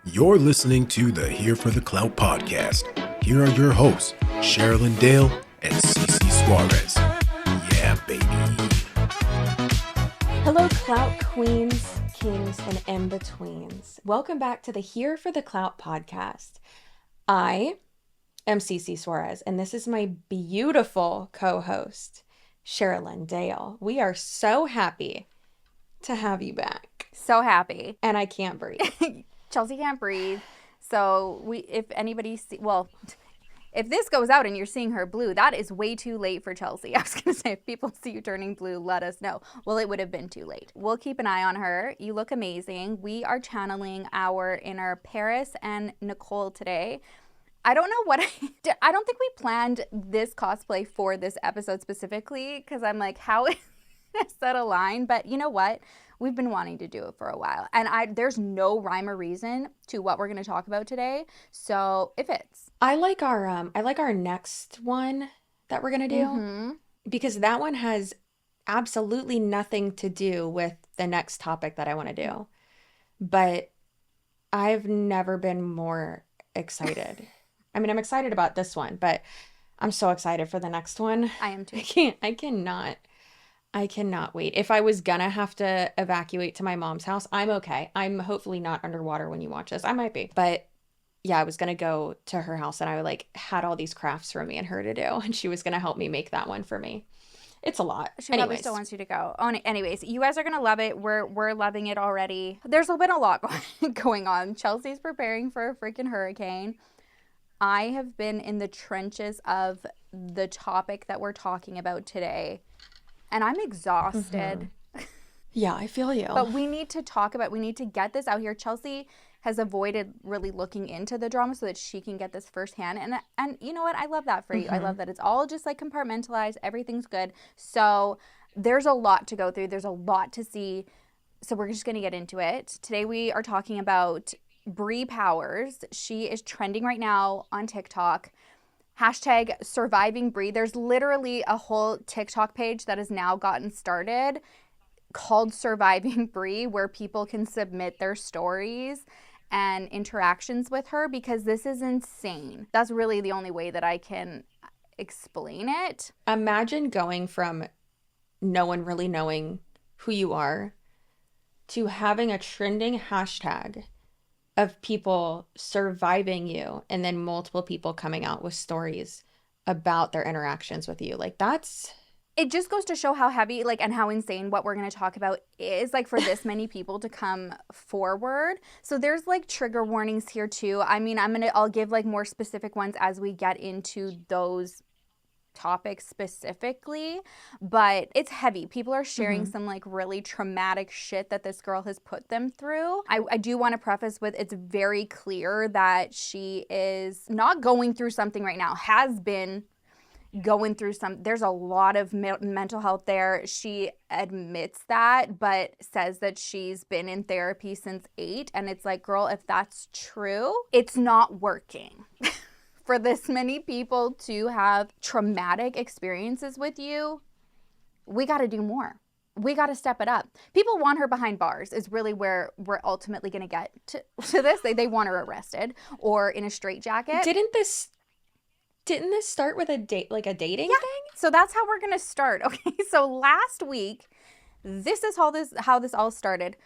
You're listening to the Here for the Clout podcast. Here are your hosts, Sherilyn Dale and Cece Suarez. Yeah, baby. Hello, Clout queens, kings, and in-betweens. Welcome back to the Here for the Clout podcast. I am Cece Suarez, and this is my beautiful co-host, Sherilyn Dale. We are so happy to have you back. So happy. And I can't breathe. Chelsea can't breathe. So if this goes out and you're seeing her blue, that is way too late for Chelsea. I was going to say, if people see you turning blue, let us know. Well, it would have been too late. We'll keep an eye on her. You look amazing. We are channeling our inner Paris and Nicole today. I don't know what I don't think we planned this cosplay for this episode specifically, because I'm like, how is that a line? But you know what? We've been wanting to do it for a while. And there's no rhyme or reason to what we're going to talk about today. So it fits. I like our next one that we're going to do because that one has absolutely nothing to do with the next topic that I want to do. But I've never been more excited. I mean, I'm excited about this one, but I'm so excited for the next one. I am too. I cannot wait. If I was gonna have to evacuate to my mom's house, I'm okay. I'm hopefully not underwater when you watch this. I might be. But yeah, I was gonna go to her house and I had all these crafts for me and her to do. And she was gonna help me make that one for me. It's a lot. She probably still wants you to go. Anyways, you guys are going to love it. We're loving it already. There's been a lot going on. Chelsea's preparing for a freaking hurricane. I have been in the trenches of the topic that we're talking about today. And I'm exhausted. Yeah, I feel you. But we need to get this out here. Chelsea has avoided really looking into the drama so that she can get this firsthand. And you know what? I love that for you. I love that it's all just like compartmentalized. Everything's good. So there's a lot to go through. There's a lot to see. So we're just going to get into it. Today we are talking about Bre Powers. She is trending right now on TikTok. Hashtag surviving Bre. There's literally a whole TikTok page that has now gotten started called Surviving Bre, where people can submit their stories and interactions with her, because this is insane. That's really the only way that I can explain it. Imagine going from no one really knowing who you are to having a trending hashtag of people surviving you and then multiple people coming out with stories about their interactions with you. It just goes to show how heavy, and how insane what we're going to talk about is, for this many people to come forward. So there's, trigger warnings here, too. I mean, I'll give, more specific ones as we get into those topics specifically. But it's heavy. People are sharing some, really traumatic shit that this girl has put them through. I do want to preface with, it's very clear that she is not going through something right now, has been going through there's a lot of mental health there. She admits that, but says that she's been in therapy since 8. And it's like, girl, if that's true, it's not working. For this many people to have traumatic experiences with you, we got to do more. We got to step it up. People want her behind bars is really where we're ultimately going to get to this. They want her arrested or in a straitjacket. Didn't this start with a dating thing? So that's how we're going to start. Okay, so last week, this is how this all started.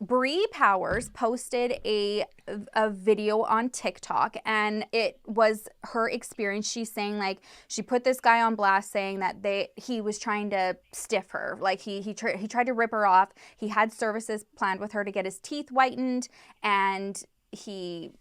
Bre Powers posted a video on TikTok, and it was her experience. She's saying, she put this guy on blast saying that he was trying to stiff her. He tried to rip her off. He had services planned with her to get his teeth whitened, and he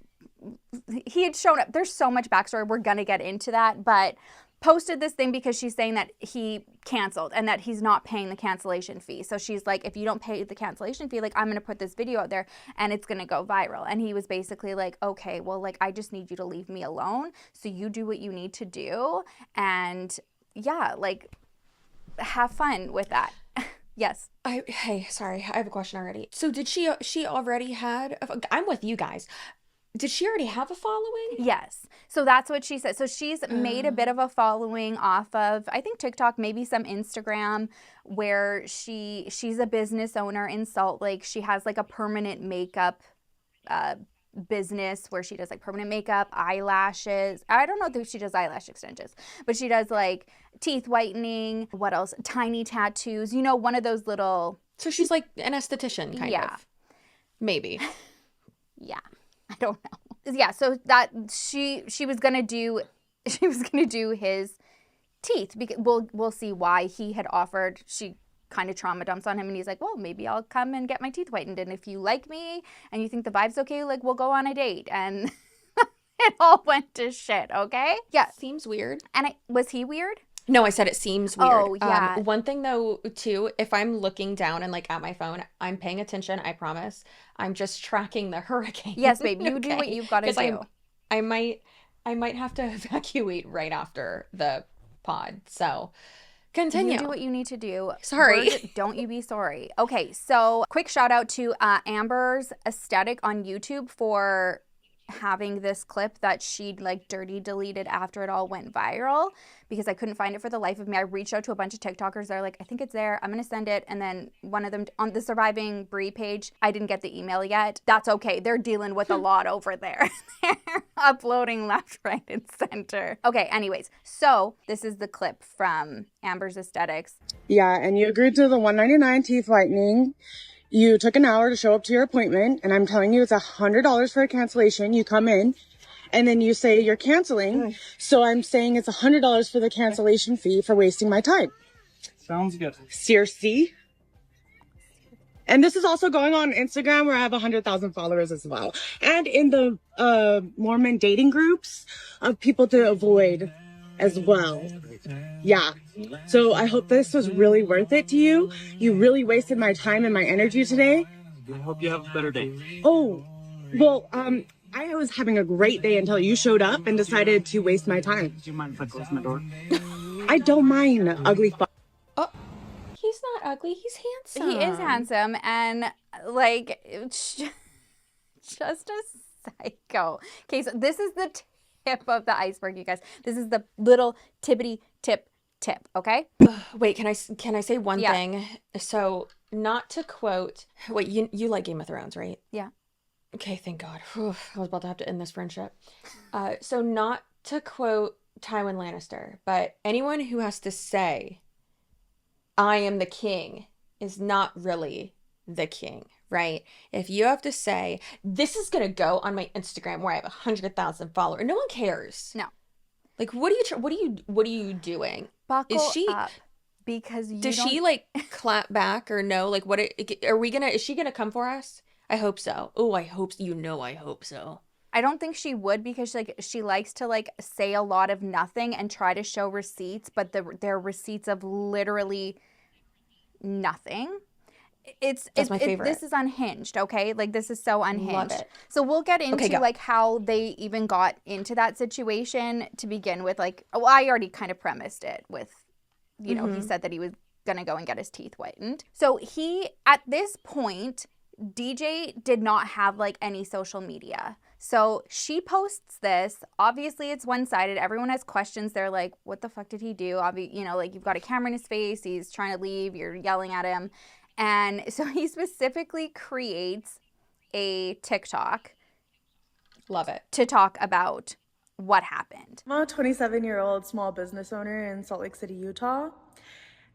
had shown up. There's so much backstory. We're going to get into that, but posted this thing because she's saying that he canceled and that he's not paying the cancellation fee. So she's like, if you don't pay the cancellation fee, I'm going to put this video out there and it's going to go viral. And he was basically like, okay, well, I just need you to leave me alone. So you do what you need to do. And yeah, have fun with that. Yes. Sorry, I have a question already. So did she already had, I'm with you guys. Did she already have a following? Yes. So that's what she said. So she's made a bit of a following off of, I think, TikTok, maybe some Instagram, where she's a business owner in Salt Lake. She has a permanent makeup business where she does like permanent makeup, eyelashes. I don't know if she does eyelash extensions, but she does like teeth whitening. What else? Tiny tattoos. You know, one of those little. So she's like an esthetician, kind of. Maybe. Yeah. I don't know. Yeah. So that she was gonna do his teeth because we'll see why he had offered. She kind of trauma dumps on him, and he's like, well, maybe I'll come and get my teeth whitened, and if you like me and you think the vibe's okay, like we'll go on a date. And it all went to shit. Okay. Yeah. Seems weird. And was he weird? No, I said it seems weird. Oh, yeah. One thing though, too, if I'm looking down and like at my phone, I'm paying attention, I promise. I'm just tracking the hurricane. Yes, babe, you do what you've got to do. I might have to evacuate right after the pod. So continue. You do what you need to do. Sorry. Don't you be sorry. Okay, so quick shout out to Amber's Aesthetic on YouTube for having this clip that she'd like dirty deleted after it all went viral because I couldn't find it for the life of me. I reached out to a bunch of TikTokers. They're like, I think it's there. I'm going to send it. And then one of them on the Surviving Bre page, I didn't get the email yet. That's okay. They're dealing with a lot over there. They're uploading left, right, and center. Okay, anyways. So this is the clip from Amber's Aesthetics. Yeah, and you agreed to the $199 teeth whitening. You took an hour to show up to your appointment, and I'm telling you it's $100 for a cancellation. You come in, and then you say you're canceling. So I'm saying it's $100 for the cancellation fee for wasting my time. Sounds good. Seriously? And this is also going on Instagram where I have 100,000 followers as well. And in the Mormon dating groups of people to avoid as well. Yeah. So I hope this was really worth it to you. You really wasted my time and my energy today. I hope you have a better day. Oh, well, I was having a great day until you showed up and decided to waste my time. Do you mind if I close my door? I don't mind, ugly fuck. Oh, he's not ugly. He's handsome. He is handsome and like just a psycho. Okay, so this is the tip of the iceberg, you guys. This is the little tippity tip, okay? Wait, can I say one thing? So, not to quote, wait, you like Game of Thrones, right? Yeah. Okay, thank God. Whew, I was about to have to end this friendship. So not to quote Tywin Lannister, but anyone who has to say, I am the king, is not really the king, right? If you have to say, this is going to go on my Instagram where I have 100,000 followers, no one cares. No. Like, what are you doing? Buckle up because does she like clap back or no? Like, is she gonna come for us? I hope so. Oh, I hope I hope so. I don't think she would because she likes to like say a lot of nothing and try to show receipts, but they're receipts of literally nothing. That's my favorite. This is Unhinged, okay? Like this is so Unhinged. Love it. So we'll get into like how they even got into that situation to begin with. Like, I already kind of premised it with, you know, he said that he was gonna go and get his teeth whitened. So at this point, DJ did not have like any social media. So she posts this. Obviously, it's one-sided. Everyone has questions. They're like, what the fuck did he do? You know, like you've got a camera in his face. He's trying to leave. You're yelling at him. And so he specifically creates a TikTok. Love it. To talk about what happened. I'm a 27-year-old small business owner in Salt Lake City, Utah.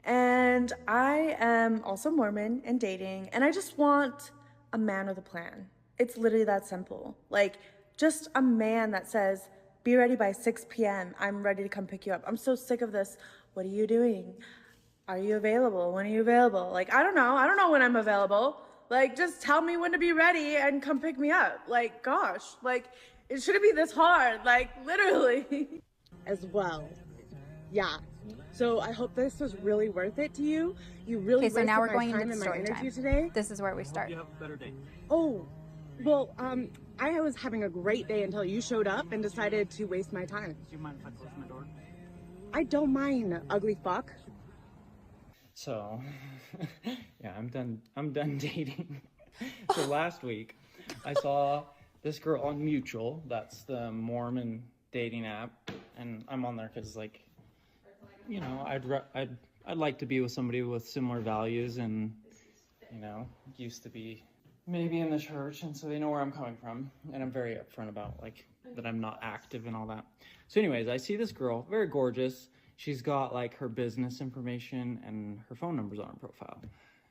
And I am also Mormon and dating. And I just want a man with a plan. It's literally that simple. Like, just a man that says, be ready by 6 p.m. I'm ready to come pick you up. I'm so sick of this. What are you doing? Are you available? When are you available? Like, I don't know when I'm available. Like, just tell me when to be ready and come pick me up. Like, gosh, like, it shouldn't be this hard. Like, literally. As well. Yeah. So I hope this was really worth it to you. You really wasted now we're my going time into and my story energy time. today. This is where we start. You have a better day. Oh, well, I was having a great day until you showed up and decided to waste my time. Do you mind if I close my door? I don't mind, ugly fuck. So, yeah, I'm done dating. So last week, I saw this girl on Mutual. That's the Mormon dating app, and I'm on there because, like, you know, I'd like to be with somebody with similar values, and you know, used to be maybe in the church, and so they know where I'm coming from, and I'm very upfront about like that I'm not active and all that. So anyways, I see this girl, very gorgeous. She's got like her business information and her phone number's on her profile,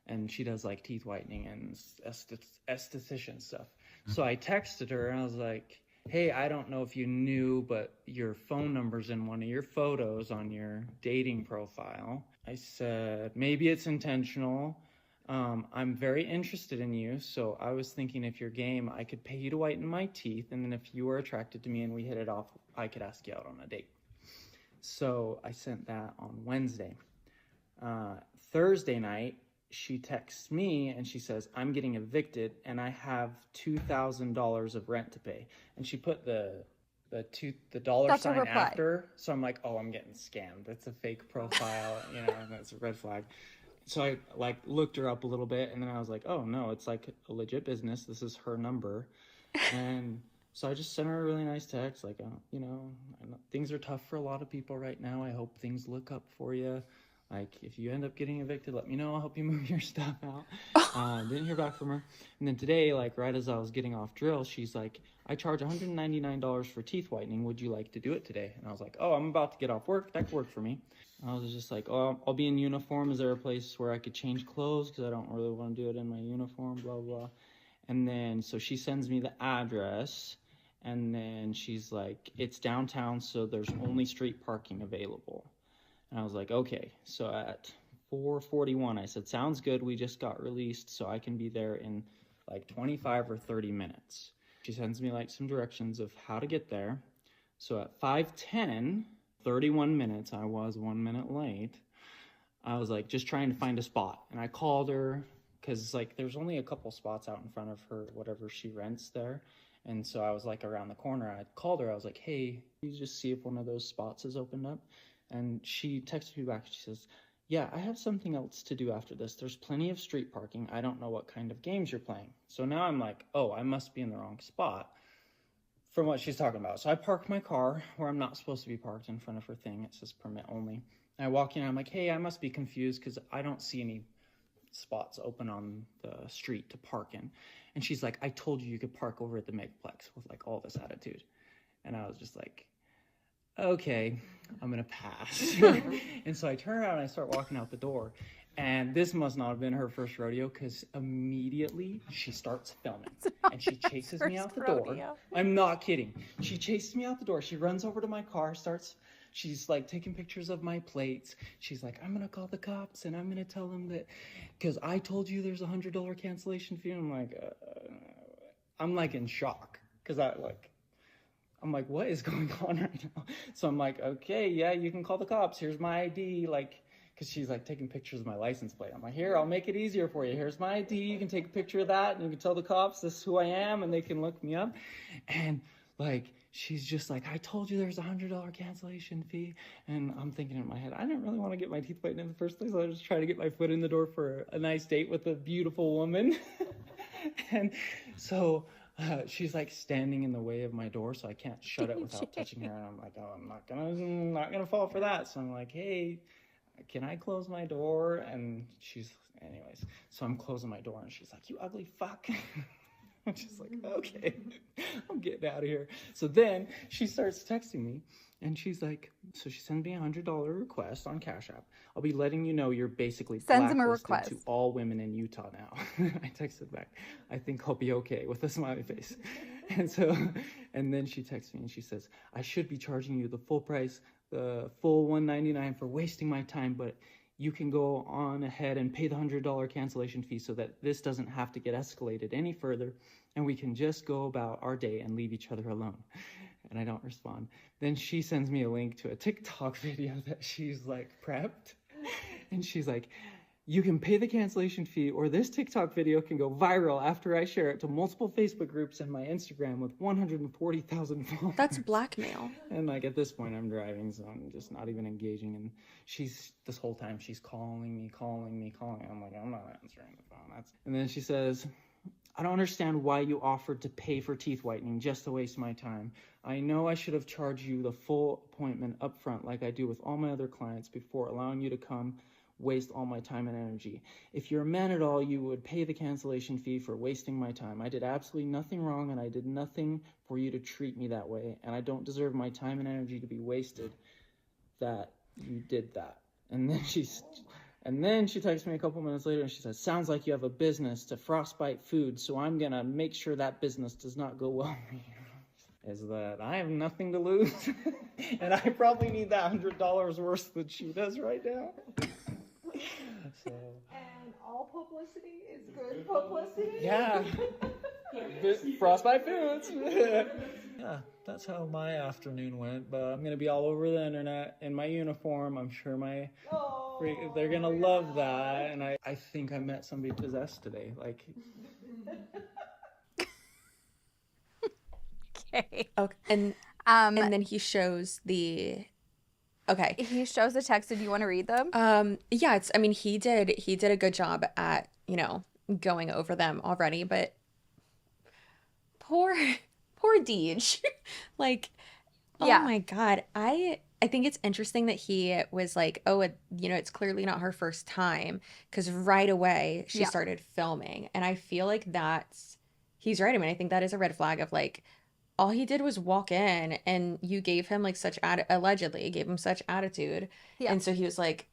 and she does like teeth whitening and esthetician stuff. So I texted her and I was like, hey, I don't know if you knew, but your phone number's in one of your photos on your dating profile. I said, maybe it's intentional. I'm very interested in you, so I was thinking if you're game, I could pay you to whiten my teeth, and then if you were attracted to me and we hit it off, I could ask you out on a date. So I sent that on Wednesday. Thursday night, she texts me and she says, I'm getting evicted and I have $2,000 of rent to pay. And she put the dollar That's sign after. So I'm like, oh, I'm getting scammed. That's a fake profile, you know, and that's a red flag. So I like looked her up a little bit and then I was like, oh no, it's like a legit business. This is her number. And so I just sent her a really nice text. Like, you know, things are tough for a lot of people right now. I hope things look up for you. Like, if you end up getting evicted, let me know. I'll help you move your stuff out. Didn't hear back from her. And then today, like, right as I was getting off drill, she's like, I charge $199 for teeth whitening. Would you like to do it today? And I was like, oh, I'm about to get off work. That could work for me. I was just like, oh, I'll be in uniform. Is there a place where I could change clothes? Because I don't really want to do it in my uniform, blah, blah. And then, so she sends me the address. And then she's like, it's downtown, so there's only street parking available. And I was like, okay. So at 4:41, I said, sounds good. We just got released, so I can be there in like 25 or 30 minutes. She sends me like some directions of how to get there. So at 5:10, 31 minutes, I was 1 minute late. I was like just trying to find a spot. And I called her because like there's only a couple spots out in front of her, whatever she rents there. And so I was like around the corner. I called her. I was like, hey, you just see if one of those spots is opened up. And she texted me back. She says, yeah, I have something else to do after this. There's plenty of street parking. I don't know what kind of games you're playing. So now I'm like, oh, I must be in the wrong spot from what she's talking about. So I parked my car where I'm not supposed to be parked in front of her thing. It says permit only. And I walk in and I'm like, hey, I must be confused because I don't see any spots open on the street to park in. And she's like, I told you could park over at the Megaplex with like all this attitude. And I was just like, okay, I'm gonna pass. And so I turn around and I start walking out the door. And this must not have been her first rodeo because immediately she starts filming. And she chases me out the door. I'm not kidding. She chases me out the door. She runs over to my car, she's like taking pictures of my plates. She's like, I'm gonna call the cops and I'm gonna tell them that because I told you there's $100 cancellation fee. And I'm like in shock because I'm like, what is going on right now? So I'm like, okay, yeah, you can call the cops. Here's my ID. Like, because she's like taking pictures of my license plate. I'm like, here, I'll make it easier for you. Here's my ID. You can take a picture of that and you can tell the cops this is who I am and they can look me up. And like, she's just like, I told you there's $100 cancellation fee. And I'm thinking in my head, I didn't really want to get my teeth whitened in the first place. I was just trying to get my foot in the door for a nice date with a beautiful woman. And so she's like standing in the way of my door, so I can't shut it without touching her. And I'm like, oh, I'm not gonna fall for that. So I'm like, hey, can I close my door? And anyways, so I'm closing my door and she's like, you ugly fuck. I'm just like, okay, I'm getting out of here. So then she starts texting me and she's like, so she sends me $100 request on Cash App. I'll be letting you know you're basically blacklisted to all women in Utah now. I texted back, I think I'll be okay with a smiley face. And then she texts me and she says, I should be charging you the full price, the full $199 for wasting my time, but you can go on ahead and pay the $100 cancellation fee so that this doesn't have to get escalated any further and we can just go about our day and leave each other alone. And I don't respond. Then she sends me a link to a TikTok video that she's like prepped. And she's like, you can pay the cancellation fee or this TikTok video can go viral after I share it to multiple Facebook groups and my Instagram with 140,000 followers. That's blackmail. And like at this point I'm driving, so I'm just not even engaging. And this whole time she's calling me. I'm like, I'm not answering the phone. And then she says, I don't understand why you offered to pay for teeth whitening just to waste my time. I know I should have charged you the full appointment up front like I do with all my other clients before allowing you to come waste all my time and energy. If you're a man at all, you would pay the cancellation fee for wasting my time. I did absolutely nothing wrong, and I did nothing for you to treat me that way, and I don't deserve my time and energy to be wasted that you did that. And then she texts me a couple minutes later and she says, sounds like you have a business to frostbite food, so I'm gonna make sure that business does not go well for you. Is that I have nothing to lose, and I probably need that $100 worse than she does right now. So. And all publicity is good publicity. Yeah. Frostbite foods. Yeah, that's how my afternoon went. But I'm gonna be all over the internet in my uniform. I'm sure they're gonna love that. And I think I met somebody possessed today. Like. Okay. And then he shows the. Okay. He shows the text. Do you want to read them? Yeah. He did a good job at going over them already, but poor Deej. Like, oh my God. I think it's interesting that he was like, oh, it's clearly not her first time, because right away she started filming, and I feel like he's right. I mean, I think that is a red flag of like, all he did was walk in and you gave him like allegedly gave him such attitude. Yeah. And so he was like,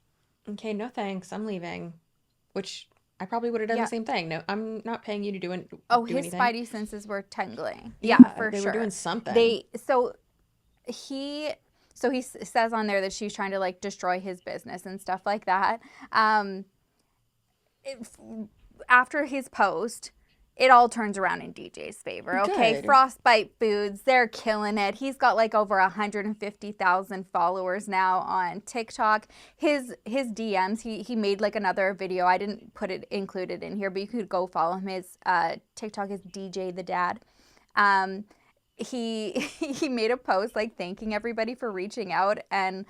okay, no thanks, I'm leaving, which I probably would have done the same thing. No, I'm not paying you to do anything. His spidey senses were tingling. Yeah, for sure. They were doing something. He says on there that she's trying to like destroy his business and stuff like that. After his post, it all turns around in DJ's favor. Okay, good. Frostbite Foods, they're killing it. He's got like over 150,000 followers now on TikTok. His DMs, he made like another video. I didn't put it included in here, but you could go follow him. His TikTok is DJ the Dad. He made a post like thanking everybody for reaching out and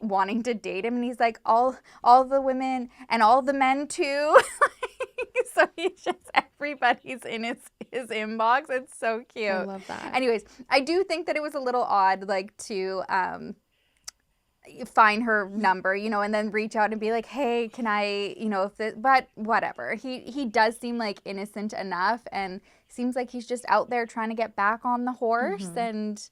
wanting to date him, and he's like, all the women and all the men too. So he's just, everybody's in his inbox. It's so cute. I love that. Anyways, I do think that it was a little odd, like, to find her number, and then reach out and be like, hey, can I, but whatever. He does seem like innocent enough, and seems like he's just out there trying to get back on the horse. Mm-hmm. And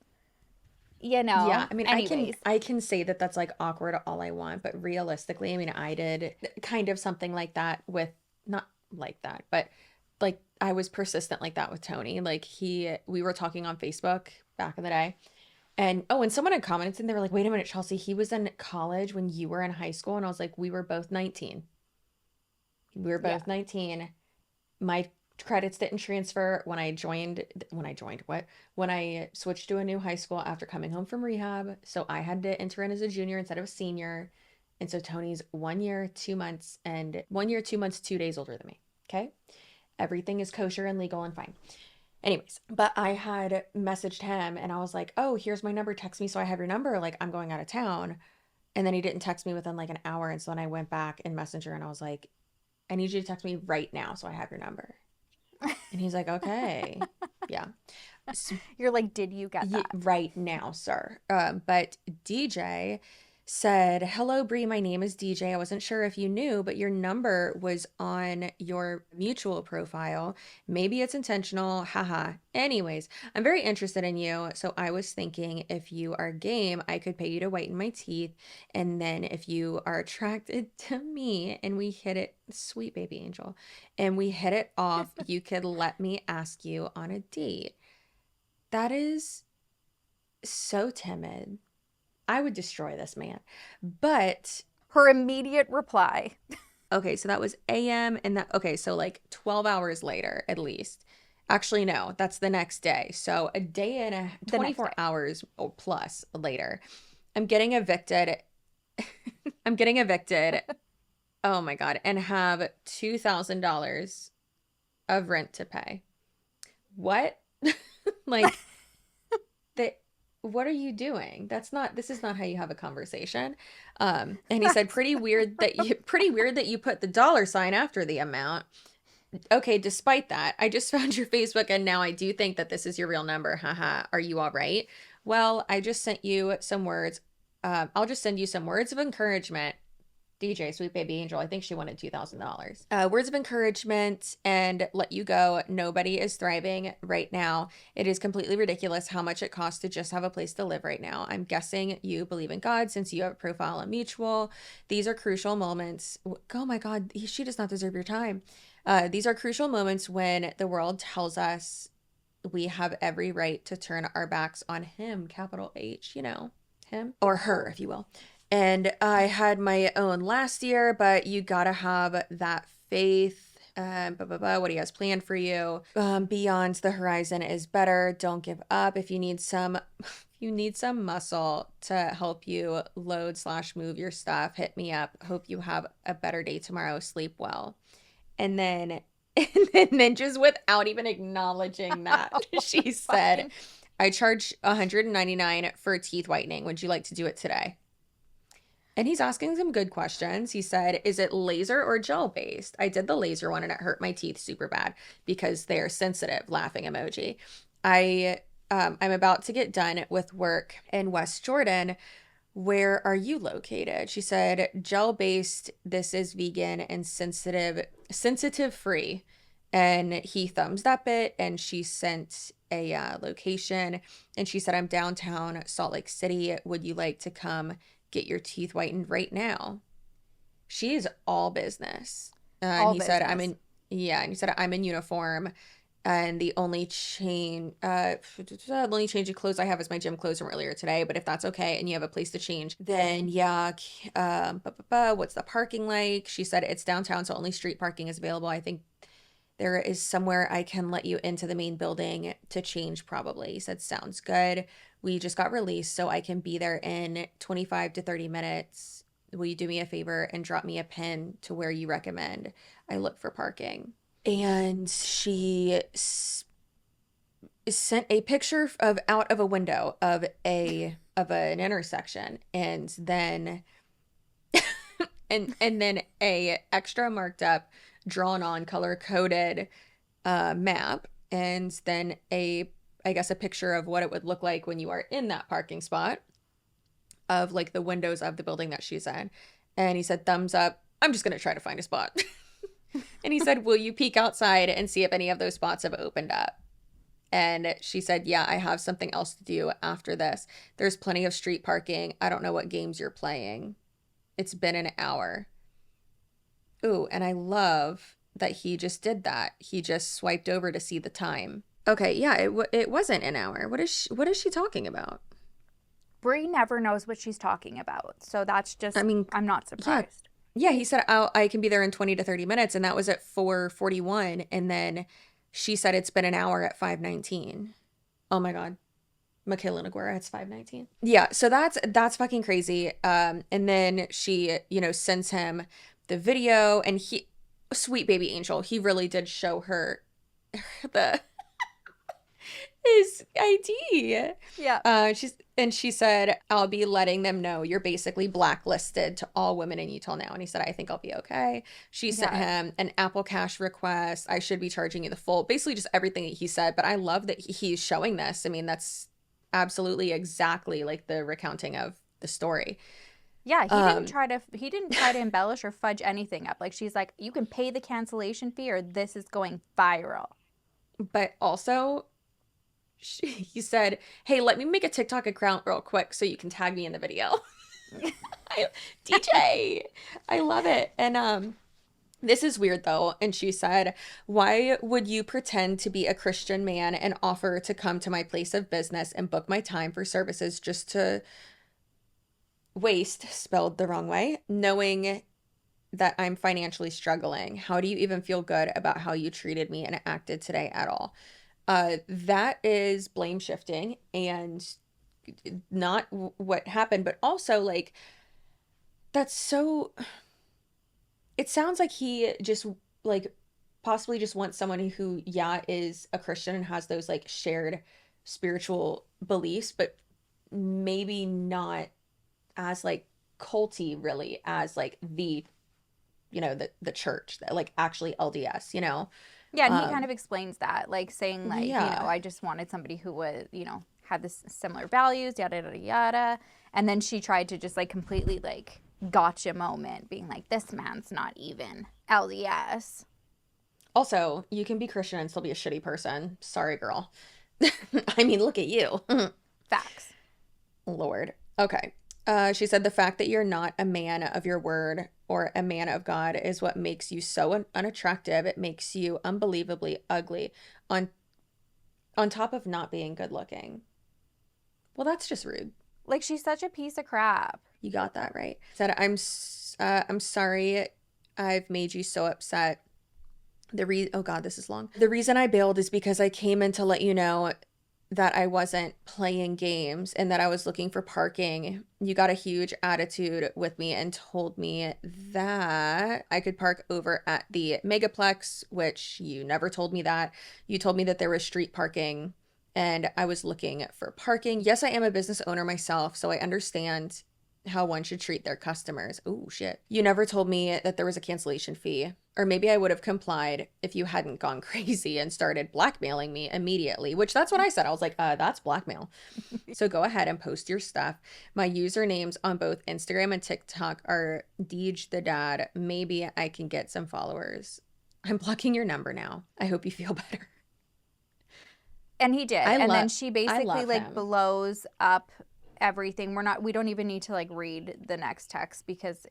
yeah, I mean, anyways. I can say that that's like awkward all I want, but realistically, I mean, I did kind of something like that with, not like that, but like I was persistent like that with Tony. Like we were talking on Facebook back in the day, and someone had commented and they were like, wait a minute, Chelsea, he was in college when you were in high school. And I was like, we were both 19. My credits didn't transfer when I switched to a new high school after coming home from rehab. So I had to enter in as a junior instead of a senior. And so Tony's 1 year, 2 months, 2 days older than me. Okay. Everything is kosher and legal and fine. Anyways, but I had messaged him and I was like, oh, here's my number. Text me so I have your number. Like, I'm going out of town. And then he didn't text me within like an hour. And so then I went back in Messenger and I was like, I need you to text me right now so I have your number. And he's like, okay. Yeah. You're like, did you get that? Right now, sir. But DJ said, hello, Bre, my name is DJ. I wasn't sure if you knew, but your number was on your mutual profile. Maybe it's intentional. Haha. Anyways, I'm very interested in you. So I was thinking if you are game, I could pay you to whiten my teeth. And then if you are attracted to me and we hit it, sweet baby angel, and we hit it off, you could let me ask you on a date. That is so timid. I would destroy this man. But her immediate reply. Okay, so that was AM so like 12 hours later at least. Actually, no, that's the next day. So a day and 24 hours or plus later, I'm getting evicted. Oh my God. And have $2,000 of rent to pay. What? Like, what are you doing? This is not how you have a conversation. And he said, pretty weird that you put the $sign after the amount. Okay, despite that, I just found your Facebook and now I do think that this is your real number. Haha. Are you all right? Well, I just sent you some words. I'll just send you some words of encouragement. DJ, Sweet Baby Angel. I think she wanted $2,000. Words of encouragement and let you go. Nobody is thriving right now. It is completely ridiculous how much it costs to just have a place to live right now. I'm guessing you believe in God since you have a profile on Mutual. These are crucial moments. Oh my God, she does not deserve your time. These are crucial moments when the world tells us we have every right to turn our backs on him, capital H, you know, him or her, if you will. And I had my own last year, but you gotta have that faith. What he has planned for you. Beyond the horizon is better. Don't give up. If you need some, muscle to help you load/move your stuff, hit me up. Hope you have a better day tomorrow. Sleep well. And then just without even acknowledging that, she said, I charge $199 for teeth whitening. Would you like to do it today? And he's asking some good questions. He said, is it laser or gel based? I did the laser one and it hurt my teeth super bad because they are sensitive. Laughing emoji. I'm about to get done with work in West Jordan. Where are you located? She said, gel based. This is vegan and sensitive free. And he thumbs up it and she sent a location and she said, I'm downtown Salt Lake City. Would you like to come get your teeth whitened right now? She is all business. And he said, and he said, I'm in uniform. And the only change of clothes I have is my gym clothes from earlier today. But if that's okay and you have a place to change, then yeah. What's the parking like? She said, it's downtown, so only street parking is available. I think there is somewhere I can let you into the main building to change probably. He said, sounds good. We just got released, so I can be there in 25 to 30 minutes. Will you do me a favor and drop me a pin to where you recommend I look for parking? And she sent a picture of out of a window of an intersection, and then and then a extra marked up, drawn on, color coded map, and then a picture of what it would look like when you are in that parking spot of like the windows of the building that she's in. And he said, thumbs up. I'm just going to try to find a spot. And he said, will you peek outside and see if any of those spots have opened up? And she said, yeah, I have something else to do after this. There's plenty of street parking. I don't know what games you're playing. It's been an hour. Ooh, and I love that he just did that. He just swiped over to see the time. Okay, yeah, it wasn't an hour. What is she talking about? Bre never knows what she's talking about. So that's just, I mean, I'm not surprised. Yeah, he said, I can be there in 20 to 30 minutes. And that was at 4:41. And then she said it's been an hour at 5:19. Oh my God. Michaela Naguera, it's 5:19. Yeah, so that's fucking crazy. And then she, sends him the video, and he, sweet baby angel, he really did show her his ID. Yeah. She said, I'll be letting them know you're basically blacklisted to all women in Utah now. And he said, I think I'll be okay. She sent him an Apple Cash request. I should be charging you the full, basically just everything that he said. But I love that he's showing this. I mean, that's absolutely exactly like the recounting of the story. Yeah, he didn't try to embellish or fudge anything up. Like, she's like, you can pay the cancellation fee or this is going viral. But also, he said, hey, let me make a TikTok account real quick so you can tag me in the video. DJ, I love it. And this is weird though. And she said, why would you pretend to be a Christian man and offer to come to my place of business and book my time for services just to waste, spelled the wrong way, knowing that I'm financially struggling? How do you even feel good about how you treated me and acted today at all? That is blame shifting and not what happened, but also like, that's so, it sounds like he just like possibly just wants someone who, is a Christian and has those like shared spiritual beliefs, but maybe not as like culty really as like the church, that like actually LDS, Yeah, and he kind of explains that, like saying like, I just wanted somebody who would, had this similar values, yada, yada, yada. And then she tried to just like completely like gotcha moment, being like, this man's not even LDS. Also, you can be Christian and still be a shitty person. Sorry, girl. I mean, look at you. Facts. Lord. Okay. She said the fact that you're not a man of your word or a man of God is what makes you so unattractive. It makes you unbelievably ugly on top of not being good looking. Well, that's just rude. Like, she's such a piece of crap. You got that right. Said, I'm sorry I've made you so upset. Oh God, this is long. The reason I bailed is because I came in to let you know that I wasn't playing games and that I was looking for parking. You got a huge attitude with me and told me that I could park over at the Megaplex, which you never told me that. You told me that there was street parking and I was looking for parking. Yes, I am a business owner myself, so I understand how one should treat their customers. Oh, shit. You never told me that there was a cancellation fee. Or maybe I would have complied if you hadn't gone crazy and started blackmailing me immediately, which that's what I said. I was like, that's blackmail. So go ahead and post your stuff. My usernames on both Instagram and TikTok are Deej the Dad. Maybe I can get some followers. I'm blocking your number now. I hope you feel better. And he did. Then she basically like him. blows up everything. We don't even need to like read the next text because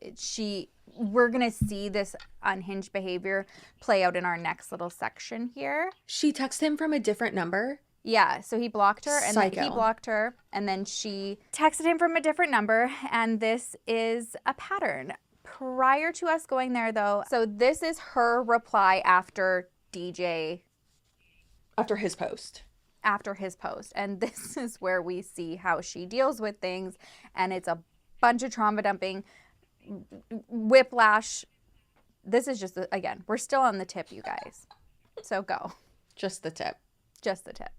we're gonna see this unhinged behavior play out in our next little section here. She texted him from a different number. Yeah, so he blocked her and then Psycho. he blocked her and then she texted him from a different number, and this is a pattern. Prior to us going there though, so this is her reply after DJ. After his post. And this is where we see how she deals with things, and it's a bunch of trauma dumping, whiplash. This is just, again, we're still on the tip, you guys. So go. Just the tip.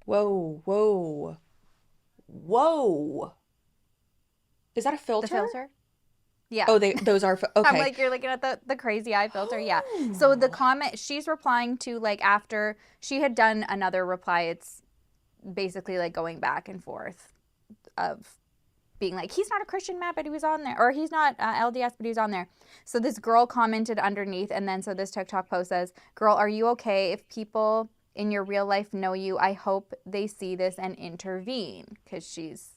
Whoa. Is that a filter? The filter? Yeah. Oh, those are, okay. I'm like, you're looking at the crazy eye filter. Yeah. So the comment, she's replying to, like, after she had done another reply, it's basically like going back and forth of being like, he's not a Christian, Matt, but he was on there, or he's not LDS, but he was on there. So this girl commented underneath, and then so this TikTok post says, girl, are you okay? If people in your real life know you, I hope they see this and intervene, because she's,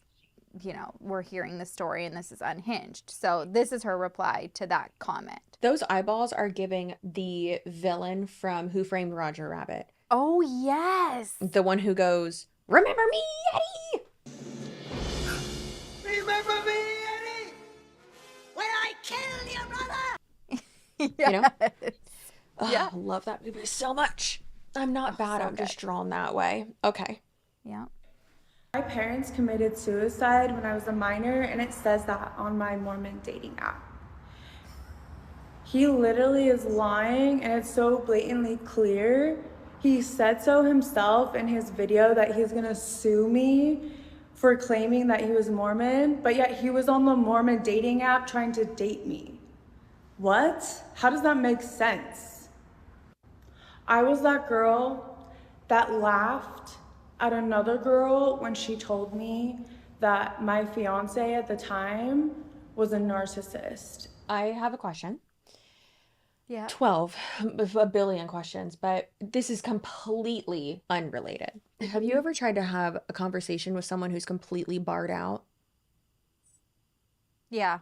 we're hearing the story and this is unhinged. So this is her reply to that comment. Those eyeballs are giving the villain from Who Framed Roger Rabbit. Oh, yes. The one who goes, remember me, Eddie? Remember me, Eddie? When I killed your brother? Yes. You know? Yeah. I love that movie so much. I'm not bad. so I'm just drawn that way. Okay. Yeah. My parents committed suicide when I was a minor, and it says that on my Mormon dating app. He literally is lying, and it's so blatantly clear. He said so himself in his video that he's gonna sue me for claiming that he was Mormon, but yet he was on the Mormon dating app trying to date me. What? How does that make sense? I was that girl that laughed at another girl when she told me that my fiance at the time was a narcissist. I have a question. Yeah. 12, a billion questions, but this is completely unrelated. Have you ever tried to have a conversation with someone who's completely barred out? Yeah.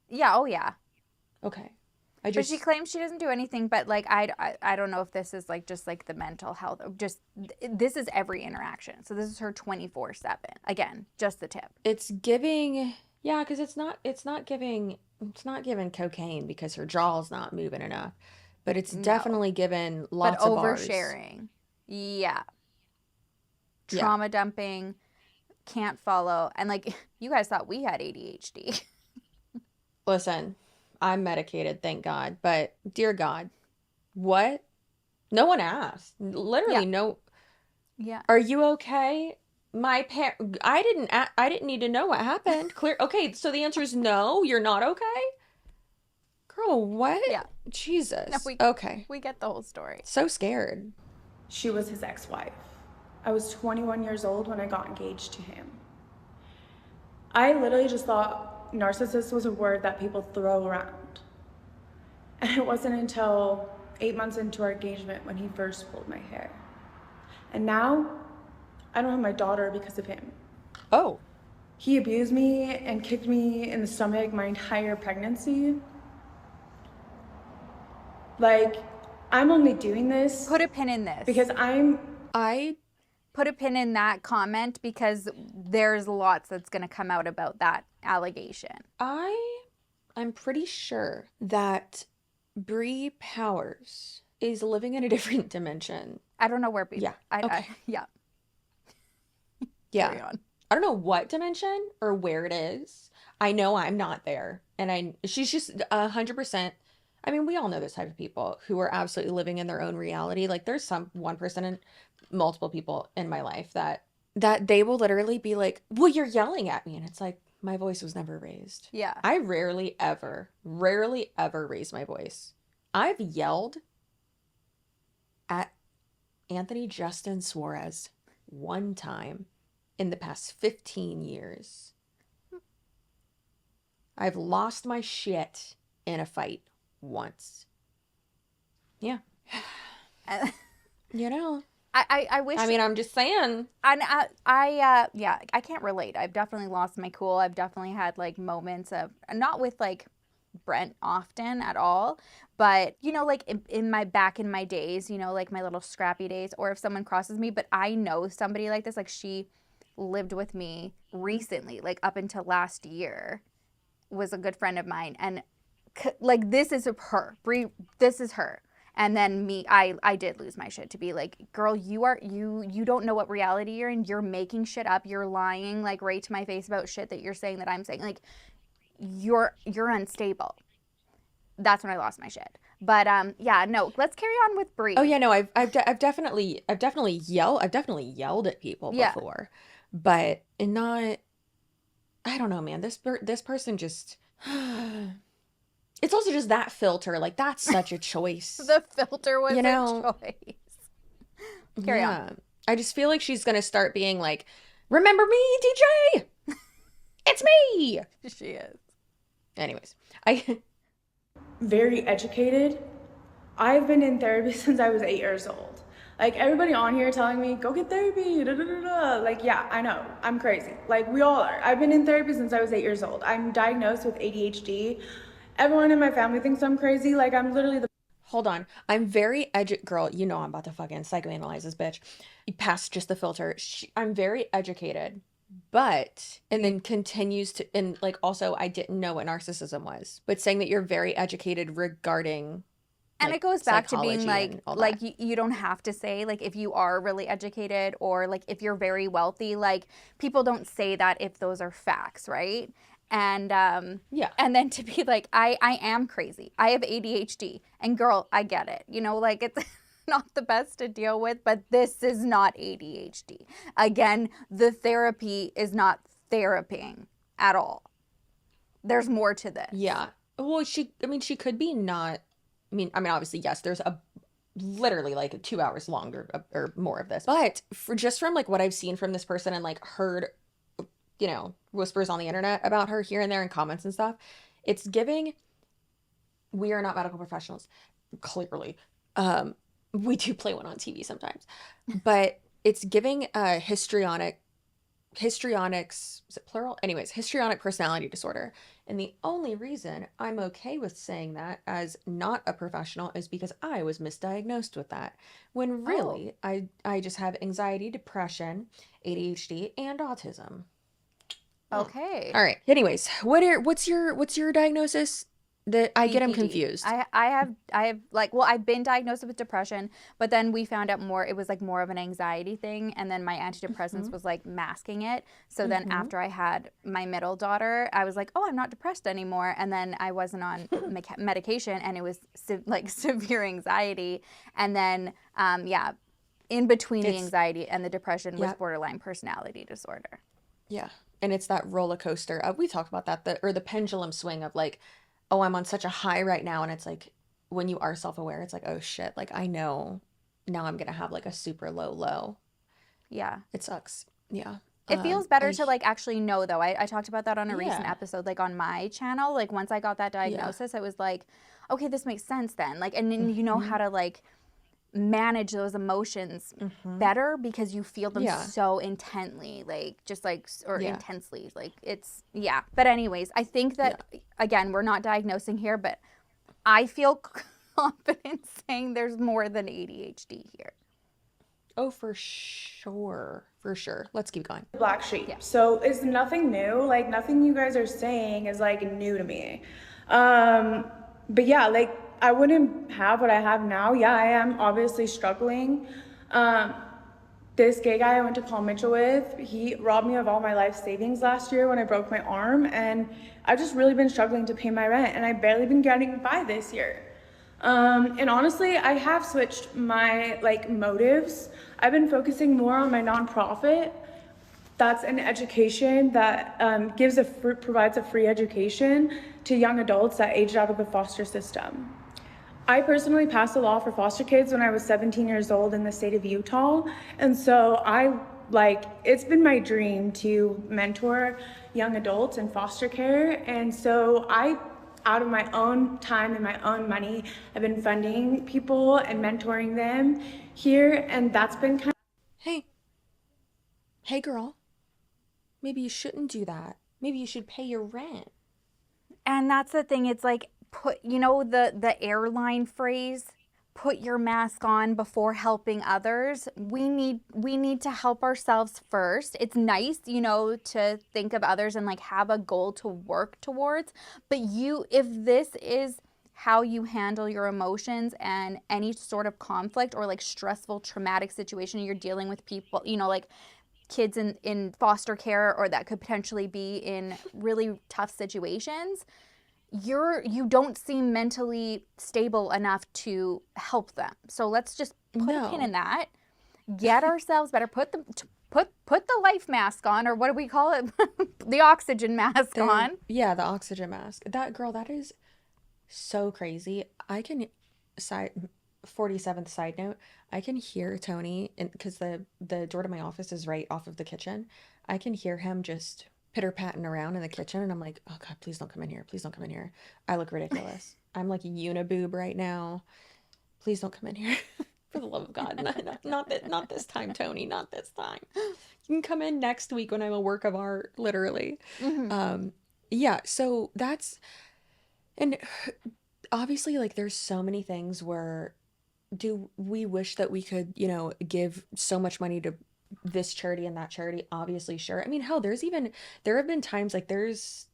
Yeah. Oh, yeah. Okay. But she claims she doesn't do anything, but like I don't know if this is like just like the mental health. Just this is every interaction. So this is her 24/7. Again, just the tip. It's giving, yeah, because it's not giving cocaine because her jaw's not moving enough, but it's definitely given lots of bars. Oversharing. Yeah. Trauma dumping, can't follow, and like you guys thought we had ADHD. Listen, I'm medicated, thank God, but dear God, what? No one asked. Literally, no. Yeah. Are you okay? I didn't need to know what happened. Clear. Okay, so the answer is no, you're not okay? Girl, what? Yeah. Jesus. No, okay. We get the whole story. So scared. She was his ex-wife. I was 21 years old when I got engaged to him. I literally just thought narcissist was a word that people throw around. And it wasn't until 8 months into our engagement when he first pulled my hair. And now, I don't have my daughter because of him. Oh. He abused me and kicked me in the stomach my entire pregnancy. Like, I'm only doing this Put a pin in this. because I Put a pin in that comment because there's lots that's going to come out about that allegation. I'm pretty sure that Bre Powers is living in a different dimension. I don't know where people. Yeah. Okay. Yeah. Yeah. Carry on. I don't know what dimension or where it is. I know I'm not there. And she's just 100%. I mean, we all know this type of people who are absolutely living in their own reality. Like there's some one person and multiple people in my life that they will literally be like, well, you're yelling at me. And it's like, my voice was never raised. Yeah. I rarely ever raise my voice. I've yelled at Anthony Justin Suarez one time in the past 15 years. I've lost my shit in a fight once. Yeah. You know. I wish. I mean, I'm just saying. And yeah, I can't relate. I've definitely lost my cool. I've definitely had like moments of, not with like Brent often at all, but you know, like in my days, you know, like my little scrappy days, or if someone crosses me, but I know somebody like this, like she lived with me recently, like up until last year, was a good friend of mine, and like this is her, Bre, this is her. And then me, I did lose my shit to be like, girl, you don't know what reality you're in. You're making shit up. You're lying like right to my face about shit that you're saying that I'm saying. Like you're unstable. That's when I lost my shit. But yeah, no, let's carry on with Bre. Oh yeah, no, I've definitely yelled at people before, but not. I don't know, man. This person just. It's also just that filter. Like, that's such a choice. The filter was a choice. Carry on. I just feel like she's going to start being like, remember me, DJ? It's me. She is. Anyways, very educated. I've been in therapy since I was 8 years old. Like, everybody on here telling me, go get therapy, da, da, da, da. Like, yeah, I know, I'm crazy. Like, we all are. I've been in therapy since I was 8 years old. I'm diagnosed with ADHD. Everyone in my family thinks I'm crazy. Like, I'm literally the... Hold on. I'm very girl, you know I'm about to fucking psychoanalyze this bitch. Past just the filter. I'm very educated, but... And then continues to... And, like, also, I didn't know what narcissism was. But saying that you're very educated regarding... And like, it goes back to being psychology like you don't have to say, like, if you are really educated or, like, if you're very wealthy, like, people don't say that if those are facts, right? And yeah, and then to be like, I am crazy, I have ADHD, and girl, I get it, you know, like, it's not the best to deal with, but this is not ADHD. Again, the therapy is not therapying at all. There's more to this. Yeah. Well, she could be not. I mean, obviously, yes. There's literally like 2 hours longer or more of this, but from like what I've seen from this person and like heard, you know, whispers on the internet about her here and there in comments and stuff, it's giving, we are not medical professionals, clearly. We do play one on TV sometimes, but it's giving histrionics, is it plural? Anyways, histrionic personality disorder. And the only reason I'm okay with saying that as not a professional is because I was misdiagnosed with that. When really, I just have anxiety, depression, ADHD, and autism. Okay. All right. Anyways, what's your diagnosis? That I get them confused. I have like, well, I've been diagnosed with depression, but then we found out more, it was like more of an anxiety thing, and then my antidepressants was like masking it. So then after I had my middle daughter, I was like, oh, I'm not depressed anymore, and then I wasn't on medication, and it was like severe anxiety, and then in between the anxiety and the depression was borderline personality disorder. Yeah, and it's that roller coaster. We talked about that, the pendulum swing of like, oh, I'm on such a high right now. And it's like, when you are self-aware, it's like, oh shit, like I know now I'm going to have like a super low. Yeah. It sucks. Yeah. It feels better to I like actually know though. I talked about that on a recent Yeah. episode, like on my channel. Like once I got that diagnosis, it was like, okay, this makes sense then. Like, and then you know how to like manage those emotions better because you feel them Yeah. so intently, like just like, or Yeah. intensely. Like it's, yeah. But anyways, I think that, again, we're not diagnosing here, but I feel confident saying there's more than ADHD here. Oh, for sure. For sure. Let's keep going. Black sheep. So it's nothing new. Like nothing you guys are saying is like new to me. But yeah, like I wouldn't have what I have now. Yeah, I am obviously struggling. This gay guy I went to college with, he robbed me of all my life savings last year when I broke my arm, and I've just really been struggling to pay my rent, and I've barely been getting by this year. And honestly, I have switched my like motives. I've been focusing more on my nonprofit. That's an education that provides a free education to young adults that aged out of the foster system. I personally passed a law for foster kids when I was 17 years old in the state of Utah. And so it's been my dream to mentor young adults in foster care. And so out of my own time and my own money, I've been funding people and mentoring them here. And that's been kind of... Hey girl, maybe you shouldn't do that. Maybe you should pay your rent. And that's the thing. It's like, the airline phrase, put your mask on before helping others. We need to help ourselves first. It's nice, to think of others and like have a goal to work towards. But if this is how you handle your emotions and any sort of conflict or like stressful, traumatic situation you're dealing with people, like kids in foster care, or that could potentially be in really tough situations, you don't seem mentally stable enough to help them. So let's just put a pin in that. Get ourselves better. Put the life mask on, or what do we call it? The oxygen mask on. Yeah, the oxygen mask. That is so crazy. 47th side note, I can hear Tony, because the door to my office is right off of the kitchen. I can hear him just pitter-patting around in the kitchen, and I'm like, oh God, please don't come in here. Please don't come in here. I look ridiculous. I'm like uniboob right now. Please don't come in here. For the love of God. Not this time, Tony. Not this time. You can come in next week when I'm a work of art, literally. Yeah, so that's... And obviously, like, there's so many things where do we wish that we could, give so much money to this charity and that charity? Obviously, sure. I mean, hell, there have been times, like, there's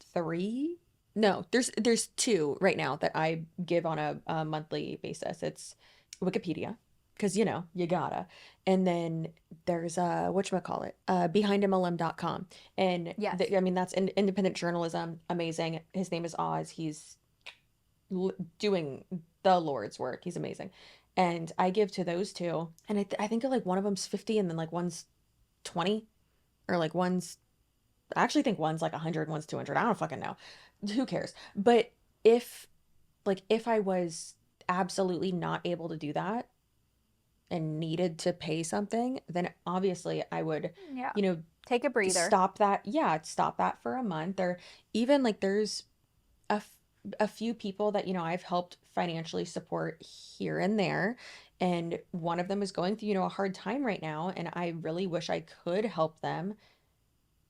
two right now that I give on a monthly basis. It's Wikipedia, because you gotta, and then there's whatchamacallit, behindmlm.com, and yes. That's independent journalism, amazing. His name is Oz. He's doing the Lord's work. He's amazing. And I give to those two, and I think like one of them's 50, and then like one's 20, or like I actually think one's like 100, one's 200. I don't fucking know. Who cares? But if I was absolutely not able to do that and needed to pay something, then obviously I would, take a breather. Stop that for a month, or even like there's a few people that I've helped financially support here and there, and one of them is going through a hard time right now, and I really wish I could help them,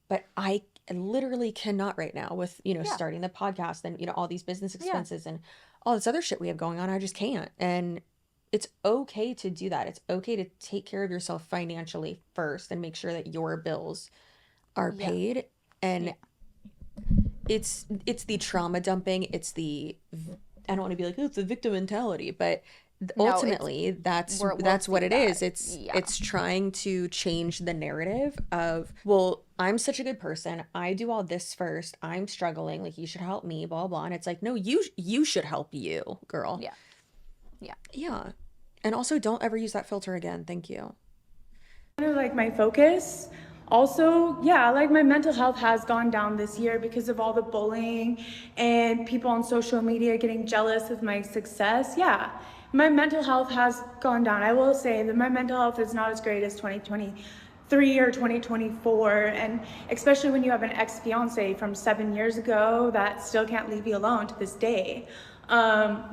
but I literally cannot right now with starting the podcast and all these business expenses and all this other shit we have going on. I just can't. And it's okay to do that. It's okay to take care of yourself financially first and make sure that your bills are paid. And it's the trauma dumping. It's the, I don't want to be like, oh, it's the victim mentality, but ultimately that's what it is. It's trying to change the narrative of, well, I'm such a good person, I do all this first, I'm struggling, like you should help me, blah blah. And it's like, no, you should help you, girl. Yeah. And also, don't ever use that filter again. Thank you. Kind of like my focus. Also, like my mental health has gone down this year because of all the bullying and people on social media getting jealous of my success. My mental health has gone down. I will say that my mental health is not as great as 2023 3 or 2024, and especially when you have an ex-fiance from 7 years ago that still can't leave you alone to this day,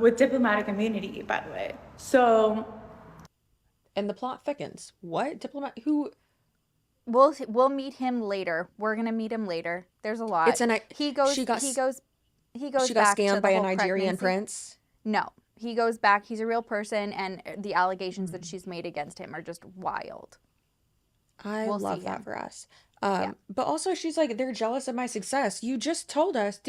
with diplomatic immunity, by the way. So, And the plot thickens. What? Diplomat? Who? We'll meet him later. We're gonna meet him later. There's a lot. It's an. He goes. She got. He goes. He goes She got back to scammed the by a whole Nigerian pregnancy. prince. No, he goes back. He's a real person, and the allegations that she's made against him are just wild. We'll love see that him. for us. But also she's like, they're jealous of my success. You just told us.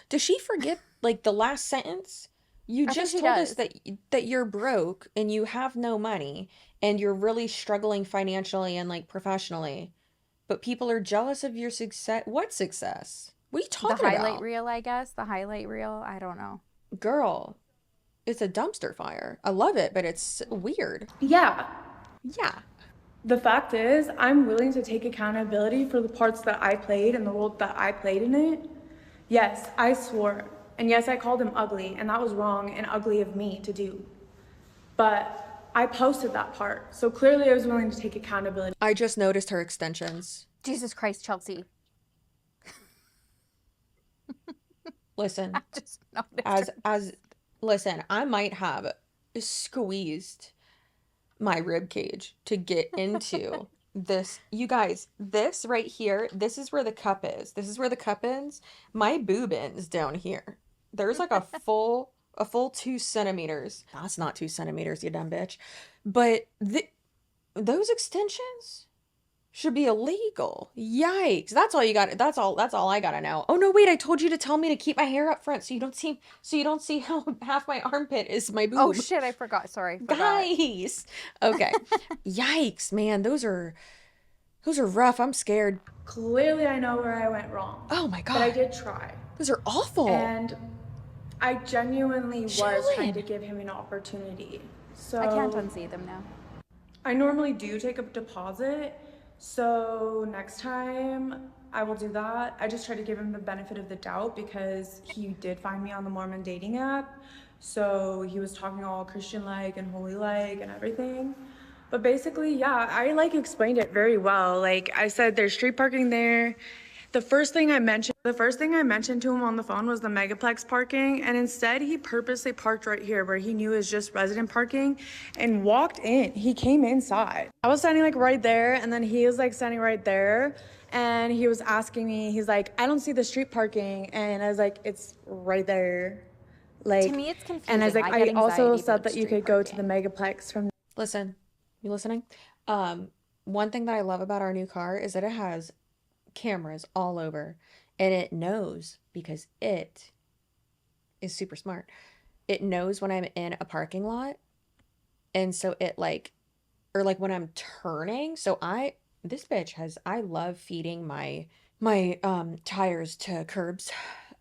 Does she forget like the last sentence? You I think just she told us does. that you're broke and you have no money and you're really struggling financially and like professionally. But people are jealous of your success. What success? What are you The talking highlight about? reel, I guess. The highlight reel. I don't know. Girl, it's a dumpster fire. I love it, but it's weird. yeah, Yeah. the fact is, I'm willing to take accountability for the parts that I played and the role that I played in it. Yes, I swore. And yes, I called him ugly, and that was wrong and ugly of me to do. But I posted that part, so clearly I was willing to take accountability. I just noticed her extensions. Jesus Christ, Chelsea. Listen. I just noticed. Listen, I might have squeezed my rib cage to get into this. You guys, this right here, this is where the cup is. This is where the cup ends. My boob ends down here. There's like a full 2 centimeters. That's not 2 centimeters, you dumb bitch. But those extensions should be illegal. Yikes. That's all you got. That's all I gotta know. Oh no, wait, I told you to tell me to keep my hair up front so you don't see how half my armpit is my boob. Oh shit, I forgot. Sorry. Forgot. Guys. Okay. Yikes, man. Those are rough. I'm scared. Clearly I know where I went wrong. Oh my But I god. did try. Those are awful. And I genuinely was Sherilyn. trying to give him an opportunity. So I can't unsee them now. I normally do take a deposit, so next time I will do that. I just try to give him the benefit of the doubt because he did find me on the Mormon dating app. So he was talking all Christian-like and holy-like and everything. But basically, yeah, I like explained it very well. Like I said, there's street parking there. The first thing I mentioned to him on the phone was the megaplex parking, and instead he purposely parked right here where he knew is just resident parking and walked in. He came inside. I was standing like right there, and then he was like standing right there, and he was asking me, he's like, I don't see the street parking, and I was like, it's right there. Like, To me, it's confusing. and I was like, I get I also anxiety said about that you street could go to the parking. megaplex from. Listen. You listening? One thing that I love about our new car is that it has cameras all over, and it knows, because it is super smart. It knows when I'm in a parking lot, and so it like, or like when I'm turning. So I love feeding my tires to curbs.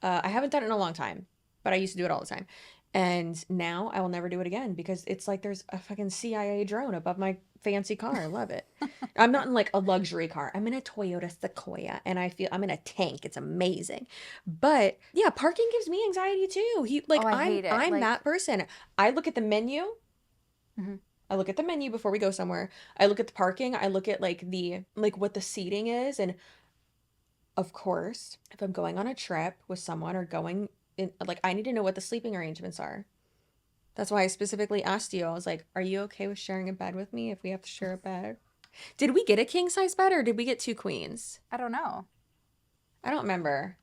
I haven't done it in a long time, but I used to do it all the time. And now I will never do it again because it's like there's a fucking CIA drone above my fancy car. I love it. I'm not in like a luxury car. I'm in a Toyota Sequoia and I feel I'm in a tank. It's amazing. But yeah, parking gives me anxiety too. I hate it. I'm Like- that person. I look at the menu. Mhm. I look at the menu before we go somewhere. I look at the parking. I look at like what the seating is. And of course, if I'm going on a trip with someone or going in, like, I need to know what the sleeping arrangements are. That's why I specifically asked you. I was like, are you okay with sharing a bed with me if we have to share a bed? Did we get a king size bed or did we get 2 queens? I don't know. I don't remember.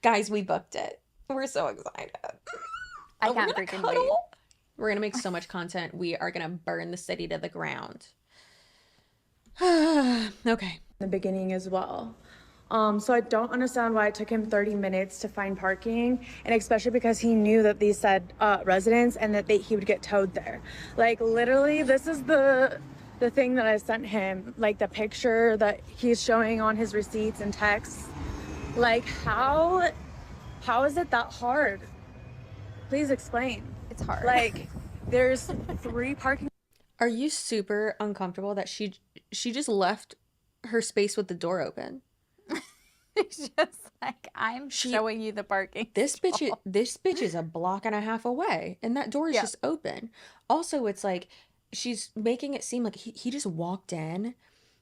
Guys, we booked it. We're so excited. I We're can't gonna freaking cuddle. wait. We're going to make so much content. We are going to burn the city to the ground. Okay. The beginning as well. So I don't understand why it took him 30 minutes to find parking, and especially because he knew that these said residents and that he would get towed there. Like literally, this is the thing that I sent him, like the picture that he's showing on his receipts and texts. Like how is it that hard? Please explain. It's hard. Like there's 3 parking. Are you super uncomfortable that she just left her space with the door open? It's just like, I'm showing you the parking. This bitch is a block and a half away, and that door is just open. Also, it's like she's making it seem like he just walked in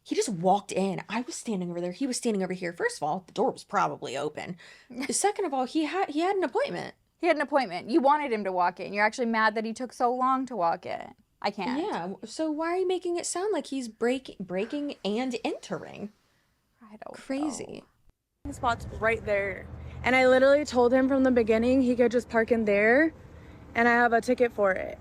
He just walked in. I was standing over there. He was standing over here. First of all, the door was probably open. Second of all, he had an appointment. He had an appointment. You wanted him to walk in. You're actually mad that he took so long to walk in. I can't. Yeah. So why are you making it sound like he's breaking and entering? I don't Crazy. know. The spot's right there. And I literally told him from the beginning he could just park in there and I have a ticket for it.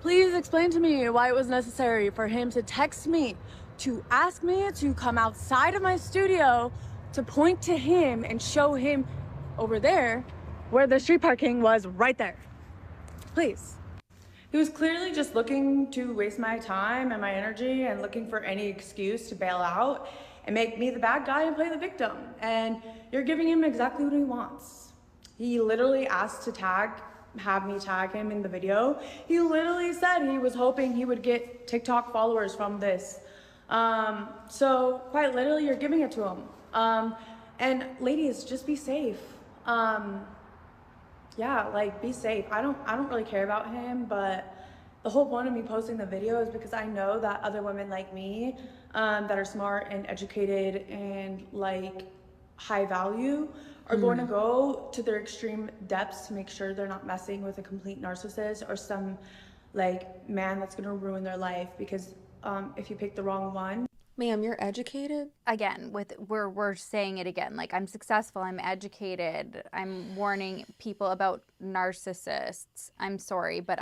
Please explain to me why it was necessary for him to text me, to ask me to come outside of my studio, to point to him and show him over there where the street parking was right there. Please. He was clearly just looking to waste my time and my energy and looking for any excuse to bail out and make me the bad guy and play the victim. And you're giving him exactly what he wants. He literally asked to have me tag him in the video. He literally said he was hoping he would get TikTok followers from this. So quite literally, you're giving it to him. And ladies, just be safe. Yeah, like be safe. I don't really care about him, but the whole point of me posting the video is because I know that other women like me, that are smart and educated and like high value, are going to go to their extreme depths to make sure they're not messing with a complete narcissist or some like man that's gonna ruin their life. Because if you pick the wrong one. Ma'am, you're educated? Again, we're saying it again. Like, I'm successful, I'm educated, I'm warning people about narcissists. I'm sorry, but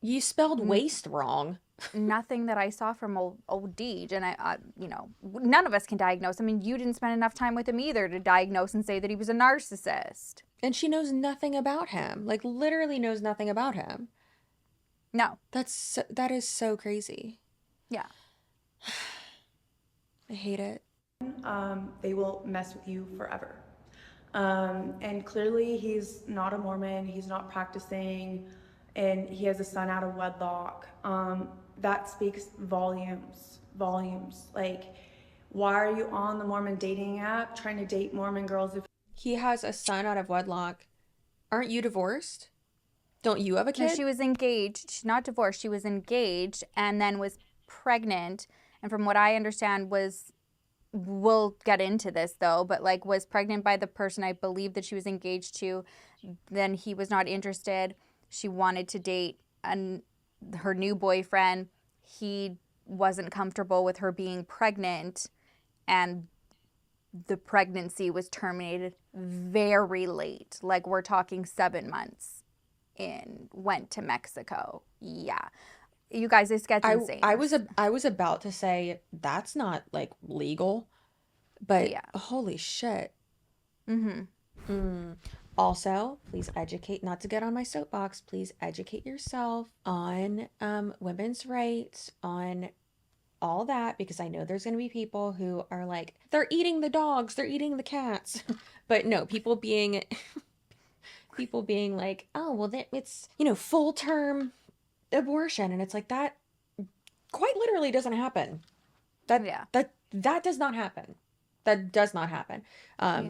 You spelled waste wrong. nothing that I saw from old Deej, and I you know, none of us can diagnose. I mean, you didn't spend enough time with him either to diagnose and say that he was a narcissist. And she knows nothing about him. Like, literally knows nothing about him. No. That is so crazy. Yeah. I hate it. They will mess with you forever. And clearly he's not a Mormon, he's not practicing, and he has a son out of wedlock. That speaks volumes. Like, why are you on the Mormon dating app trying to date Mormon girls? If He has a son out of wedlock. Aren't you divorced? Don't you have a kid? No, she was engaged. She's not divorced. She was engaged and then was pregnant. And from what I understand we'll get into this though, but like was pregnant by the person I believe that she was engaged to. Then he was not interested. She wanted to date her new boyfriend. He wasn't comfortable with her being pregnant, and the pregnancy was terminated very late. Like, we're talking 7 months in, went to Mexico. Yeah. You guys, this gets insane. I was about to say that's not like legal, but Yeah. Holy shit. Mm-hmm. Also, please educate, not to get on my soapbox, please educate yourself on women's rights, on all that, because I know there's going to be people who are like, they're eating the dogs, they're eating the cats. But no, people being like, oh, well, it's, full term abortion. And it's like, that quite literally doesn't happen. That does not happen. That does not happen.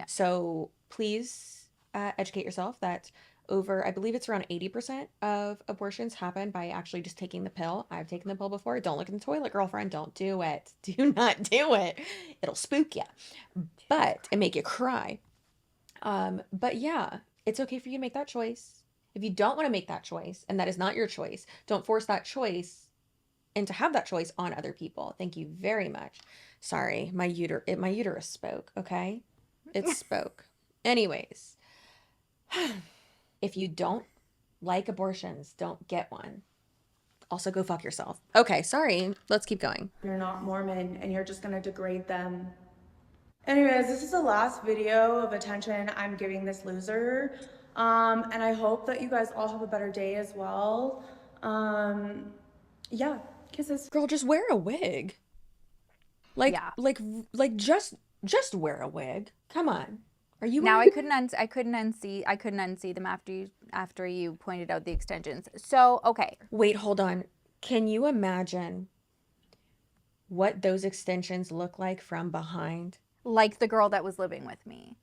So please educate yourself that I believe it's around 80% of abortions happen by actually just taking the pill. I've taken the pill before. Don't look in the toilet, girlfriend. Don't do it. Do not do it. It'll spook you, and make you cry. But yeah, it's okay for you to make that choice. If you don't want to make that choice, and that is not your choice, don't force that choice and to have that choice on other people. Thank you very much. Sorry, my uterus spoke, okay? It spoke. Anyways, if you don't like abortions, don't get one. Also, go fuck yourself. Okay, sorry. Let's keep going. you're not Mormon and you're just gonna degrade them. Anyways, this is the last video of attention I'm giving this loser. And I hope that you guys all have a better day as well. Yeah, kisses. Girl, just wear a wig. Like just wear a wig. Come on. Are you Now wearing- I couldn't unsee them after you pointed out the extensions. So, okay. Wait, hold on. Can you imagine what those extensions look like from behind? Like the girl that was living with me.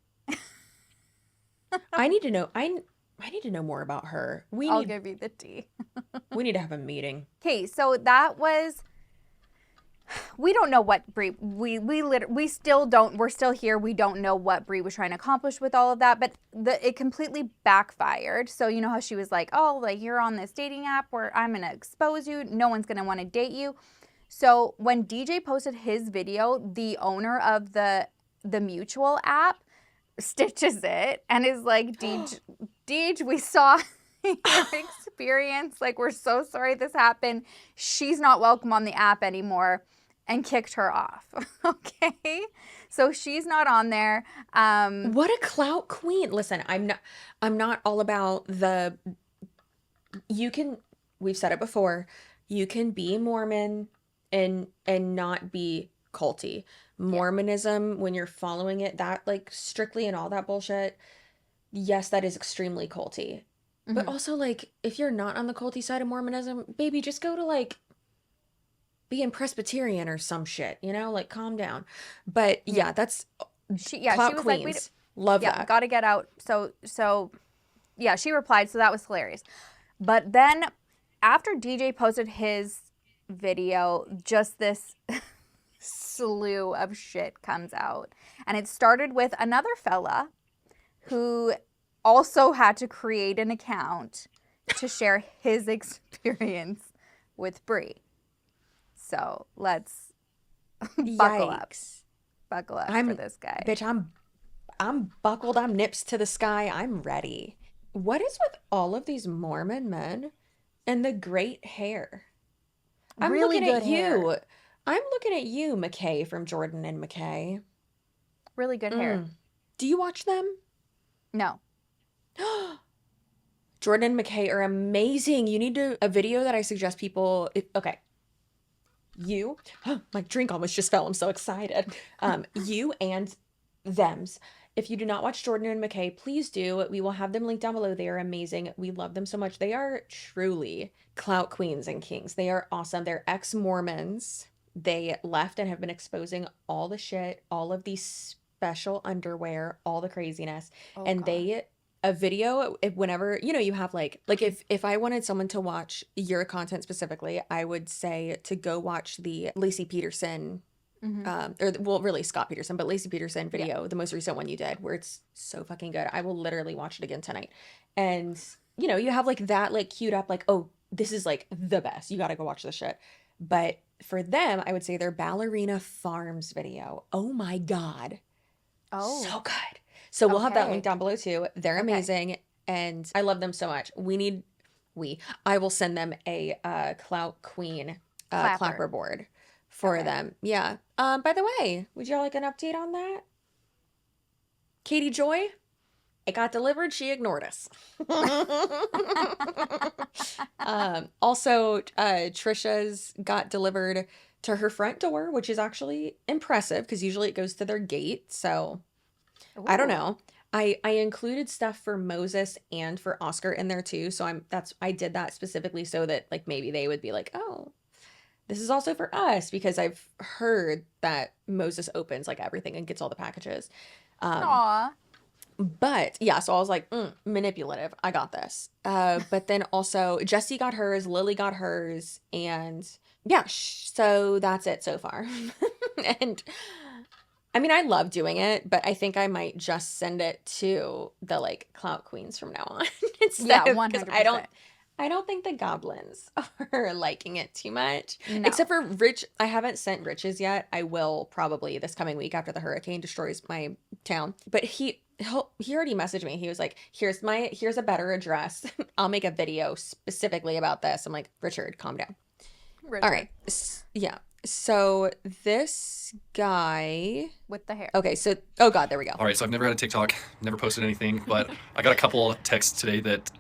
I need to know. I need to know more about her. I'll give you the tea. We need to have a meeting. Okay, so that was we don't know what Bre, we still don't, we're still here. We don't know what Bre was trying to accomplish with all of that, but it completely backfired. So you know how she was like, oh, like you're on this dating app where I'm going to expose you. No one's going to want to date you. So when DJ posted his video, the owner of the Mutual app stitches it and is like, Deej, we saw your experience. Like, we're so sorry this happened. She's not welcome on the app anymore, and kicked her off. Okay? So she's not on there. What a clout queen. Listen, I'm not all about we've said it before, you can be Mormon and not be culty. Mormonism, when you're following it that like strictly and all that bullshit, yes, that is extremely culty. But also, like, if you're not on the culty side of Mormonism, baby, just go to like being Presbyterian or some shit, you know, like calm down. But yeah, that's Clout she was queens. like, love that. Gotta get out. So yeah, she replied, so that was hilarious. But then after DJ posted his video, just this slew of shit comes out. And it started with another fella who also had to create an account to share his experience with Bre. So let's buckle up. Buckle up for this guy. Bitch, I'm buckled. I'm nips to the sky. I'm ready. What is with all of these Mormon men and the great hair? I'm Really looking good at you. hair. I'm looking at you, McKay from Jordan and McKay. Really good hair. Do you watch them? No. Jordan and McKay are amazing. You need a video that I suggest people. Okay. You, my drink almost just fell. I'm so excited. You and thems. If you do not watch Jordan and McKay, please do. We will have them linked down below. They are amazing. We love them so much. They are truly clout queens and kings. They are awesome. They're ex-Mormons. They left and have been exposing all the shit, all of these special underwear, all the craziness. Oh, and God. A video, whenever, you know, you have like if I wanted someone to watch your content specifically, I would say to go watch the Lacey Peterson, really Scott Peterson, but Lacey Peterson video, the most recent one you did, where it's so fucking good. I will literally watch it again tonight. And, you know, you have like that like queued up, like, oh, this is like the best. You got to go watch this shit. But for them, I would say their Ballerina Farms video. Oh my God. Oh. So good. So we'll have that Okay. link down below too. They're amazing and I love them so much. I will send them a Clout Queen clapper board for them. Yeah. By the way, would y'all like an update on that? Katie Joy, it got delivered. She ignored us. Also, Trisha's got delivered to her front door, which is actually impressive because usually it goes to their gate. So I don't know. I included stuff for Moses and for Oscar in there too. So I did that specifically so that like maybe they would be like, oh, this is also for us, because I've heard that Moses opens like everything and gets all the packages. Aw. But yeah, so I was like, manipulative. I got this. But then also Jessie got hers, Lily got hers, and yeah, so that's it so far. And I mean, I love doing it, but I think I might just send it to the like Clout Queens from now on. Yeah, Instead 100%. I don't think the goblins are liking it too much. No. Except for Rich. I haven't sent Rich's yet. I will probably this coming week after the hurricane destroys my town. But he already messaged me. He was like, here's a better address. I'll make a video specifically about this. I'm like, Richard, calm down. Richard. All right. Yeah. So this guy With the hair. Okay, so oh God, there we go. All right, so I've never had a TikTok, never posted anything, but I got a couple texts today that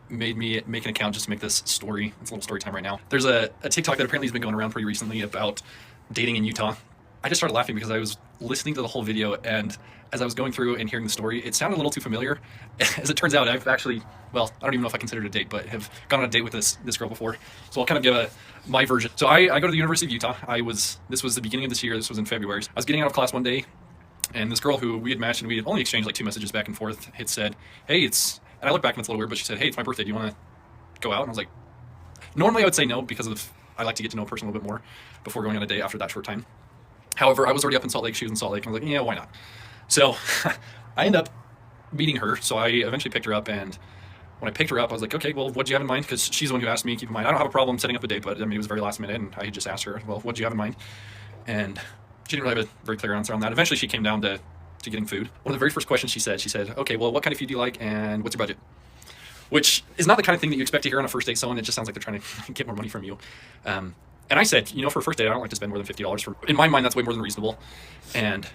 made me make an account just to make this story. It's a little story time right now. There's a TikTok that apparently has been going around pretty recently about dating in Utah. I just started laughing because I was listening to the whole video, and as I was going through and hearing the story, it sounded a little too familiar. As it turns out, I've actually, well, I don't even know if I consider it a date, but have gone on a date with this girl before. So I'll kind of give my version. So I go to the University of Utah. This was the beginning of this year. This was in February. I was getting out of class one day, and this girl who we had matched and we had only exchanged like 2 messages back and forth had said, hey, and I look back and it's a little weird, but she said, hey, it's my birthday. Do you want to go out? And I was like, normally I would say no because of I like to get to know a person a little bit more before going on a date after that short time. However, I was already up in Salt Lake. She was in Salt Lake. I was like, yeah, why not? So I end up meeting her. So I eventually picked her up, and when I picked her up, I was like, okay, well, what do you have in mind? Because she's the one who asked me. Keep in mind, I don't have a problem setting up a date, but I mean, it was very last minute, and I just asked her, well, what do you have in mind? And she didn't really have a very clear answer on that. Eventually, she came down to getting food. One of the very first questions she said, okay, well, what kind of food do you like, and what's your budget? Which is not the kind of thing that you expect to hear on a first date. Someone, it just sounds like they're trying to get more money from you. And I said, for a first date, I don't like to spend more than $50. In my mind, that's way more than reasonable. And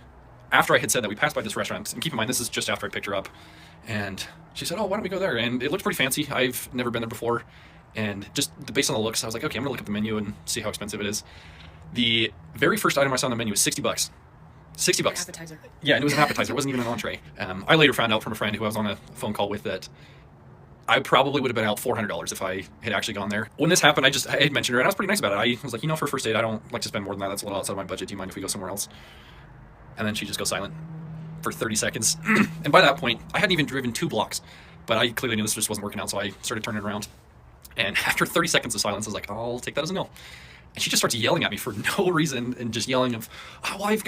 after I had said that, we passed by this restaurant, and keep in mind, this is just after I picked her up, and she said, oh, why don't we go there? And it looked pretty fancy. I've never been there before. And just based on the looks, I was like, okay, I'm gonna look up the menu and see how expensive it is. The very first item I saw on the menu was $60. $60. Appetizer. Yeah, and it was an appetizer. It wasn't even an entree. I later found out from a friend who I was on a phone call with that I probably would have been out $400 if I had actually gone there. When this happened, I had mentioned her, and I was pretty nice about it. I was like, for a first date, I don't like to spend more than that. That's a little outside of my budget. Do you mind if we go somewhere else? And then she just goes silent for 30 seconds. And by that point, I hadn't even driven 2 blocks, but I clearly knew this just wasn't working out, so I started turning around. And after 30 seconds of silence, I was like, I'll take that as a no. And she just starts yelling at me for no reason, and just yelling of, oh, well, it's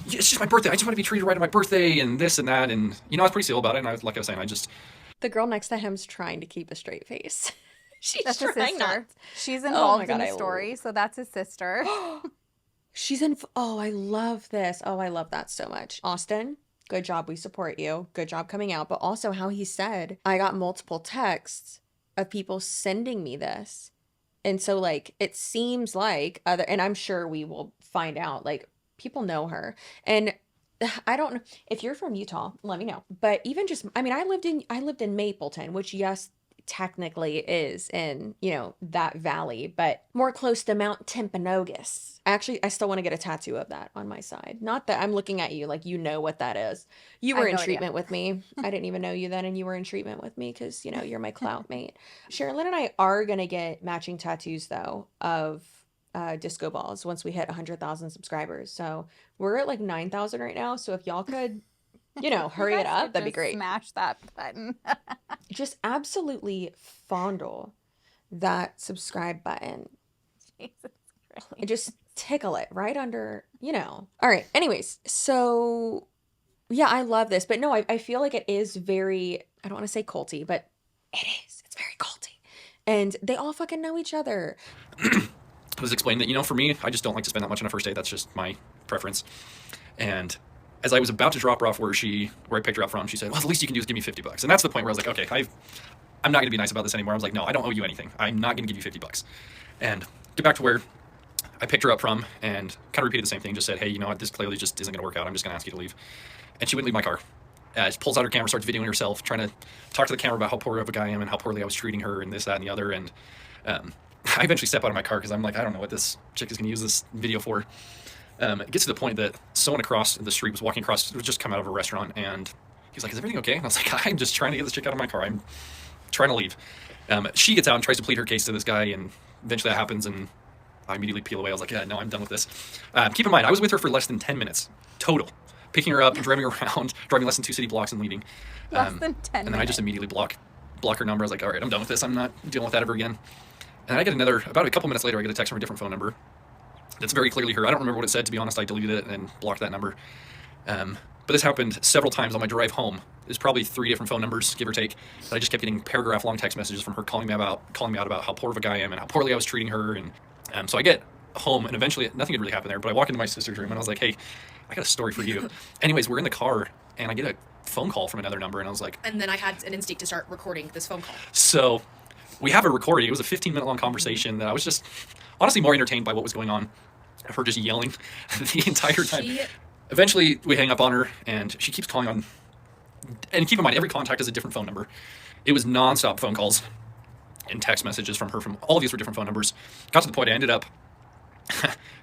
just my birthday. I just want to be treated right on my birthday, and this and that. And, I was pretty civil about it. And like I was saying, The girl next to him's trying to keep a straight face. That's his trying sister. not. She's involved in the story, so that's his sister. I love this. Oh, I love that so much. Austin, good job. We support you. Good job coming out. But also how he said, I got multiple texts of people sending me this. And so, like, it seems like and I'm sure we will find out, like, people know her. And I don't know if you're from Utah, let me know. But even just, I lived in Mapleton, which, yes, technically is in, that valley, but more close to Mount Timpanogos. I still want to get a tattoo of that on my side. Not that I'm looking at you like you know what that is. You were in treatment with me. I didn't even know you then, and you were in treatment with me because, you're my Clout mate. Sherilyn and I are going to get matching tattoos, though, of disco balls once we hit 100,000 subscribers. So we're at like 9,000 right now. So if y'all could, hurry it up, that'd be great. Smash that button. Just absolutely fondle that subscribe button. Jesus Christ. And just tickle it right under, All right. Anyways, so yeah, I love this. But no, I feel like it is very, I don't want to say culty, but it is. It's very culty. And they all fucking know each other. I was explaining that, for me, I just don't like to spend that much on a first date. That's just my preference. And as I was about to drop her off where I picked her up from, she said, well, the least you can do is give me $50. And that's the point where I was like, okay, I'm not going to be nice about this anymore. I was like, no, I don't owe you anything. I'm not going to give you $50. And get back to where I picked her up from and kind of repeated the same thing. Just said, hey, this clearly just isn't going to work out. I'm just going to ask you to leave. And she wouldn't leave my car. She pulls out her camera, starts videoing herself, trying to talk to the camera about how poor of a guy I am and how poorly I was treating her and this, that, and the other. And I eventually step out of my car because I'm like, I don't know what this chick is going to use this video for. It gets to the point that someone across the street was walking across, just come out of a restaurant, and he's like, is everything okay? And I was like, I'm just trying to get this chick out of my car. I'm trying to leave. She gets out and tries to plead her case to this guy, and eventually that happens, and I immediately peel away. I was like, yeah, no, I'm done with this. Keep in mind, I was with her for less than 10 minutes total, picking her up, driving around, driving less than 2 city blocks and leaving. Less than 10 And then minutes. I just immediately block her number. I was like, all right, I'm done with this. I'm not dealing with that ever again. And I get about a couple minutes later, I get a text from a different phone number. That's very clearly her. I don't remember what it said, to be honest. I deleted it and blocked that number. But this happened several times on my drive home. There's probably 3 different phone numbers, give or take. That I just kept getting paragraph-long text messages from her calling me out about how poor of a guy I am and how poorly I was treating her. And so I get home, and eventually nothing had really happened there. But I walk into my sister's room, and I was like, hey, I got a story for you. Anyways, we're in the car, and I get a phone call from another number, and I was like... And then I had an instinct to start recording this phone call. So we have a recording. It was a 15-minute long conversation that I was just honestly more entertained by what was going on. Her just yelling the entire time. Eventually, we hang up on her, and she keeps calling on... And keep in mind, every contact is a different phone number. It was nonstop phone calls and text messages from her from all of these were different phone numbers. Got to the point I ended up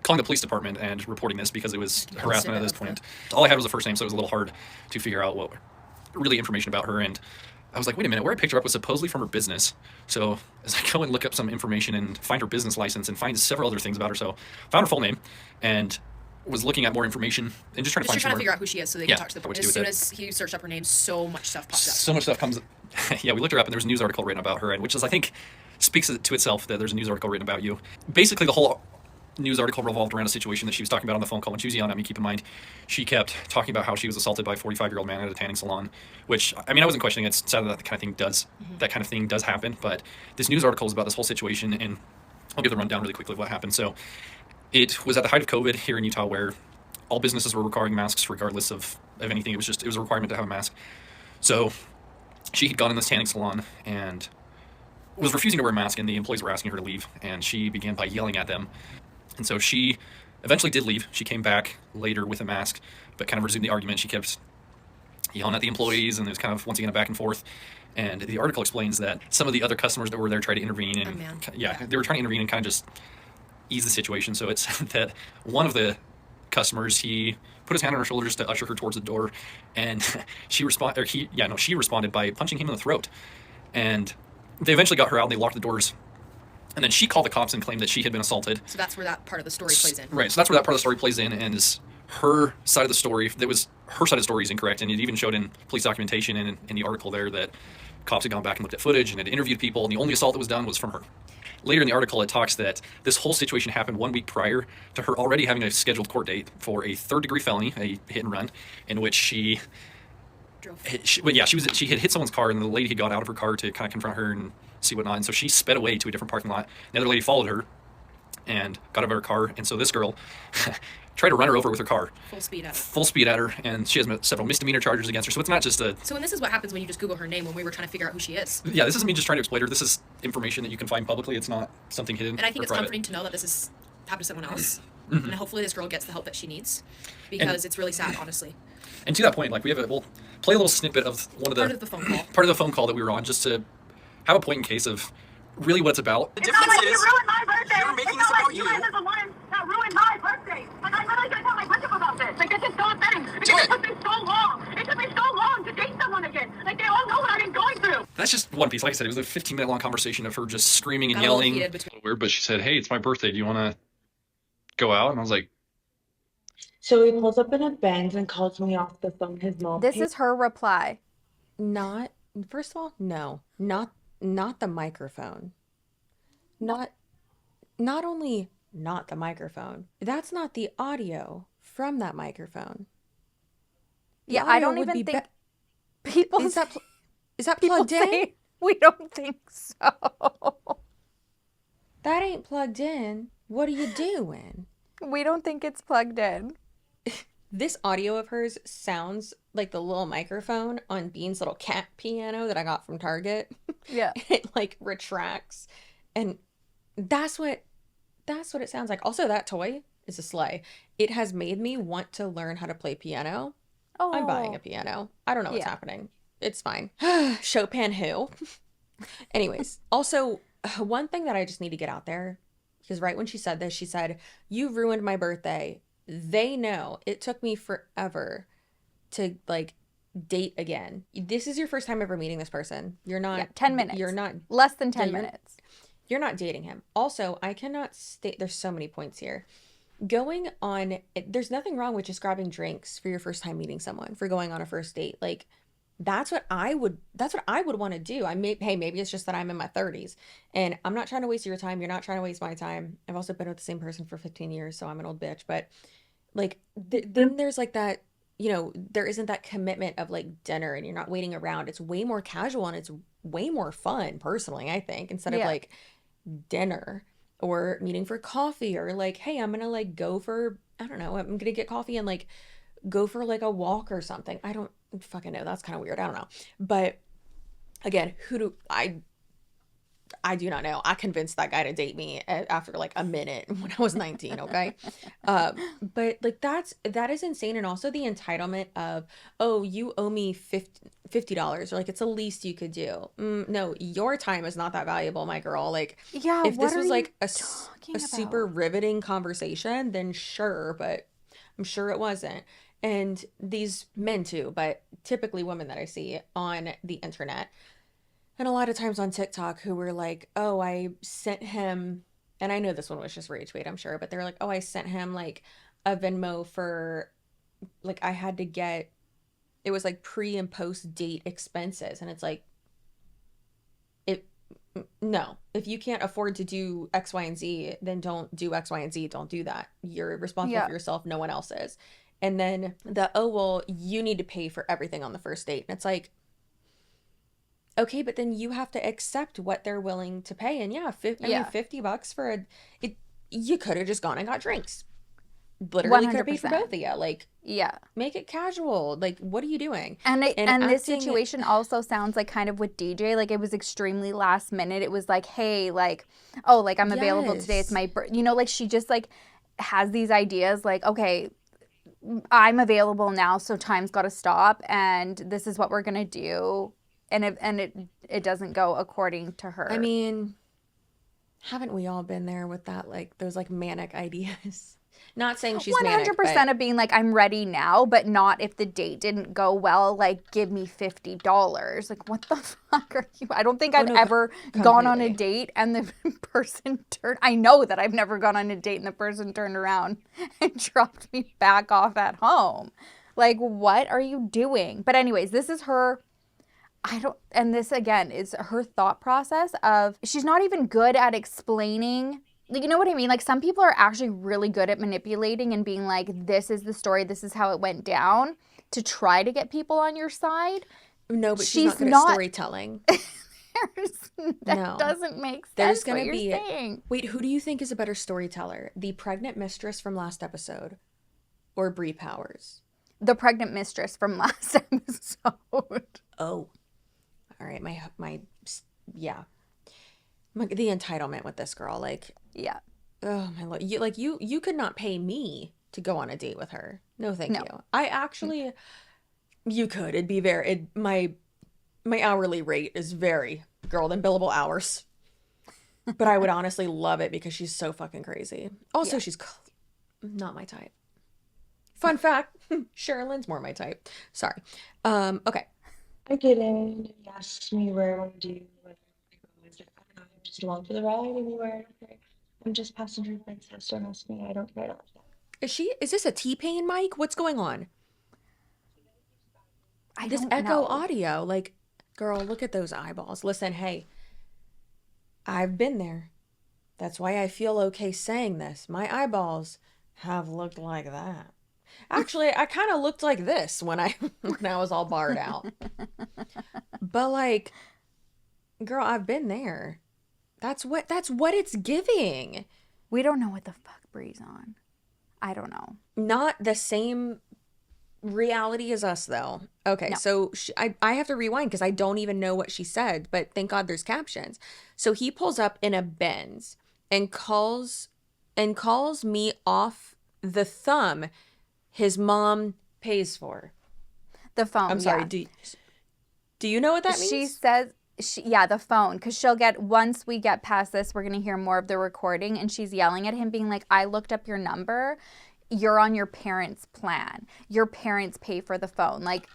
calling the police department and reporting this because it was harassment at this point. All I had was a first name, so it was a little hard to figure out what really information about her. And I was like, wait a minute, where I picked her up was supposedly from her business. So as I go and look up some information and find her business license and find several other things about her, so found her full name and was looking at more information and just trying to find trying to figure out who she is so they can talk to the what police. to do As soon as he searched up her name, so much stuff popped up. So much stuff comes. Yeah, we looked her up and there was a news article written about her, and which is, I think, speaks to itself that there's a news article written about you. Basically, the whole news article revolved around a situation that she was talking about on the phone call when she was yelling at me. Keep in mind, she kept talking about how she was assaulted by a 45-year-old man at a tanning salon, which, I mean, I wasn't questioning. It's sad that that kind of thing does happen, but this news article is about this whole situation, and I'll give the rundown really quickly of what happened. So it was at the height of COVID here in Utah, where all businesses were requiring masks regardless of anything. It was a requirement to have a mask. So she had gone in this tanning salon and was refusing to wear a mask, and the employees were asking her to leave, and she began by yelling at them. And so she eventually did leave. She came back later with a mask, but kind of resumed the argument. She kept yelling at the employees, and it was kind of, once again, a back and forth. And the article explains that some of the other customers that were there tried to intervene, and they were trying to intervene and kind of just ease the situation. So it's that one of the customers, he put his hand on her shoulder just to usher her towards the door, and she responded by punching him in the throat. And they eventually got her out, and they locked the doors. And then she called the cops and claimed that she had been assaulted. So that's where that part of the story plays in. Right, so that's where that part of the story plays in, and is her side of the story. Her side of the story is incorrect, and it even showed in police documentation and in the article there that cops had gone back and looked at footage and had interviewed people, and the only assault that was done was from her. Later in the article, it talks that this whole situation happened 1 week prior to her already having a scheduled court date for a third-degree felony, a hit and run, in which she had hit someone's car, and the lady had got out of her car to kind of confront her and see whatnot, and so she sped away to a different parking lot. The other lady followed her and got out of her car, and so this girl tried to run her over with her car. Full speed at her, and she has several misdemeanor charges against her, so it's not just a... So, and this is what happens when you just Google her name when we were trying to figure out who she is. Yeah, this isn't me just trying to exploit her. This is information that you can find publicly. It's not something hidden. And I think it's private. comforting to know that this has happened to someone else. Mm-hmm. And hopefully this girl gets the help that she needs, because it's really sad, honestly. And to that point, like, we'll play a little snippet of part of the phone call that we were on, just to have a point in case of really what it's about. The difference is, you ruined my birthday. You're making this about you. You guys are the ones that ruined my birthday. Like, I literally gotta tell my bishop about this. Like, this is so upsetting. Because it took me so long. It took me so long to date someone again. Like, they all know what I've been going through. That's just one piece. Like I said, it was a 15-minute long conversation of her just screaming and yelling. A little weird, but she said, "Hey, it's my birthday. Do you want to go out?" And I was like... So he pulls up in a Benz and calls me off the phone. His mom. This is her reply. First of all, no, not the microphone. Not only not the microphone. That's not the audio from that microphone. Yeah, I don't even think people... Is that plugged in? We don't think so. That ain't plugged in. What are you doing? We don't think it's plugged in. This audio of hers sounds like the little microphone on Bean's little cat piano that I got from Target. Yeah. It like retracts, and that's what it sounds like. Also, that toy is a sleigh. It has made me want to learn how to play piano. Oh. I'm buying a piano. I don't know what's happening. It's fine. Chopin who? Anyways, also one thing that I just need to get out there, because right when she said this, she said, "You ruined my birthday." They know it took me forever to like date again. This is your first time ever meeting this person. You're not 10 minutes. You're not less than 10 minutes. You're not dating him. Also, I cannot state, there's so many points here. There's nothing wrong with just grabbing drinks for your first time meeting someone, for going on a first date. Like, that's what I would want to do. Maybe it's just that I'm in my 30s and I'm not trying to waste your time. You're not trying to waste my time. I've also been with the same person for 15 years, so I'm an old bitch. But like, then there's like that, there isn't that commitment of like dinner and you're not waiting around. It's way more casual and it's way more fun, personally, I think, instead of like dinner or meeting for coffee or like, hey, I'm gonna like go for, I don't know, I'm gonna get coffee and like go for like a walk or something. I don't fucking know. That's kind of weird. I don't know. But again, I do not know. I convinced that guy to date me after like a minute when I was 19. Okay. But like that is insane. And also the entitlement of, oh, you owe me $50 or like it's the least you could do. No, your time is not that valuable, my girl. Like, yeah, if this was like a super riveting conversation, then sure, but I'm sure it wasn't. And these men too, but typically women that I see on the internet and a lot of times on TikTok who were like, oh, I sent him, and I know this one was just rage bait, I'm sure, but they're like, oh, I sent him like a Venmo for like, I had to get, it was like pre and post date expenses. And it's like, No, if you can't afford to do X, Y, and Z, then don't do X, Y, and Z. Don't do that. You're responsible for yourself. No one else is. And then well, you need to pay for everything on the first date. And it's like, okay, but then you have to accept what they're willing to pay. And yeah, I mean, $50 for you could have just gone and got drinks. Literally could have paid for both of you. Like, make it casual. Like, what are you doing? And this situation also sounds like kind of with DJ, like it was extremely last minute. It was like, hey, like, oh, like I'm available today. It's my you know, like she just like has these ideas like, okay, I'm available now, so time's got to stop, and this is what we're gonna do, and it doesn't go according to her. I mean, haven't we all been there with that, like those like manic ideas? Not saying she's 100% manic, but... of being like, I'm ready now, but not if the date didn't go well, like, give me $50. Like, what the fuck are you? I don't think I've ever gone on a date and the person I know that I've never gone on a date and the person turned around and dropped me back off at home. Like, what are you doing? But anyways, this is her... And this, again, is her thought process of... She's not even good at explaining... You know what I mean? Like, some people are actually really good at manipulating and being like, this is the story, this is how it went down, to try to get people on your side. No, but she's not good at storytelling. That doesn't make sense. There's going to be saying. Wait, who do you think is a better storyteller? The pregnant mistress from last episode or Bre Powers? The pregnant mistress from last episode. Oh. All right, the entitlement with this girl, like, oh my Lord, you could not pay me to go on a date with her. No, thank you. I actually, you could. It'd be my hourly rate is very girl than billable hours, but I would honestly love it because she's so fucking crazy. Also, she's not my type. Fun fact: Sherilyn's more my type. Sorry. Okay. I get in. You asked me where I want to do. Just along for the ride anywhere. I don't care. I'm just passenger princess. Don't ask me. I don't care about that. Is this a T-Pain mic? What's going on? This echo know. Audio. Like, girl, look at those eyeballs. Listen, hey, I've been there. That's why I feel okay saying this. My eyeballs have looked like that. Actually, I kind of looked like this when I was all barred out. But like, girl, I've been there. That's what it's giving. We don't know what the fuck Bre's on. I don't know. Not the same reality as us, though. Okay, no. So I have to rewind because I don't even know what she said, but thank God there's captions. So he pulls up in a Benz and calls me off the thumb his mom pays for. The phone, I'm sorry, do you know what that means? She says... the phone, because once we get past this, we're going to hear more of the recording, and she's yelling at him being like, I looked up your number, you're on your parents' plan, your parents pay for the phone. Like,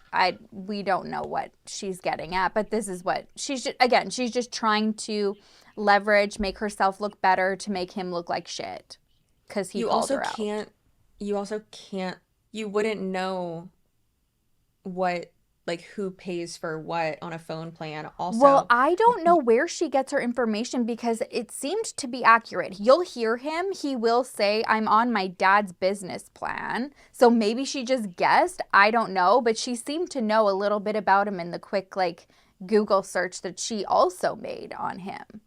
we don't know what she's getting at, but this is what she's just trying to leverage, make herself look better to make him look like shit, because he called her out. You wouldn't know what, like, who pays for what on a phone plan also. Well, I don't know where she gets her information because it seemed to be accurate. You'll hear him. He will say, I'm on my dad's business plan. So maybe she just guessed. I don't know. But she seemed to know a little bit about him in the quick, like, Google search that she also made on him.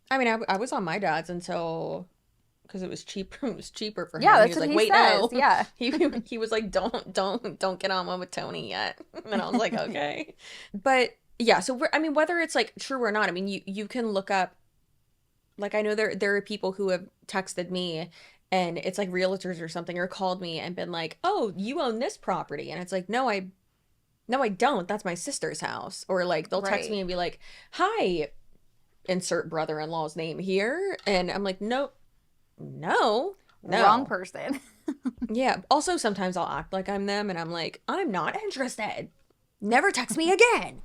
I mean, I was on my dad's until... because it was cheaper. It was cheaper for him. Yeah, that's he was what like, he wait, says. no. Yeah. He was like, don't get on one with Tony yet. And I was like, okay. But yeah, so whether it's like true or not, I mean, you can look up. Like, I know there are people who have texted me, and it's like realtors or something, or called me and been like, oh, you own this property, and it's like, no, I don't. That's my sister's house. Or like they'll text me and be like, hi, insert brother-in-law's name here, and I'm like, no. Wrong person. Yeah. Also, sometimes I'll act like I'm them and I'm like, I'm not interested. Never text me again.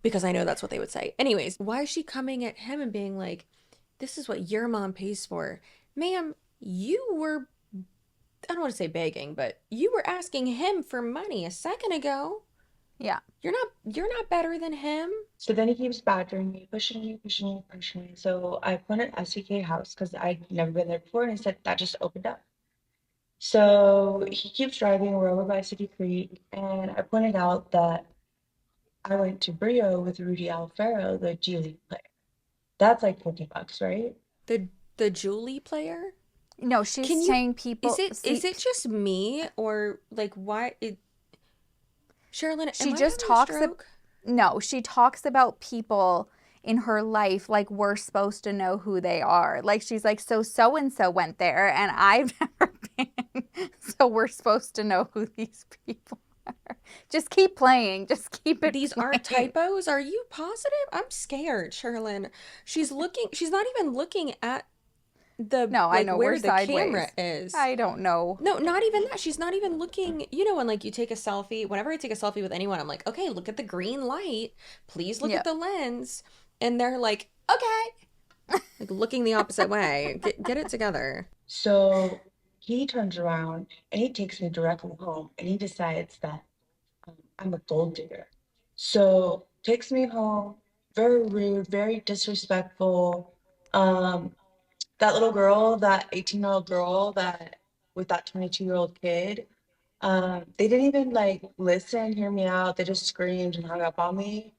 Because I know that's what they would say. Anyways, why is she coming at him and being like, this is what your mom pays for? Ma'am, you were, I don't want to say begging, but you were asking him for money a second ago. Yeah. You're not better than him. So then he keeps badgering me, pushing me, pushing me, pushing me. So I put an SEK house because I'd never been there before, and he said that just opened up. So he keeps driving. We're over by City Creek, and I pointed out that I went to Brio with Rudy Alfaro, the G League player. That's like $50, right? The Julie player? No, she's saying people. Is it just me or like why it? Sherilyn, She just talks. No, she talks about people in her life like we're supposed to know who they are. Like she's like, so and so went there, and I've never been. So we're supposed to know who these people are. Just keep playing. Just keep it. These aren't typos. Are you positive? I'm scared, Sherilyn. She's not even looking at the I know where we're the sideways. camera is. I don't know. No, not even that. She's not even looking. You know, when like you take a selfie, whenever I take a selfie with anyone, I'm like, okay, look at the green light. Please look at the lens. And they're like, okay. Like looking the opposite way. Get it together. So he turns around and he takes me directly home, and he decides that I'm a gold digger. So takes me home, very rude, very disrespectful. That little girl, that 18-year-old girl that with that 22-year-old kid, they didn't even like listen, hear me out. They just screamed and hung up on me.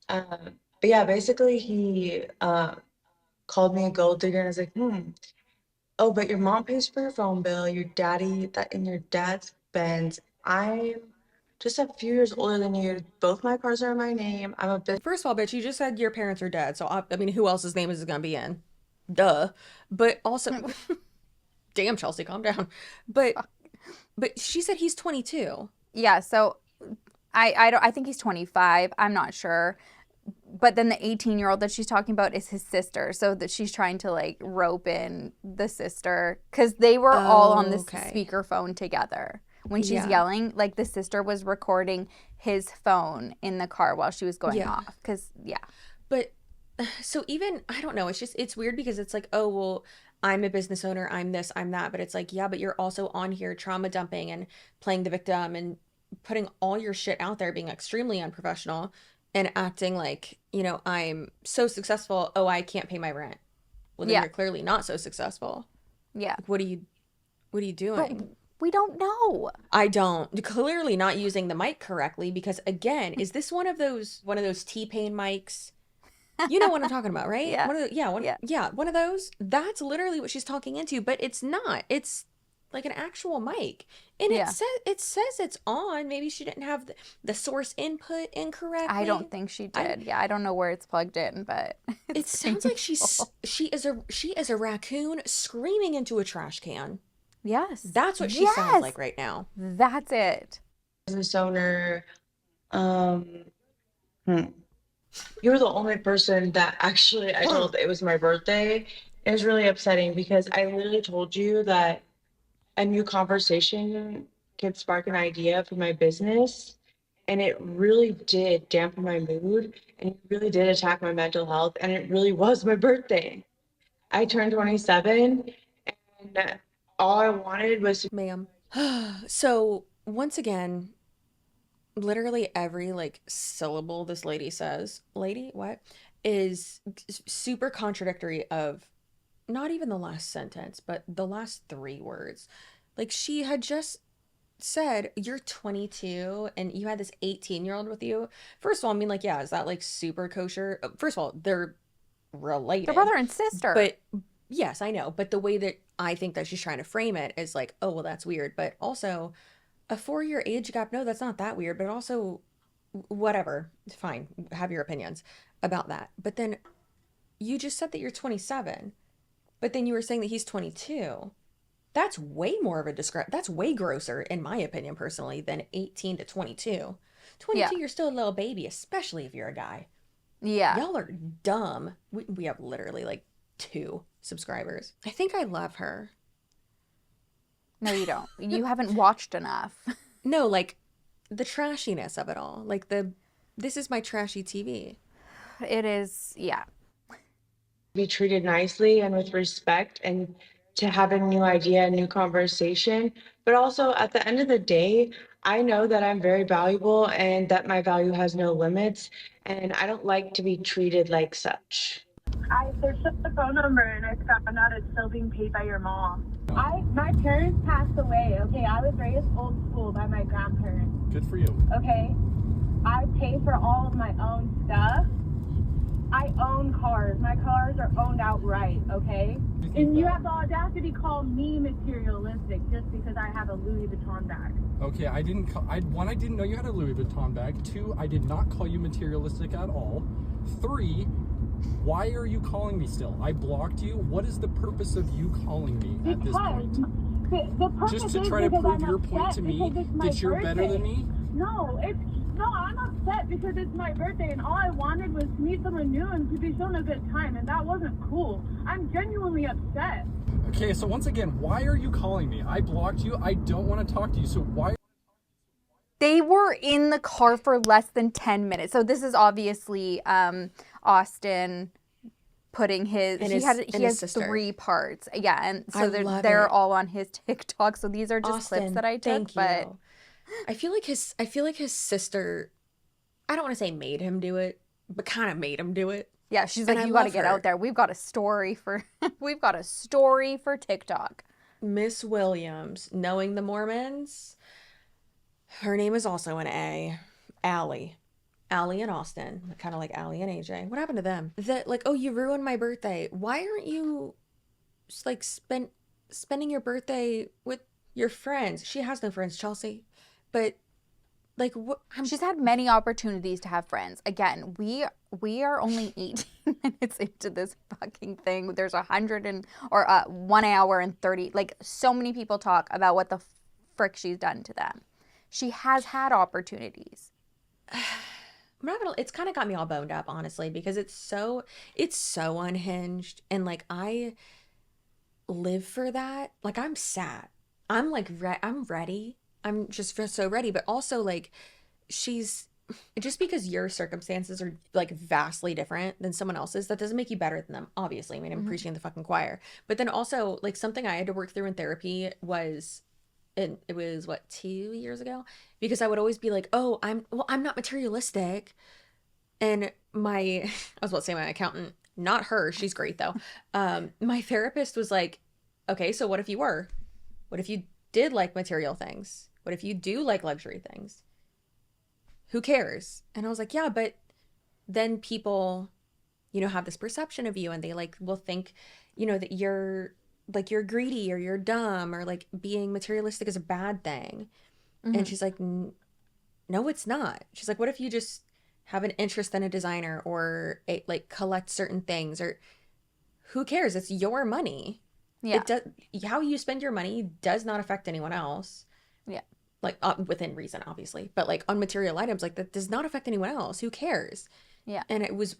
But yeah, basically he called me a gold digger, and I was like, oh, but your mom pays for your phone bill, your daddy, that in your dad's Benz. I'm just a few years older than you. Both my cars are in my name. I'm a bit. First of all, bitch, you just said your parents are dead. So, I mean, who else's name is it going to be in? Duh. But also, damn, Chelsea, calm down. But she said he's 22. Yeah, so I think he's 25. I'm not sure. But then the 18-year-old that she's talking about is his sister. So that she's trying to like rope in the sister because they were all on this speakerphone together. When she's yelling, like the sister was recording his phone in the car while she was going off. Because, But so even, I don't know, it's weird because it's like, oh, well, I'm a business owner, I'm this, I'm that. But it's like, yeah, but you're also on here trauma dumping and playing the victim and putting all your shit out there, being extremely unprofessional and acting like, you know, I'm so successful. Oh, I can't pay my rent. Well, then you're clearly not so successful. Yeah. What are you doing? But we don't know. I don't. Clearly not using the mic correctly because again, is this one of those T-Pain mics? You know what I'm talking about, right? Yeah. One of those. That's literally what she's talking into, but it's not. It's like an actual mic. And it says it's on. Maybe she didn't have the source input incorrectly. I don't think she did. I don't know where it's plugged in, but it sounds like she is a raccoon screaming into a trash can. Yes. That's what she sounds like right now. That's it. Business owner, you were the only person that actually I told it was my birthday. It was really upsetting because I literally told you that a new conversation could spark an idea for my business. And it really did dampen my mood, and it really did attack my mental health. And it really was my birthday. I turned 27, and all I wanted was to. Ma'am. So once again, literally every like syllable this lady says, is super contradictory of not even the last sentence, but the last 3 words. Like she had just said, you're 22 and you had this 18-year-old with you. First of all, I mean, like, yeah, is that like super kosher? First of all, they're related. They're brother and sister. But yes, I know. But the way that I think that she's trying to frame it is like, oh, well, that's weird. But also a 4-year age gap. No, that's not that weird. But also whatever. Fine. Have your opinions about that. But then you just said that you're 27. But then you were saying that he's 22. That's way more of a that's way grosser, in my opinion, personally, than 18 to 22. 22, you're still a little baby, especially if you're a guy. Yeah. Y'all are dumb. We have literally like 2 subscribers. I think I love her. No, you don't. You haven't watched enough. No, like the trashiness of it all. Like this is my trashy TV. It is, yeah. Be treated nicely and with respect, and to have a new idea, a new conversation. But also at the end of the day, I know that I'm very valuable and that my value has no limits, and I don't like to be treated like such. I searched up the phone number and I found out it's still being paid by your mom. My parents passed away, okay? I was raised old school by my grandparents. Good for you. Okay? I pay for all of my own stuff. I own cars. My cars are owned outright, okay? And you have the audacity to call me materialistic just because I have a Louis Vuitton bag. Okay, I didn't know you had a Louis Vuitton bag. 2, I did not call you materialistic at all. 3, why are you calling me still? I blocked you. What is the purpose of you calling me at this point? The purpose Just to is try to because prove I'm your point upset to me because it's my that you're better birthday. than me? No, I'm upset because it's my birthday and all I wanted was to meet someone new and to be shown a good time, and that wasn't cool. I'm genuinely upset. Okay, so once again, why are you calling me? I blocked you. I don't want to talk to you. So why? They were in the car for less than 10 minutes. So this is obviously Austin putting his he has sister. 3 parts. Yeah, and so love they're it. all on his TikTok. So these are just Austin, clips that I took, thank but you. I feel like his sister, I don't want to say made him do it, but kind of made him do it. yeah, she's And like, I you got to love get her. out there. We've got a story for TikTok. Miss Williams, knowing the Mormons, her name is also an A. Allie. Allie and Austin, kind of like Allie and AJ. What happened to them? That like, oh, you ruined my birthday. Why aren't you just like spending your birthday with your friends? She has no friends, Chelsea. But like, what? She's had many opportunities to have friends. Again, we are only 18 minutes into this fucking thing. There's 1 hour and 30. Like, so many people talk about what the frick she's done to them. She has had opportunities. I'm not gonna. It's kind of got me all boned up, honestly, because it's so unhinged, and like I live for that. Like I'm sad. I'm like I'm ready. I'm just so ready, but also like she's just because your circumstances are like vastly different than someone else's, that doesn't make you better than them. Obviously, I mean, I'm preaching the fucking choir. But then also like something I had to work through in therapy was. And it was 2 years ago, because I would always be like, oh, I'm not materialistic. And I was about to say my accountant, not her. She's great though. My therapist was like, okay, so what if you were? What if you did like material things? What if you do like luxury things? Who cares? And I was like, yeah, but then people, have this perception of you, and they like will think, that you're greedy or you're dumb, or like being materialistic is a bad thing. And she's like, no, it's not. She's like, what if you just have an interest in a designer or like collect certain things, or who cares? It's your money. Yeah. How you spend your money does not affect anyone else. Yeah. Like within reason, obviously, but like on material items, like that does not affect anyone else. Who cares? Yeah. And it was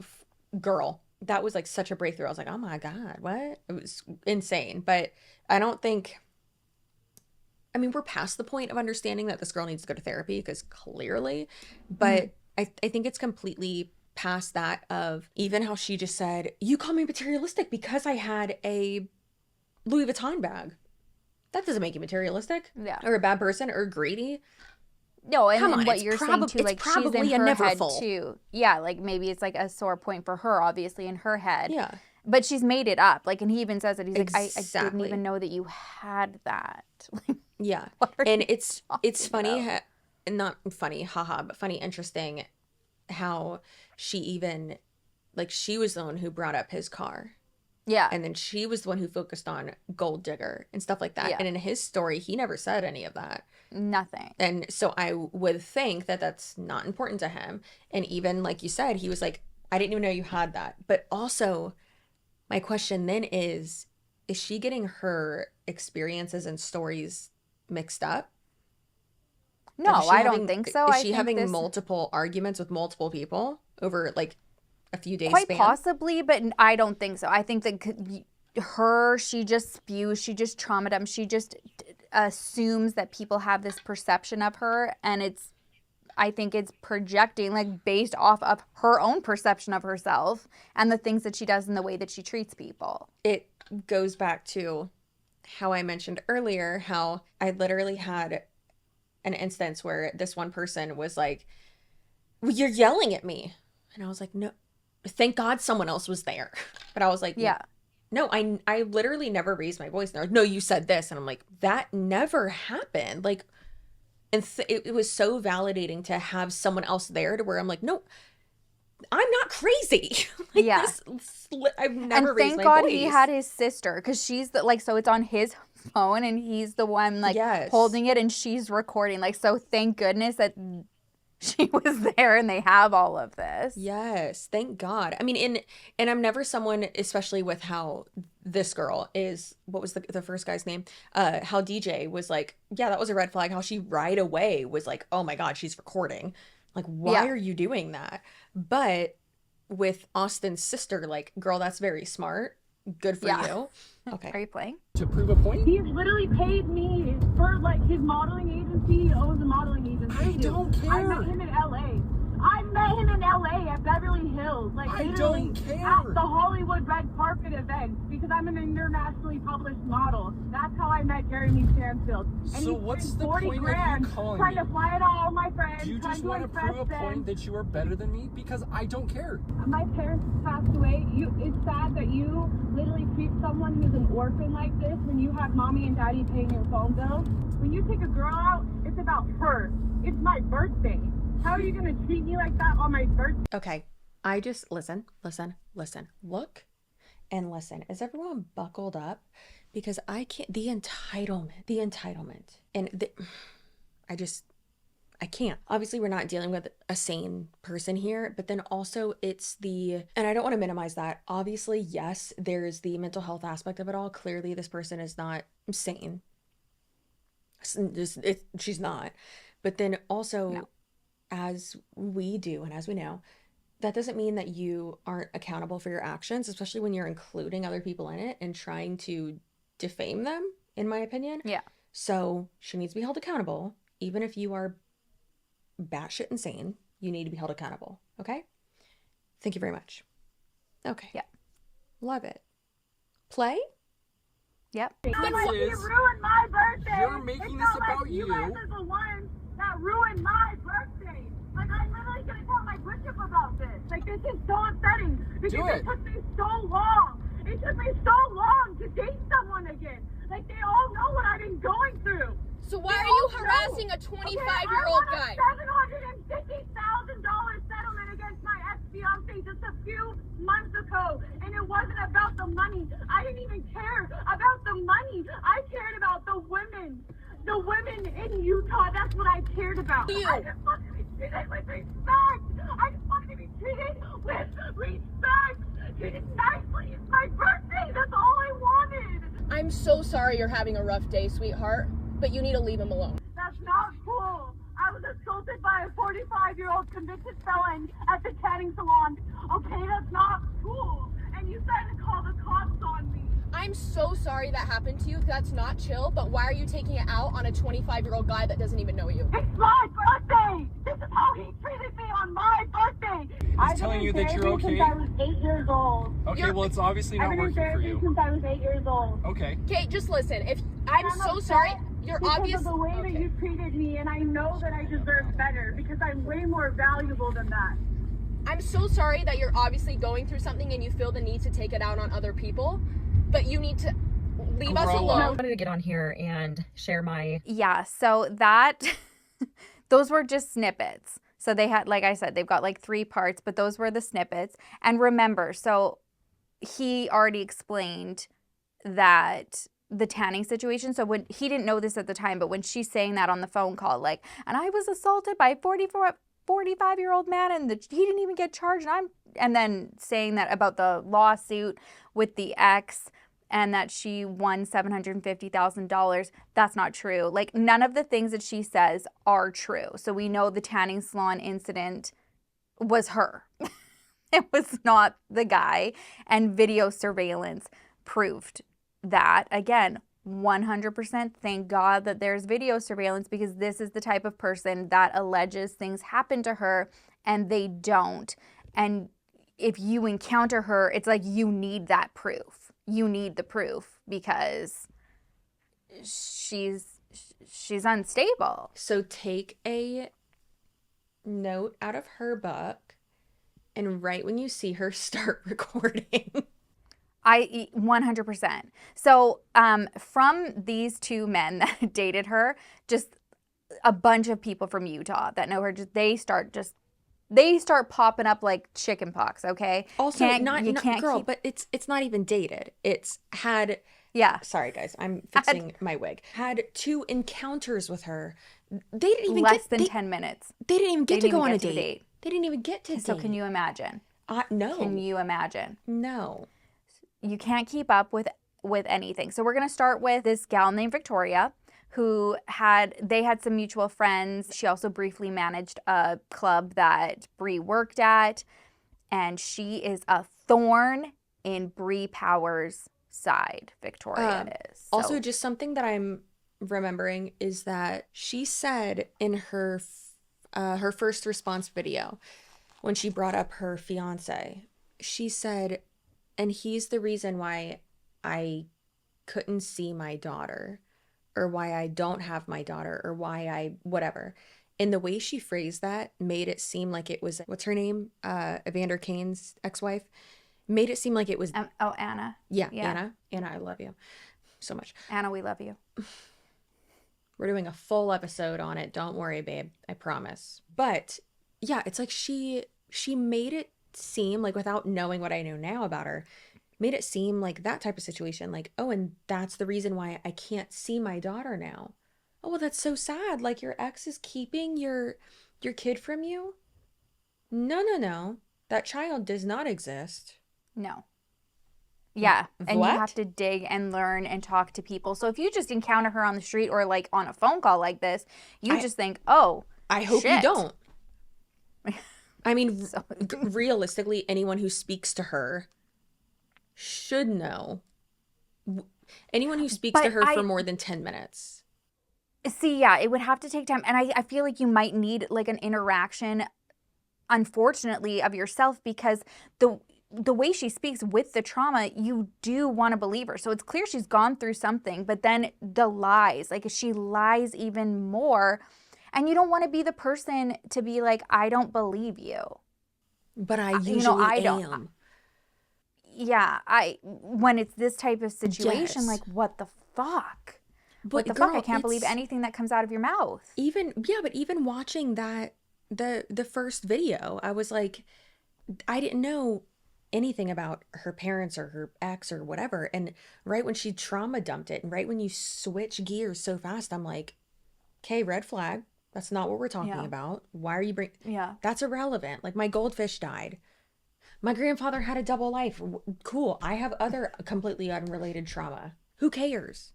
girl. That was like such a breakthrough. I was like, oh my God, what? It was insane. But I don't think, I mean, we're past the point of understanding that this girl needs to go to therapy, because clearly, but I think it's completely past that of even how she just said, you call me materialistic because I had a Louis Vuitton bag. That doesn't make you materialistic. Yeah. Or a bad person or greedy. No, and Come then on, what it's you're saying too, it's like she's probably in a her never head full. too. Yeah, like maybe it's like a sore point for her, obviously in her head. Yeah. But she's made it up. Like, and he even says it. He's like, I didn't Exactly. even know that you had that. Yeah. What are And you it's talking funny, about? not funny, haha, but funny, interesting how she even, like, she was the one who brought up his car. Yeah. And then she was the one who focused on gold digger and stuff like that. Yeah. And in his story, he never said any of that. Nothing. And so I would think that that's not important to him. And even like you said, he was like, I didn't even know you had that. But also, my question then is she getting her experiences and stories mixed up? No, Like, is she I don't having- think so. Is I she think having this- multiple arguments with multiple people over like a few days Quite span? possibly, but I don't think so. I think that she just spews, she just trauma dumps, she just assumes that people have this perception of her, and I think it's projecting, like, based off of her own perception of herself and the things that she does and the way that she treats people. It goes back to how I mentioned earlier, how I literally had an instance where this one person was like, well, you're yelling at me. And I was like, no, thank God someone else was there. But I was like, Yeah. no, I literally never raised my voice. And they're like, no, you said this. And I'm like, that never happened. Like, and it was so validating to have someone else there to where I'm like, no, I'm not crazy. Like, Yeah. I've never raised my thank God voice. he had his sister, because she's the, like, so it's on his phone and he's the one like Yes. holding it and she's recording. Like, so thank goodness that she was there and they have all of this. Yes, thank God. I mean, and I'm never someone, especially with how this girl is, what was the first guy's name? How DJ was like, yeah, that was a red flag. How she right away was like, oh my God, she's recording. Like, why are you doing that? But with Austin's sister, like, girl, that's very smart. Good for you. Okay. Are you playing? To prove a point? He's literally paid me for, like, his modeling agency owns a modeling agency. I don't care. I met him in LA. I met him in LA at Beverly Hills. Like, I literally don't care. at the Hollywood red carpet event, because I'm an internationally published model. That's how I met Jeremy Stanfield. And So he what's spent the 40 point of you grand calling trying me? to fly it all my friends. Do you trying just want to impress prove a point them. that you are better than me? Because I don't care. My parents passed away. It's sad that you literally treat someone who's an orphan like this when you have mommy and daddy paying your phone bills. When you take a girl out, it's about her. It's my birthday. How are you going to treat me like that on my birthday? Okay. I just listen. Look and listen. Is everyone buckled up? Because I can't, the entitlement. And I can't. Obviously, we're not dealing with a sane person here, but then also it's and I don't want to minimize that. Obviously, yes, there's the mental health aspect of it all. Clearly, this person is not sane. She's not. But then also, as we do and as we know, that doesn't mean that you aren't accountable for your actions, especially when you're including other people in it and trying to defame them, in my opinion. Yeah. So she needs to be held accountable. Even if you are batshit insane, you need to be held accountable. Okay? Thank you very much. Okay. Yeah. Love it. Play? Yep. You This is- ruined my birthday. You're making this not about like you. You guys are the ones that ruined my birthday. Like, I'm literally gonna tell my bishop about this. Like, this is so upsetting because Do it. it took me so long. It took me so long to date someone again. Like, they all know what I've been going through. So why are you harassing a 25-year-old guy? $750,000 settlement against my ex-fiance just a few months ago, and it wasn't about the money. I didn't even care about the money. I cared about the women. The women in Utah, that's what I cared about. I just wanted to be treated with respect. I just wanted to be treated with respect. Treated nicely. It's my birthday. That's all I wanted. I'm so sorry you're having a rough day, sweetheart, but you need to leave him alone. That's not cool. I was assaulted by a 45-year-old convicted felon at the tanning salon. Okay, that's not cool. And you tried to call the cops on me. I'm so sorry that happened to you. That's not chill, but why are you taking it out on a 25-year-old guy that doesn't even know you? It's my birthday. This is how he treated me on my birthday. He's telling you that you're okay? Since I was 8 years old. Okay, well, it's obviously I've not been in working for therapy you. since I was 8 years old. Okay. Okay, just listen. If I'm so upset sorry, you're because obvious. of the way that Okay. you treated me, and I know that I deserve better because I'm way more valuable than that. I'm so sorry that you're obviously going through something and you feel the need to take it out on other people, but you need to leave us Grow up. alone. I wanted to get on here and share my Yeah, so that those were just snippets. So they had, like I said, they've got like 3 parts, but those were the snippets. And remember, so he already explained that the tanning situation. So when he didn't know this at the time, but when she's saying that on the phone call, like, and I was assaulted by a 45-year-old man and he didn't even get charged. And then saying that about the lawsuit with the ex and that she won $750,000. That's not true. Like, none of the things that she says are true. So we know the tanning salon incident was her. It was not the guy. And video surveillance proved that. Again, 100% thank God that there's video surveillance, because this is the type of person that alleges things happen to her and they don't. And if you encounter her, it's like you need that proof. You need the proof because she's she's unstable. So take a note out of her book, and right when you see her, start recording. 100%. So from these two men that dated her, just a bunch of people from Utah that know her, they start popping up like chicken pox. Okay. Also, but it's not even dated. It's had. Yeah. Sorry, guys. I'm fixing my wig. Had 2 encounters with her. They didn't even less than 10 minutes. They didn't even get to go on a date. They didn't even get to date. So can you imagine? No. Can you imagine? No. You can't keep up with anything. So we're going to start with this gal named Victoria, who had some mutual friends. She also briefly managed a club that Bre worked at, and she is a thorn in Bre Powers' side. Victoria is. So. Also, just something that I'm remembering is that she said in her first response video, when she brought up her fiance, she said, and he's the reason why I couldn't see my daughter, or why I don't have my daughter, or why I whatever. And the way she phrased that made it seem like it was, what's her name? Evander Kane's ex-wife. Made it seem like it was... Anna. Yeah, Anna. Anna, I love you so much. Anna, we love you. We're doing a full episode on it. Don't worry, babe. I promise. But yeah, it's like she made it seem like, without knowing what I know now about her, made it seem like that type of situation. Like, oh, and that's the reason why I can't see my daughter now. Oh, well, that's so sad. Like, your ex is keeping your kid from you? No. That child does not exist. No. Yeah. And what? You have to dig and learn and talk to people. So if you just encounter her on the street or like on a phone call like this, you just think, oh, I hope shit. you don't. I mean, realistically, anyone who speaks to her should know. Anyone who speaks to her for more than 10 minutes. See, yeah, it would have to take time. And I feel like you might need like an interaction, unfortunately, of yourself, because the way she speaks with the trauma, you do want to believe her. So it's clear she's gone through something, but then the lies, like she lies even more. And you don't want to be the person to be like, I don't believe you. But I usually am. Yeah, when it's this type of situation, like, what the fuck? What the fuck? I can't believe anything that comes out of your mouth. But even watching that, the first video, I was like, I didn't know anything about her parents or her ex or whatever. And right when she trauma dumped it, and right when you switch gears so fast, I'm like, okay, red flag. That's not what we're talking about. Why are you bringing... Yeah. That's irrelevant. Like, my goldfish died. My grandfather had a double life. Cool. I have other completely unrelated trauma. Who cares?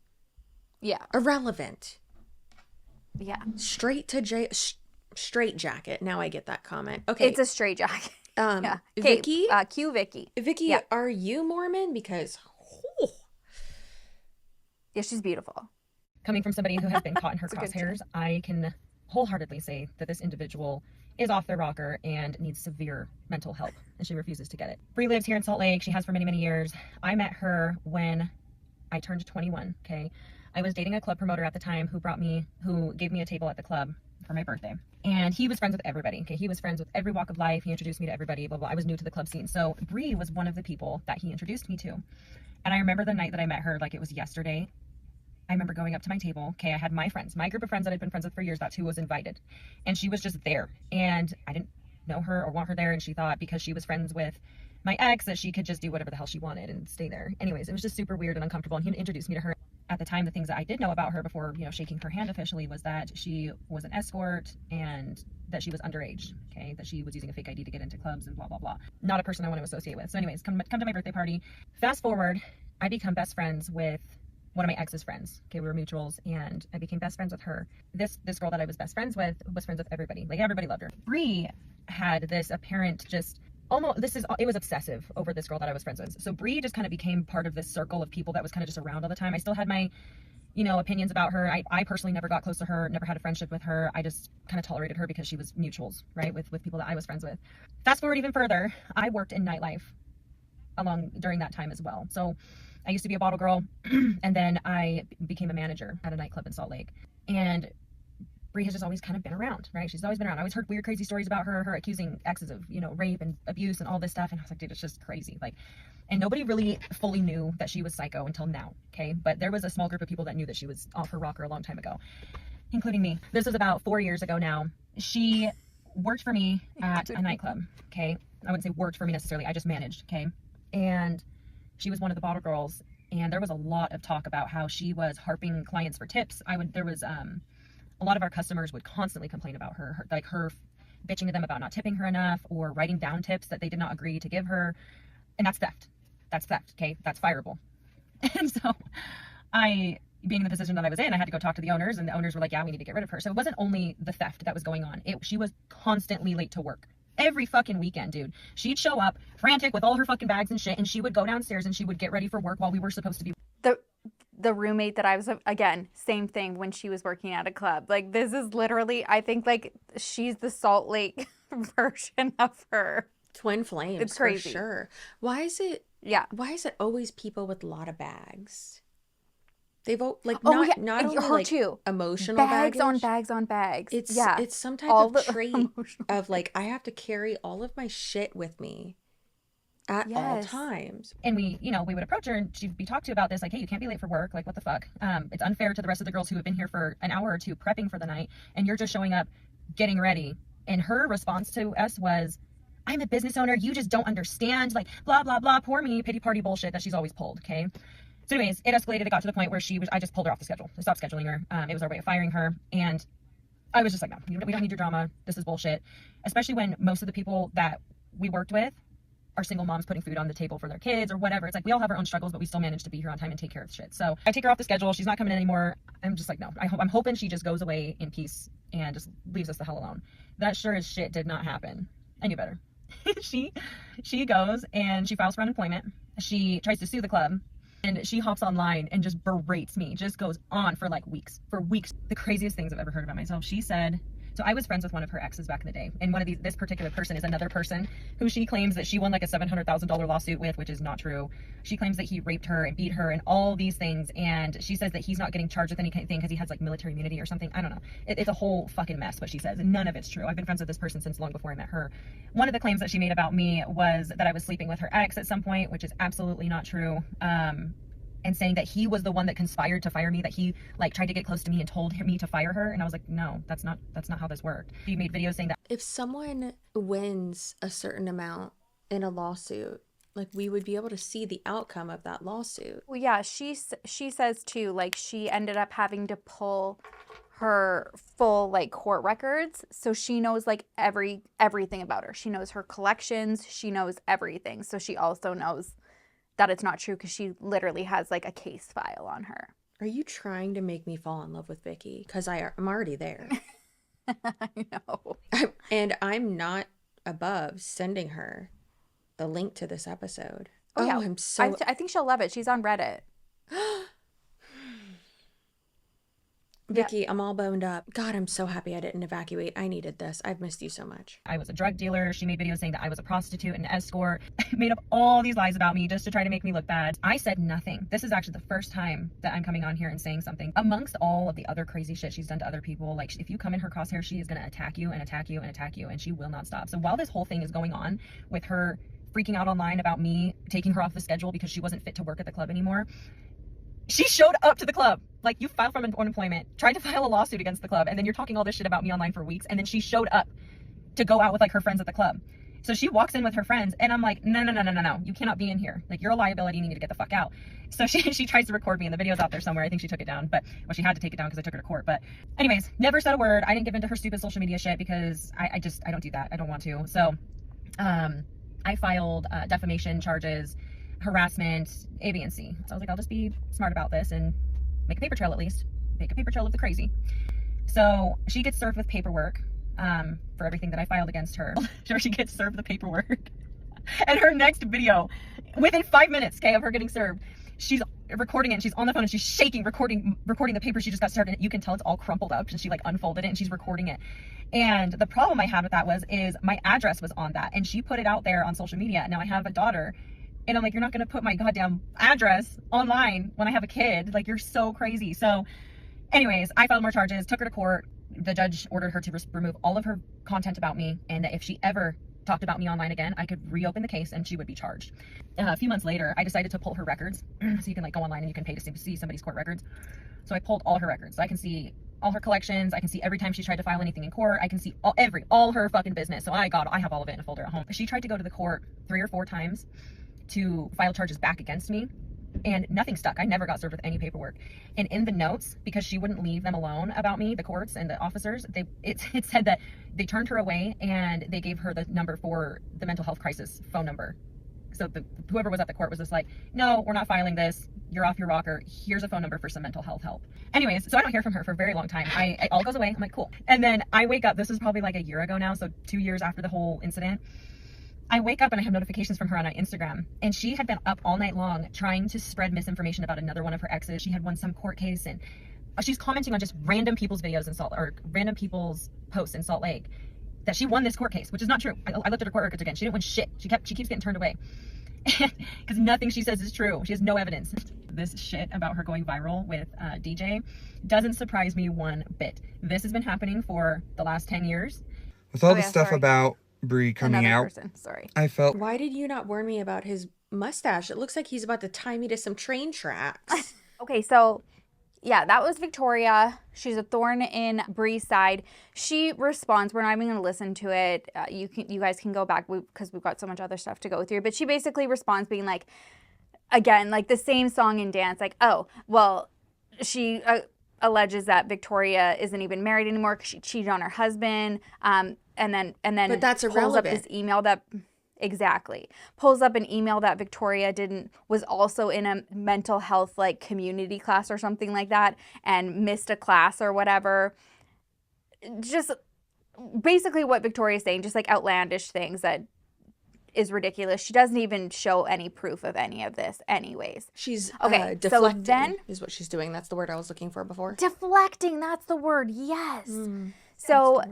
Yeah. Irrelevant. Yeah. Straight straight jacket. Now I get that comment. Okay. It's a straight jacket. Yeah. Vicky? Cue Vicky. Vicky, yeah. Are you Mormon? Because... Yeah, she's beautiful. Coming from somebody who has been caught in her crosshairs, I can wholeheartedly say that this individual is off their rocker and needs severe mental help, and she refuses to get it. Bre lives here in Salt Lake. She has for many, many years. I met her when I turned 21, okay? I was dating a club promoter at the time who gave me a table at the club for my birthday. And he was friends with everybody, okay? He was friends with every walk of life. He introduced me to everybody, blah, blah. I was new to the club scene. So Bre was one of the people that he introduced me to. And I remember the night that I met her like it was yesterday. I remember going up to my table. Okay, I had my friends, my group of friends that I'd been friends with for years. That's who was invited. And she was just there. And I didn't know her or want her there. And she thought because she was friends with my ex that she could just do whatever the hell she wanted and stay there. Anyways, it was just super weird and uncomfortable. And he introduced me to her. At the time, the things that I did know about her before, shaking her hand officially was that she was an escort and that she was underage, okay? That she was using a fake ID to get into clubs and blah, blah, blah. Not a person I want to associate with. So anyways, come to my birthday party. Fast forward, I become best friends with one of my ex's friends. Okay, we were mutuals, and I became best friends with her. This girl that I was best friends with was friends with everybody. Like, everybody loved her. Bre had this apparent it was obsessive over this girl that I was friends with. So Bre just kind of became part of this circle of people that was kind of just around all the time. I still had my, opinions about her. I personally never got close to her, never had a friendship with her. I just kind of tolerated her because she was mutuals, right? With people that I was friends with. Fast forward even further, I worked in nightlife during that time as well. So I used to be a bottle girl, and then I became a manager at a nightclub in Salt Lake. And Bre has just always kind of been around, right? She's always been around. I always heard weird, crazy stories about her accusing exes of, you know, rape and abuse and all this stuff. And I was like, dude, it's just crazy. Like, and nobody really fully knew that she was psycho until now, okay? But there was a small group of people that knew that she was off her rocker a long time ago, including me. This was about 4 years ago now. She worked for me at a nightclub, okay? I wouldn't say worked for me necessarily. I just managed, okay? And she was one of the bottle girls. And there was a lot of talk about how she was harping clients for tips. There was a lot of our customers would constantly complain about her bitching to them about not tipping her enough or writing down tips that they did not agree to give her. And that's theft. That's theft, okay? That's fireable. And so being in the position that I was in, I had to go talk to the owners, and the owners were like, yeah, we need to get rid of her. So it wasn't only the theft that was going on. She was constantly late to work. Every fucking weekend, dude. She'd show up frantic with all her fucking bags and shit, and she would go downstairs and she would get ready for work while we were supposed to be. The roommate that I was, again, same thing when she was working at a club. Like, this is literally, I think, like, she's the Salt Lake version of her. Twin flames, it's crazy. For sure. Why is it always people with a lot of bags? They've like not only her like too. Emotional bags baggage. on bags on bags. It's some type of trait of like, I have to carry all of my shit with me at all times. And we would approach her and she'd be talked to about this, like, hey, you can't be late for work. Like, what the fuck? It's unfair to the rest of the girls who have been here for an hour or two prepping for the night, and you're just showing up, getting ready. And her response to us was, I'm a business owner. You just don't understand. Like, blah, blah, blah. Poor me. Pity party bullshit that she's always pulled. Okay. So anyways, it escalated. It got to the point where I just pulled her off the schedule. I stopped scheduling her. It was our way of firing her. And I was just like, no, we don't need your drama. This is bullshit. Especially when most of the people that we worked with are single moms putting food on the table for their kids or whatever. It's like, we all have our own struggles, but we still manage to be here on time and take care of shit. So I take her off the schedule. She's not coming in anymore. I'm just like, no, I'm hoping she just goes away in peace and just leaves us the hell alone. That sure as shit did not happen. I knew better. She goes and she files for unemployment. She tries to sue the club. And she hops online and just berates me, just goes on for like weeks. The craziest things I've ever heard about myself. She said, so I was friends with one of her exes back in the day. And this particular person is another person who she claims that she won like a $700,000 lawsuit with, which is not true. She claims that he raped her and beat her and all these things. And she says that he's not getting charged with anything because he has like military immunity or something. I don't know. It's a whole fucking mess what she says. And none of it's true. I've been friends with this person since long before I met her. One of the claims that she made about me was that I was sleeping with her ex at some point, which is absolutely not true. And saying that he was the one that conspired to fire me, that he like tried to get close to me and told me to fire her. And I was like, no, that's not how this worked. He made videos saying that if someone wins a certain amount in a lawsuit, like, we would be able to see the outcome of that lawsuit. Well, yeah, she says too, like, she ended up having to pull her full like court records, so she knows like everything about her. She knows her collections, she knows everything. So she also knows that it's not true because she literally has like a case file on her. Are you trying to make me fall in love with Vicky? Because I'm already there. I know. And I'm not above sending her the link to this episode. Oh yeah. I think she'll love it. She's on Reddit. Vicky, yeah. I'm all boned up. God, I'm so happy I didn't evacuate. I needed this. I've missed you so much. I was a drug dealer. She made videos saying that I was a prostitute and an escort. Made up all these lies about me just to try to make me look bad. I said nothing. This is actually the first time that I'm coming on here and saying something. Amongst all of the other crazy shit she's done to other people, like, if you come in her crosshair, she is going to attack you and attack you and attack you, and she will not stop. So while this whole thing is going on with her freaking out online about me taking her off the schedule because she wasn't fit to work at the club anymore, she showed up to the club. Like, you filed for unemployment, tried to file a lawsuit against the club, and then you're talking all this shit about me online for weeks, and then she showed up to go out with like her friends at the club. So she walks in with her friends, and I'm like, no, you cannot be in here. Like, you're a liability, you need to get the fuck out. So she tries to record me, and the video's out there somewhere. I think she took it down, she had to take it down because I took her to court. But anyways, never said a word. I didn't give into her stupid social media shit because I don't do that. I don't want to. So I filed defamation charges, harassment, A, B, and C. So I was like, I'll just be smart about this and make a paper trail, at least. Make a paper trail of the crazy. So she gets served with paperwork for everything that I filed against her. She gets served the paperwork. And her next video, within 5 minutes, of her getting served, she's recording it, and she's on the phone and she's shaking, recording the paper she just got served, and you can tell it's all crumpled up, and she like unfolded it and she's recording it. And the problem I had with that is my address was on that, and she put it out there on social media. Now I have a daughter, and I'm like, you're not going to put my goddamn address online when I have a kid. Like, you're so crazy. So Anyways, I filed more charges, took her to court. The judge ordered her to remove all of her content about me, and that if she ever talked about me online again, I could reopen the case and she would be charged. A few months later, I decided to pull her records. So you can like go online and you can pay to see somebody's court records. So I pulled all her records. So I can see all her collections. I can see every time she tried to file anything in court. I can see all her fucking business. So I have all of it in a folder at home. She tried to go to the court 3 or 4 times to file charges back against me, and nothing stuck. I never got served with any paperwork. And in the notes, because she wouldn't leave them alone about me, the courts and the officers, it said that they turned her away and they gave her the number for the mental health crisis phone number. So whoever was at the court was just like, no, we're not filing this. You're off your rocker. Here's a phone number for some mental health help. Anyways, so I don't hear from her for a very long time. It all goes away. I'm like, cool. And then I wake up. This was probably like a year ago now. So 2 years after the whole incident. I wake up and I have notifications from her on Instagram, and she had been up all night long trying to spread misinformation about another one of her exes. She had won some court case, and she's commenting on just random people's videos random people's posts in Salt Lake that she won this court case, which is not true. I looked at her court records again. She didn't win shit. She keeps getting turned away because nothing she says is true. She has no evidence. This shit about her going viral with DJ doesn't surprise me one bit. This has been happening for the last 10 years. With all the stuff about Bre coming out, Sorry. I felt... Why did you not warn me about his mustache? It looks like he's about to tie me to some train tracks. Okay, so yeah, that was Victoria. She's a thorn in Bre's side. She responds. We're not even going to listen to it. You guys can go back because we've got so much other stuff to go through. But she basically responds being like, again, like the same song and dance. Like, oh, well, she alleges that Victoria isn't even married anymore because she cheated on her husband. And then but that's pulls irrelevant. up this email that pulls up an email that Victoria was also in a mental health like community class or something like that and missed a class or whatever. Just basically what Victoria's saying, just like outlandish things that is ridiculous. She doesn't even show any proof of any of this anyways. She's okay, deflecting, so then is what she's doing. That's the word I was looking for before. Deflecting, that's the word. Yes. So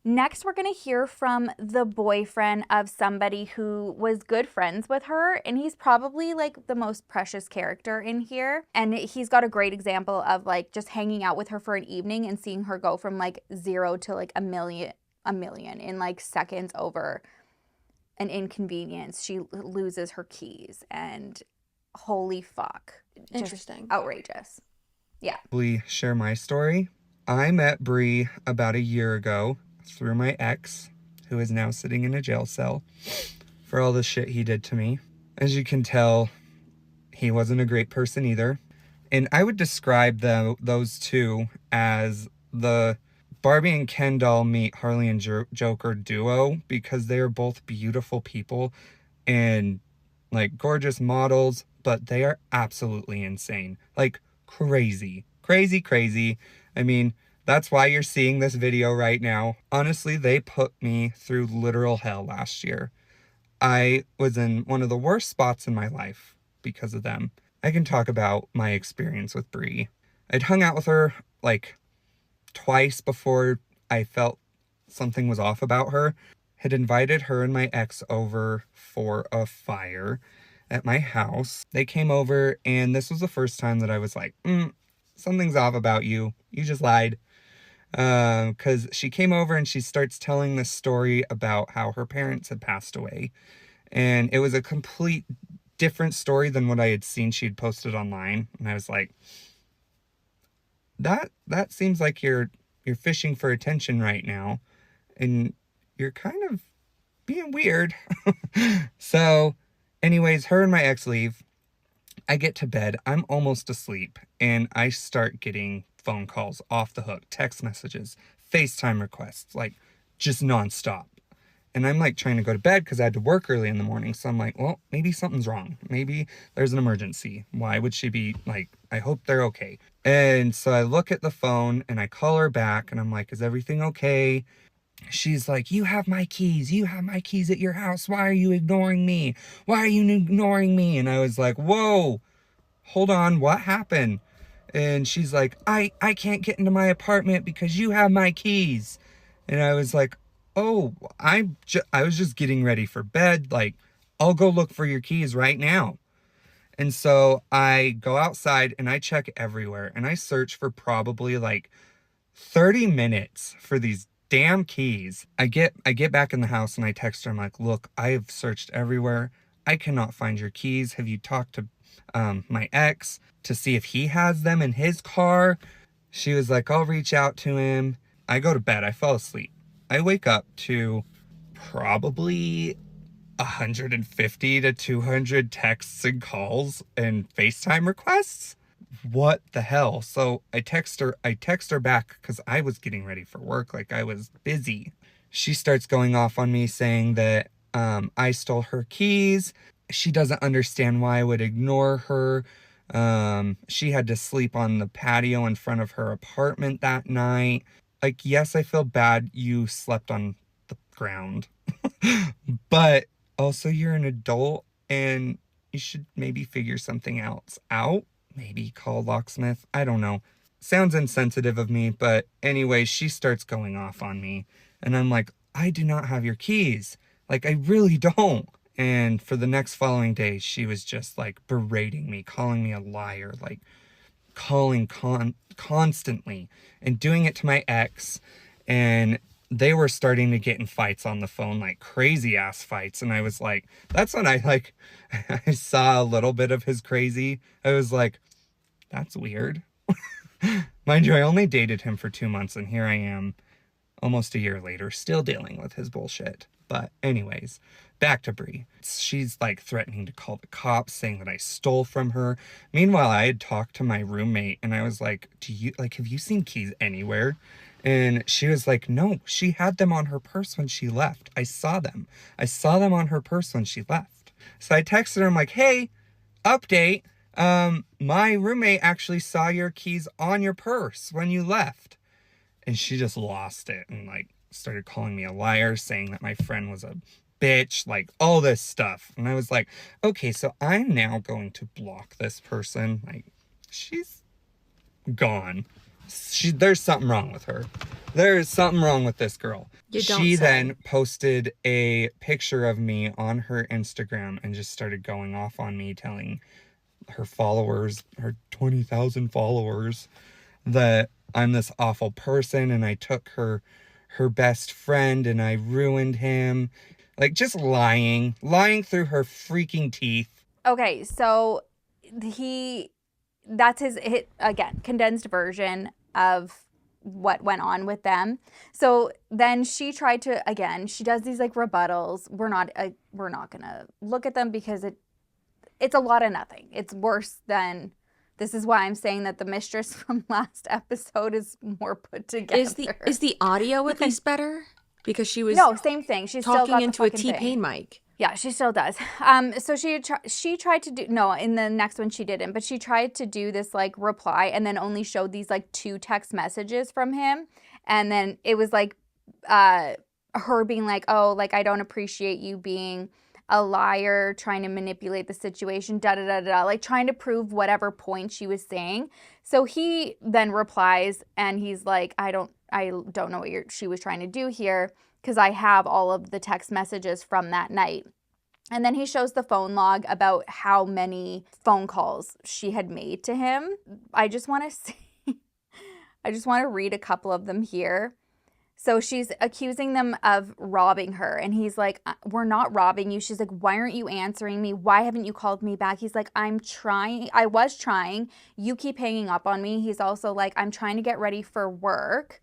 next we're going to hear from the boyfriend of somebody who was good friends with her, and he's probably like the most precious character in here. And he's got a great example of like just hanging out with her for an evening and seeing her go from like 0 to like a million in like seconds over an inconvenience. She loses her keys, and holy fuck. Interesting. Just outrageous. Yeah. Share my story. I met Bre about a year ago through my ex, who is now sitting in a jail cell for all the shit he did to me. As you can tell, he wasn't a great person either. And I would describe those two as the Barbie and Ken doll meet Harley and Joker duo, because they are both beautiful people and like gorgeous models, but they are absolutely insane. Like crazy. I mean, that's why you're seeing this video right now. Honestly, they put me through literal hell last year. I was in one of the worst spots in my life because of them. I can talk about my experience with Bre. I'd hung out with her like twice before I felt something was off about her. Had invited her and my ex over for a fire at my house. They came over, and this was the first time that I was like, something's off about you. You just lied. Because she came over and she starts telling this story about how her parents had passed away. And it was a complete different story than what I had seen she'd posted online. And I was like, that seems like you're fishing for attention right now. And you're kind of being weird. So anyways, her and my ex leave. I get to bed. I'm almost asleep. And I start getting phone calls off the hook, text messages, FaceTime requests, like just nonstop. And I'm like trying to go to bed because I had to work early in the morning. So I'm like, well, maybe something's wrong. Maybe there's an emergency. Why would she be like, I hope they're okay. And so I look at the phone and I call her back and I'm like, is everything okay? She's like, you have my keys. You have my keys at your house. Why are you ignoring me? Why are you ignoring me? And I was like, whoa, hold on. What happened? And she's like, I can't get into my apartment because you have my keys. And I was like, oh, I was just getting ready for bed. Like, I'll go look for your keys right now. And so I go outside and I check everywhere and I search for probably like 30 minutes for these damn keys. I get back in the house and I text her. I'm like, look, I have searched everywhere. I cannot find your keys. Have you talked to my ex to see if he has them in his car? She was like, I'll reach out to him. I go to bed. I fall asleep. I wake up to probably 150 to 200 texts and calls and FaceTime requests. What the hell? So I text her back because I was getting ready for work. Like, I was busy. She starts going off on me saying that I stole her keys. She doesn't understand why I would ignore her. She had to sleep on the patio in front of her apartment that night. Like, yes, I feel bad you slept on the ground, but also you're an adult and you should maybe figure something else out. Maybe call a locksmith. I don't know. Sounds insensitive of me, but anyway, she starts going off on me. And I'm like, I do not have your keys. Like, I really don't. And for the next following day, she was just like berating me, calling me a liar, like calling constantly and doing it to my ex. And they were starting to get in fights on the phone, like crazy ass fights. And I was like, that's when I saw a little bit of his crazy. I was like, that's weird. Mind you, I only dated him for 2 months and here I am almost a year later, still dealing with his bullshit. But anyways, back to Bre. She's like threatening to call the cops, saying that I stole from her. Meanwhile, I had talked to my roommate and I was like, have you seen keys anywhere? And she was like, no, she had them on her purse when she left. I saw them on her purse when she left. So I texted her, I'm like, hey, update. My roommate actually saw your keys on your purse when you left. And she just lost it and like started calling me a liar, saying that my friend was a bitch, like all this stuff. And I was like, okay, so I'm now going to block this person. Like, she's gone. There's something wrong with her. There's something wrong with this girl. She then posted a picture of me on her Instagram and just started going off on me, telling her followers, her 20,000 followers, that I'm this awful person and I took her best friend and I ruined him. Like, just lying through her freaking teeth. Okay, so that's his again, condensed version of what went on with them. So then she tried to, again, she does these like rebuttals. We're not gonna look at them because it's a lot of nothing. It's worse than, this is why I'm saying that the mistress from last episode is more put together. Is the audio at least better? Because she was same thing. She's talking still got into the a fucking T-Pain mic. Yeah, she still does. So she tried to do, in the next one she didn't, but she tried to do this like reply and then only showed these like 2 text messages from him. And then it was like her being like, oh, like, I don't appreciate you being a liar, trying to manipulate the situation, like trying to prove whatever point she was saying. So he then replies and he's like, I don't know what she was trying to do here, because I have all of the text messages from that night. And then he shows the phone log about how many phone calls she had made to him. I just want to read a couple of them here. So she's accusing them of robbing her. And he's like, we're not robbing you. She's like, why aren't you answering me? Why haven't you called me back? He's like, I'm trying. I was trying. You keep hanging up on me. He's also like, I'm trying to get ready for work.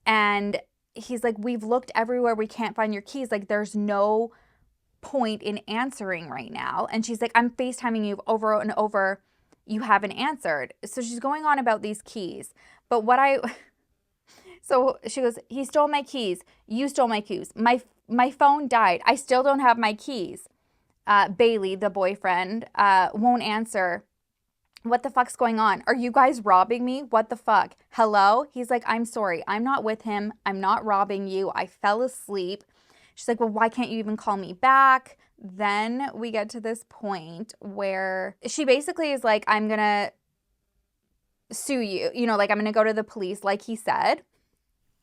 And he's like, we've looked everywhere. We can't find your keys. Like, there's no point in answering right now. And she's like, I'm FaceTiming you over and over. You haven't answered. So she's going on about these keys. But so she goes, he stole my keys. You stole my keys. My phone died. I still don't have my keys. Bailey, the boyfriend, won't answer. What the fuck's going on? Are you guys robbing me? What the fuck? Hello? He's like, I'm sorry. I'm not with him. I'm not robbing you. I fell asleep. She's like, well, why can't you even call me back? Then we get to this point where she basically is like, I'm going to sue you. Like, I'm going to go to the police, like he said.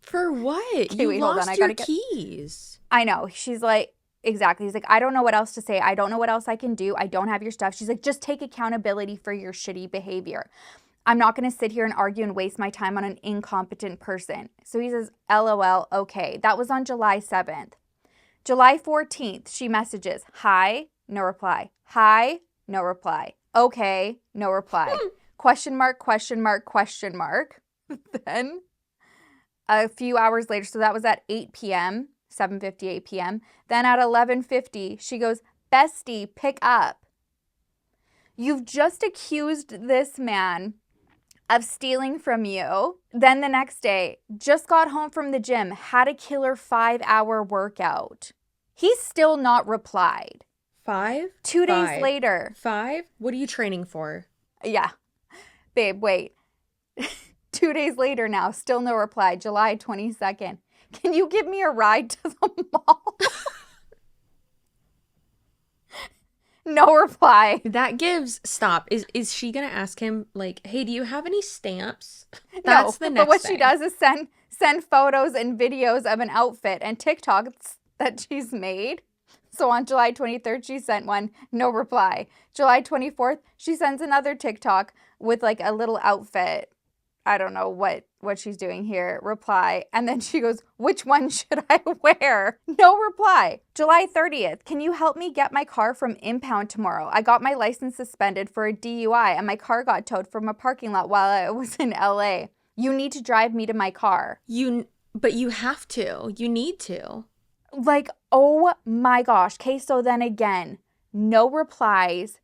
For what? Okay, you lost your keys. I know. She's like, Exactly. He's like, I don't know what else to say. I don't know what else I can do. I don't have your stuff. She's like, just take accountability for your shitty behavior. I'm not going to sit here and argue and waste my time on an incompetent person. So he says, LOL, okay. That was on July 7th. July 14th, she messages, hi, no reply. Hi, no reply. Okay, no reply. Question mark, question mark, question mark. Then a few hours later, so that was at 8 p.m., 7:58 p.m. Then at 11:50, she goes, bestie, pick up. You've just accused this man of stealing from you. Then the next day, just got home from the gym, had a killer 5-hour workout. He's still not replied. 5? 2 days later. 5? What are you training for? Yeah. Babe, wait. 2 days later now, still no reply. July 22nd. Can you give me a ride to the mall? No reply. That gives, stop. Is she going to ask him, like, hey, do you have any stamps? That's the next but what thing. she does is send photos and videos of an outfit and TikToks that she's made. So on July 23rd, she sent one, no reply. July 24th, she sends another TikTok with like a little outfit. I don't know what she's doing here. Reply. And then she goes, which one should I wear? No reply. July 30th, can you help me get my car from impound tomorrow? I got my license suspended for a DUI and my car got towed from a parking lot while I was in LA. You need to drive me to my car. But you have to. You need to. Like, oh my gosh. Okay, so then again, no replies.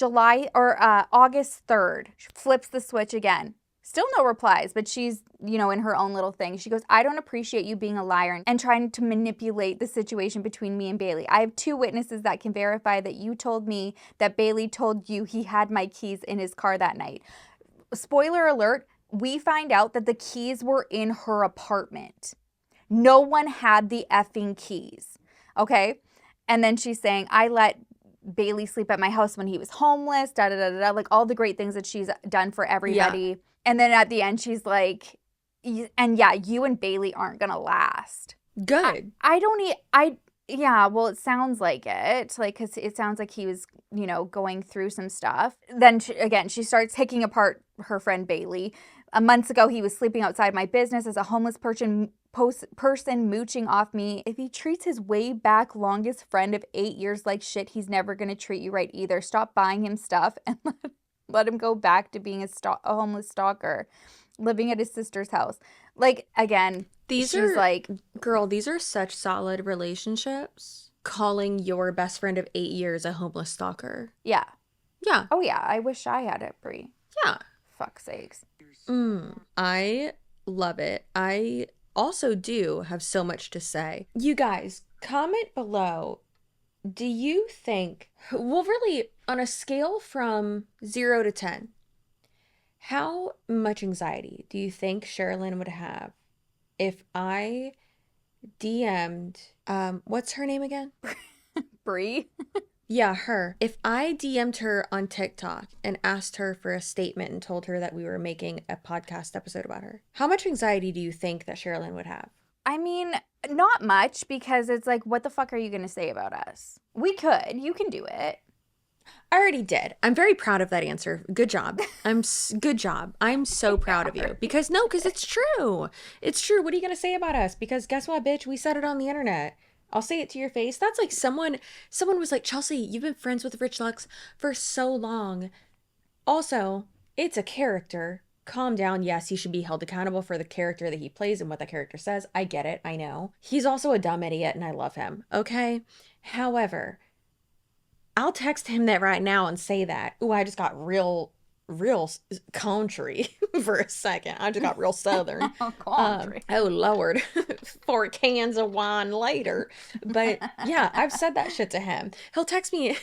August 3rd, she flips the switch again. Still no replies, but she's, in her own little thing. She goes, I don't appreciate you being a liar and trying to manipulate the situation between me and Bailey. I have 2 witnesses that can verify that you told me that Bailey told you he had my keys in his car that night. Spoiler alert, we find out that the keys were in her apartment. No one had the effing keys, okay? And then she's saying, I let Bailey sleep at my house when he was homeless, like all the great things that she's done for everybody. Yeah. And then at the end, she's like, and yeah, you and Bailey aren't going to last. Good. Well, it sounds like it. Like, because it sounds like he was, going through some stuff. Then, she starts taking apart her friend Bailey. Months ago, he was sleeping outside my business as a homeless person mooching off me. If he treats his way back longest friend of 8 years like shit, he's never going to treat you right either. Stop buying him stuff and let him go back to being a homeless stalker, living at his sister's house. Like, again, these are such solid relationships. Calling your best friend of 8 years a homeless stalker. Yeah. Yeah. Oh, yeah. I wish I had it, Bre. Yeah. Fuck's sakes. I love it. I also do have so much to say. You guys, comment below. Do you think, well, really, on a scale from 0 to 10, how much anxiety do you think Sherilyn would have if I DM'd, what's her name again? Bre? Yeah, her. If I DM'd her on TikTok and asked her for a statement and told her that we were making a podcast episode about her, how much anxiety do you think that Sherilyn would have? I mean, not much, because it's like, what the fuck are you going to say about us? We could. You can do it. I already did. I'm very proud of that answer. Good job. Good job. I'm so proud of you. Because it's true. It's true. What are you going to say about us? Because guess what, bitch? We said it on the internet. I'll say it to your face. That's like someone was like, Chelsea, you've been friends with Rich Lux for so long. Also, it's a character. Calm down. Yes, he should be held accountable for the character that he plays and what the character says. I get it. I know. He's also a dumb idiot and I love him. Okay? However, I'll text him that right now and say that. Ooh, I just got real country for a second. I just got real southern. Oh Lord. 4 cans of wine later. But yeah, I've said that shit to him. He'll text me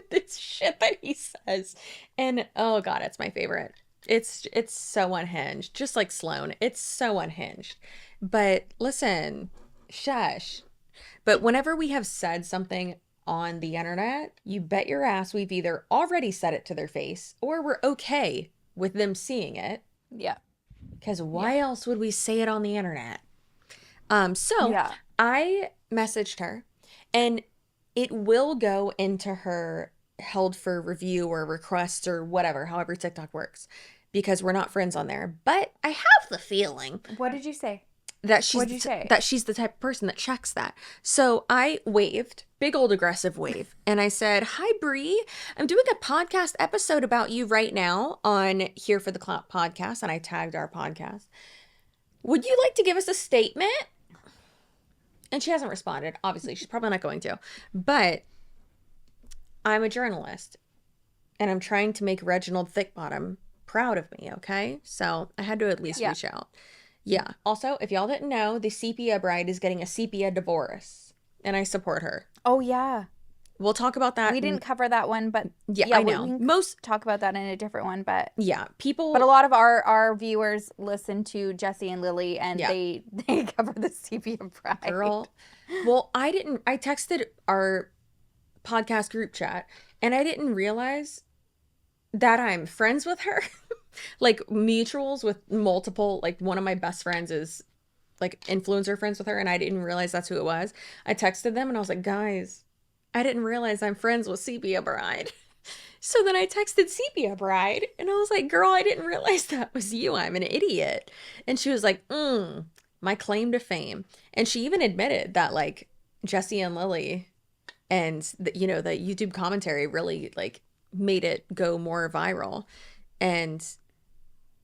this shit that he says. And oh God, it's my favorite. It's so unhinged. Just like Sloane. It's so unhinged. But listen, shush. But whenever we have said something on the internet, you bet your ass we've either already said it to their face or we're okay with them seeing it. Yeah. Because why else would we say it on the internet? So I messaged her And it will go into her held for review or requests or whatever, however TikTok works, because we're not friends on there. But I have the feeling. What did you say? That she's What'd you say? That she's the type of person that checks that. So I waved, big old aggressive wave, and I said, "Hi Bre, I'm doing a podcast episode about you right now on Here for the Clout podcast," and I tagged our podcast. "Would you like to give us a statement?" And she hasn't responded. Obviously, she's probably not going to. But I'm a journalist, and I'm trying to make Reginald Thickbottom proud of me. Okay, so I had to at least reach out. Yeah. Also, if y'all didn't know, the sepia bride is getting a sepia divorce, and I support her. Oh, yeah. We'll talk about that. We didn't cover that one, but yeah, I know. We can talk about that in a different one, but yeah, But a lot of our viewers listen to Jesse and Lily, and they cover the sepia bride. Girl. Well, I texted our podcast group chat, and I didn't realize that I'm friends with her. Like mutuals with multiple, like one of my best friends is like influencer friends with her, and I didn't realize that's who it was. I texted them and I was like, "Guys, I didn't realize I'm friends with Sepia Bride." So then I texted Sepia Bride and I was like, "Girl, I didn't realize that was you. I'm an idiot." And she was like, my claim to fame. And she even admitted that like Jesse and Lily and the YouTube commentary really like made it go more viral. And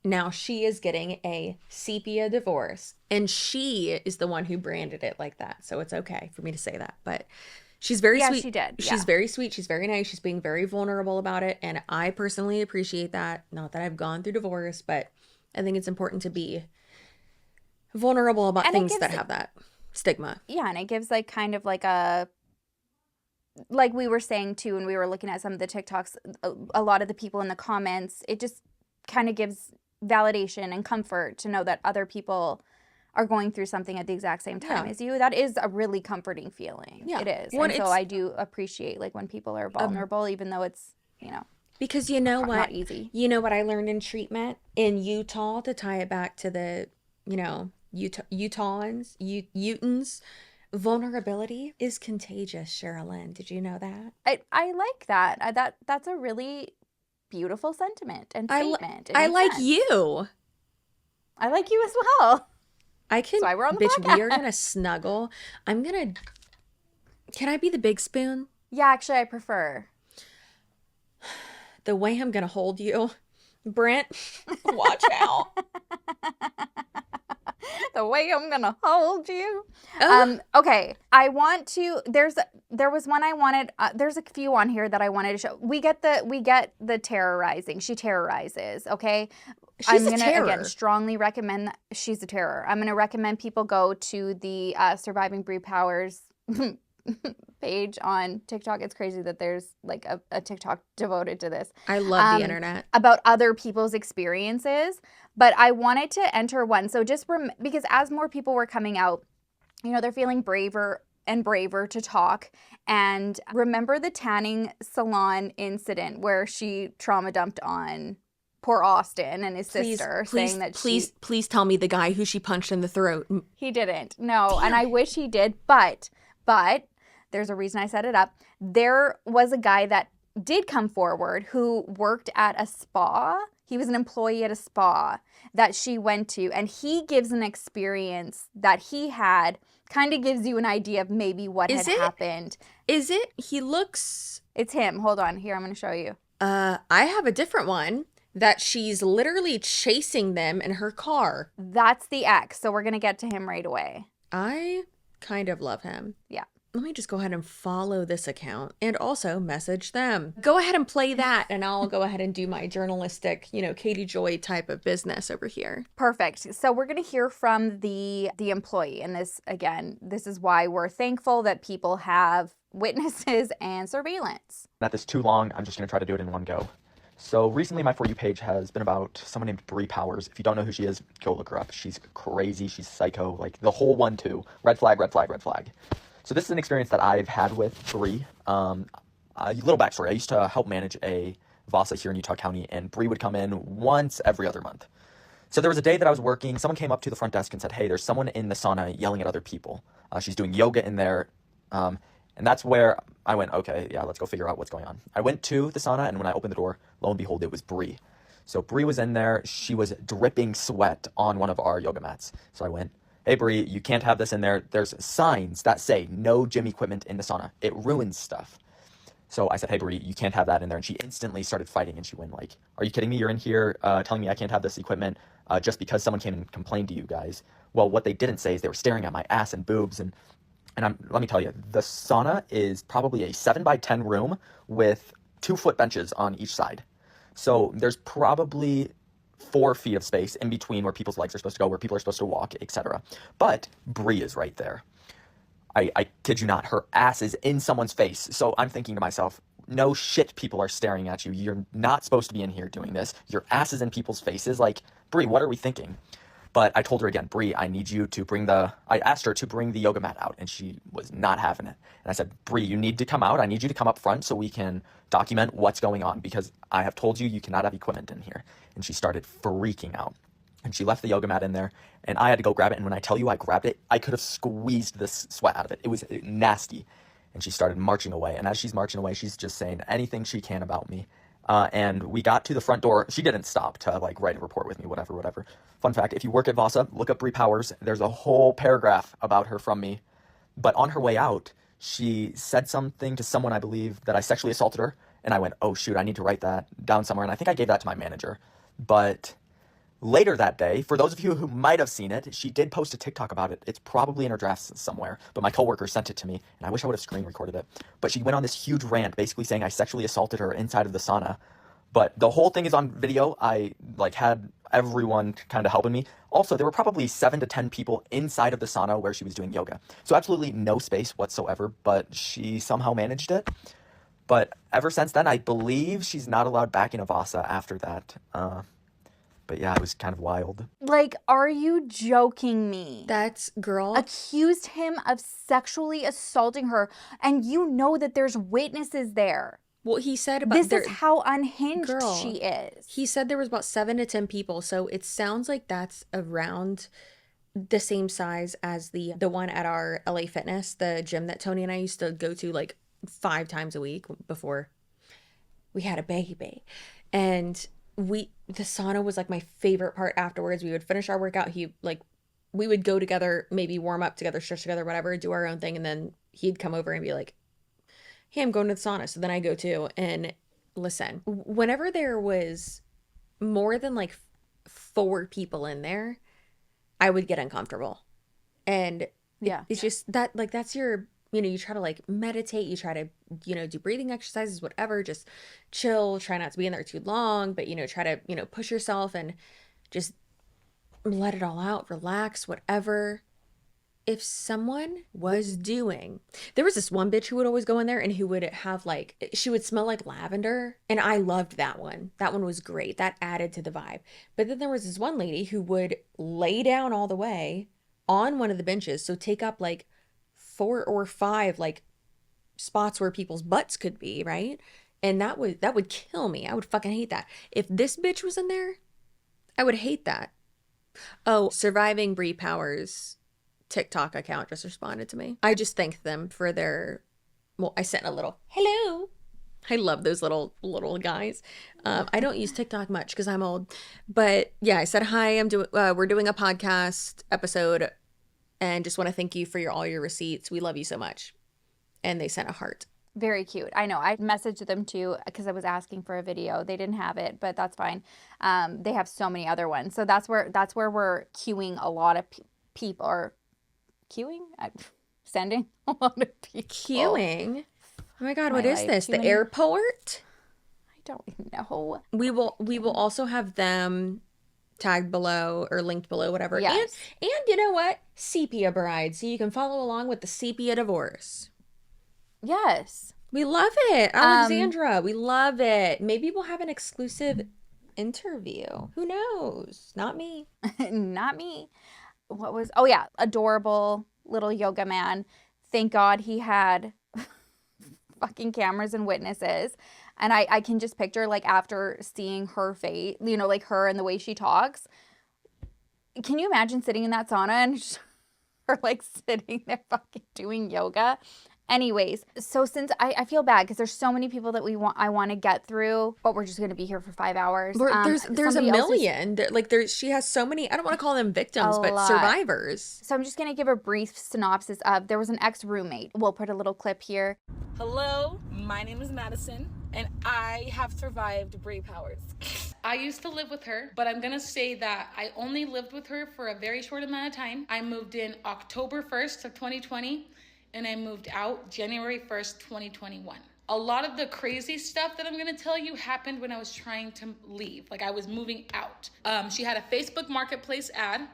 now she is getting a sepia divorce, and she is the one who branded it like that. So it's okay for me to say that. But she's very sweet. She did. She's very sweet. She's very nice. She's being very vulnerable about it. And I personally appreciate that. Not that I've gone through divorce, but I think it's important to be vulnerable about things that have that stigma. Yeah, and it gives like kind of like a, like we were saying too, when we were looking at some of the TikToks, a lot of the people in the comments, it just kind of gives validation and comfort to know that other people are going through something at the exact same time as you. That is a really comforting feeling. Yeah, it is. And so I do appreciate like when people are vulnerable, even though it's, because you know what? Not easy. You know what I learned in treatment in Utah, to tie it back to the, Utahns, Utahns. Vulnerability is contagious, Sherilyn. Did you know that? I like that. That's a really beautiful sentiment and statement. I like you. I like you as well. That's why we're on the podcast. We are gonna snuggle. Can I be the big spoon? Yeah, actually I prefer. The way I'm gonna hold you, Brent, watch out. The way I'm gonna hold you. Okay, I want to. There was one I wanted. There's a few on here that I wanted to show. We get the terrorizing. She terrorizes. Okay, I'm gonna again strongly recommend that she's a terror. I'm gonna recommend people go to the Surviving Bre Powers page on TikTok. It's crazy that there's like a TikTok devoted to this. I love the internet. About other people's experiences. But I wanted to enter one. So just because as more people were coming out, they're feeling braver and braver to talk. And remember the tanning salon incident where she trauma dumped on poor Austin and his sister, saying that please tell me the guy who she punched in the throat. He didn't. No, and I wish he did. But there's a reason I set it up. There was a guy that did come forward who worked at a spa. He was an employee at a spa that she went to, and he gives an experience that he had, kind of gives you an idea of maybe what had happened. Is it? He looks... It's him. Hold on. Here, I'm going to show you. I have a different one that she's literally chasing them in her car. That's the ex, so we're going to get to him right away. I kind of love him. Yeah. Let me just go ahead and follow this account and also message them. Go ahead and play that, and I'll go ahead and do my journalistic, Katie Joy type of business over here. Perfect. So we're going to hear from the employee. And this is why we're thankful that people have witnesses and surveillance. Not this too long. I'm just going to try to do it in one go. So recently my For You page has been about someone named Bre Powers. If you don't know who she is, go look her up. She's crazy. She's psycho. Like the whole 1-2. Red flag, red flag, red flag. So this is an experience that I've had with Bre. A little backstory. I used to help manage a Vasa here in Utah County, and Bre would come in once every other month. So there was a day that I was working. Someone came up to the front desk and said, "Hey, there's someone in the sauna yelling at other people. She's doing yoga in there." And that's where I went, okay, yeah, let's go figure out what's going on. I went to the sauna, and when I opened the door, lo and behold, it was Bre. So Bre was in there. She was dripping sweat on one of our yoga mats. So I went, hey, Bre, you can't have this in there. There's signs that say no gym equipment in the sauna. It ruins stuff. So I said, hey, Bre, you can't have that in there. And she instantly started fighting, and she went like, are you kidding me? You're in here telling me I can't have this equipment just because someone came and complained to you guys. Well, what they didn't say is they were staring at my ass and boobs. And let me tell you, the sauna is probably a 7x10 room with 2-foot benches on each side. So there's probably 4 feet of space in between where people's legs are supposed to go, where people are supposed to walk, etc. But Bre is right there. I kid you not, her ass is in someone's face. So I'm thinking to myself, no shit, people are staring at you. You're not supposed to be in here doing this. Your ass is in people's faces. Like, Bre, what are we thinking? But I told her again, Bre, I need you to I asked her to bring the yoga mat out, and she was not having it. And I said, Bre, you need to come out. I need you to come up front so we can document what's going on, because I have told you cannot have equipment in here. And she started freaking out. And she left the yoga mat in there, and I had to go grab it. And when I tell you I grabbed it, I could have squeezed this sweat out of it. It was nasty. And she started marching away. And as she's marching away, she's just saying anything she can about me. And we got to the front door. She didn't stop to like write a report with me, whatever. Fun fact, if you work at Vasa, look up Bre Powers. There's a whole paragraph about her from me. But on her way out, she said something to someone, I believe, that I sexually assaulted her. And I went, oh, shoot, I need to write that down somewhere. And I think I gave that to my manager. But later that day, for those of you who might have seen it, she did post a TikTok about it. It's probably in her drafts somewhere, but my coworker sent it to me, and I wish I would have screen recorded it. But she went on this huge rant, basically saying I sexually assaulted her inside of the sauna. But the whole thing is on video. I had everyone kind of helping me. Also, there were probably 7 to 10 people inside of the sauna where she was doing yoga. So absolutely no space whatsoever, but she somehow managed it. But ever since then, I believe she's not allowed back in Avasa after that. But yeah, it was kind of wild. Like, are you joking me? That's girl. Accused him of sexually assaulting her, and you know that there's witnesses there. Well, he said about this is how unhinged she is. He said there was about 7 to 10 people, so it sounds like that's around the same size as the one at our LA Fitness, the gym that Tony and I used to go to like 5 times a week before we had a baby. And the sauna was like my favorite part afterwards. We would finish our workout. We would go together, maybe warm up together, stretch together, whatever, do our own thing. And then he'd come over and be like, hey, I'm going to the sauna. So then I go too. And listen, whenever there was more than like 4 people in there, I would get uncomfortable. And yeah, it's just that, like, that's your, you try to like meditate, you try to, do breathing exercises, whatever, just chill, try not to be in there too long, but, try to, push yourself and just let it all out, relax, whatever. If someone was there was this one bitch who would always go in there and who would have she would smell like lavender. And I loved that one. That one was great. That added to the vibe. But then there was this one lady who would lay down all the way on one of the benches. So take up like 4 or 5 like spots where people's butts could be, right? And that would kill me. I would fucking hate that. If this bitch was in there, I would hate that. Oh, Surviving Bre Powers TikTok account just responded to me. I just thanked them for I sent a little hello. I love those little guys. I don't use TikTok much because I'm old, but yeah, I said hi. We're doing a podcast episode, and just want to thank you for all your receipts. We love you so much. And they sent a heart. Very cute. I know. I messaged them too because I was asking for a video. They didn't have it, but that's fine. They have so many other ones. So that's where we're queuing a lot of people, or sending a lot of people. Queuing? Oh my God, what is this? The airport? I don't know. We will also have them tagged below or linked below, whatever. Yes. And you know what? Sepia Bride. So you can follow along with the sepia divorce. Yes. We love it. Alexandra, we love it. Maybe we'll have an exclusive interview. Who knows? Not me. Not me. Adorable little yoga man. Thank God he had fucking cameras and witnesses. And I can just picture, like, after seeing her face, like her and the way she talks. Can you imagine sitting in that sauna and her, like, sitting there fucking doing yoga? Anyways, so since I feel bad because there's so many people that I want to get through, but we're just going to be here for 5 hours. There's a million. She has so many, I don't want to call them victims, but survivors. So I'm just going to give a brief synopsis of, there was an ex-roommate. We'll put a little clip here. Hello, my name is Madison, and I have survived Bre Powers. I used to live with her, but I'm gonna say that I only lived with her for a very short amount of time. I moved in October 1st of 2020, and I moved out January 1st, 2021. A lot of the crazy stuff that I'm gonna tell you happened when I was trying to leave, like I was moving out. She had a Facebook Marketplace ad,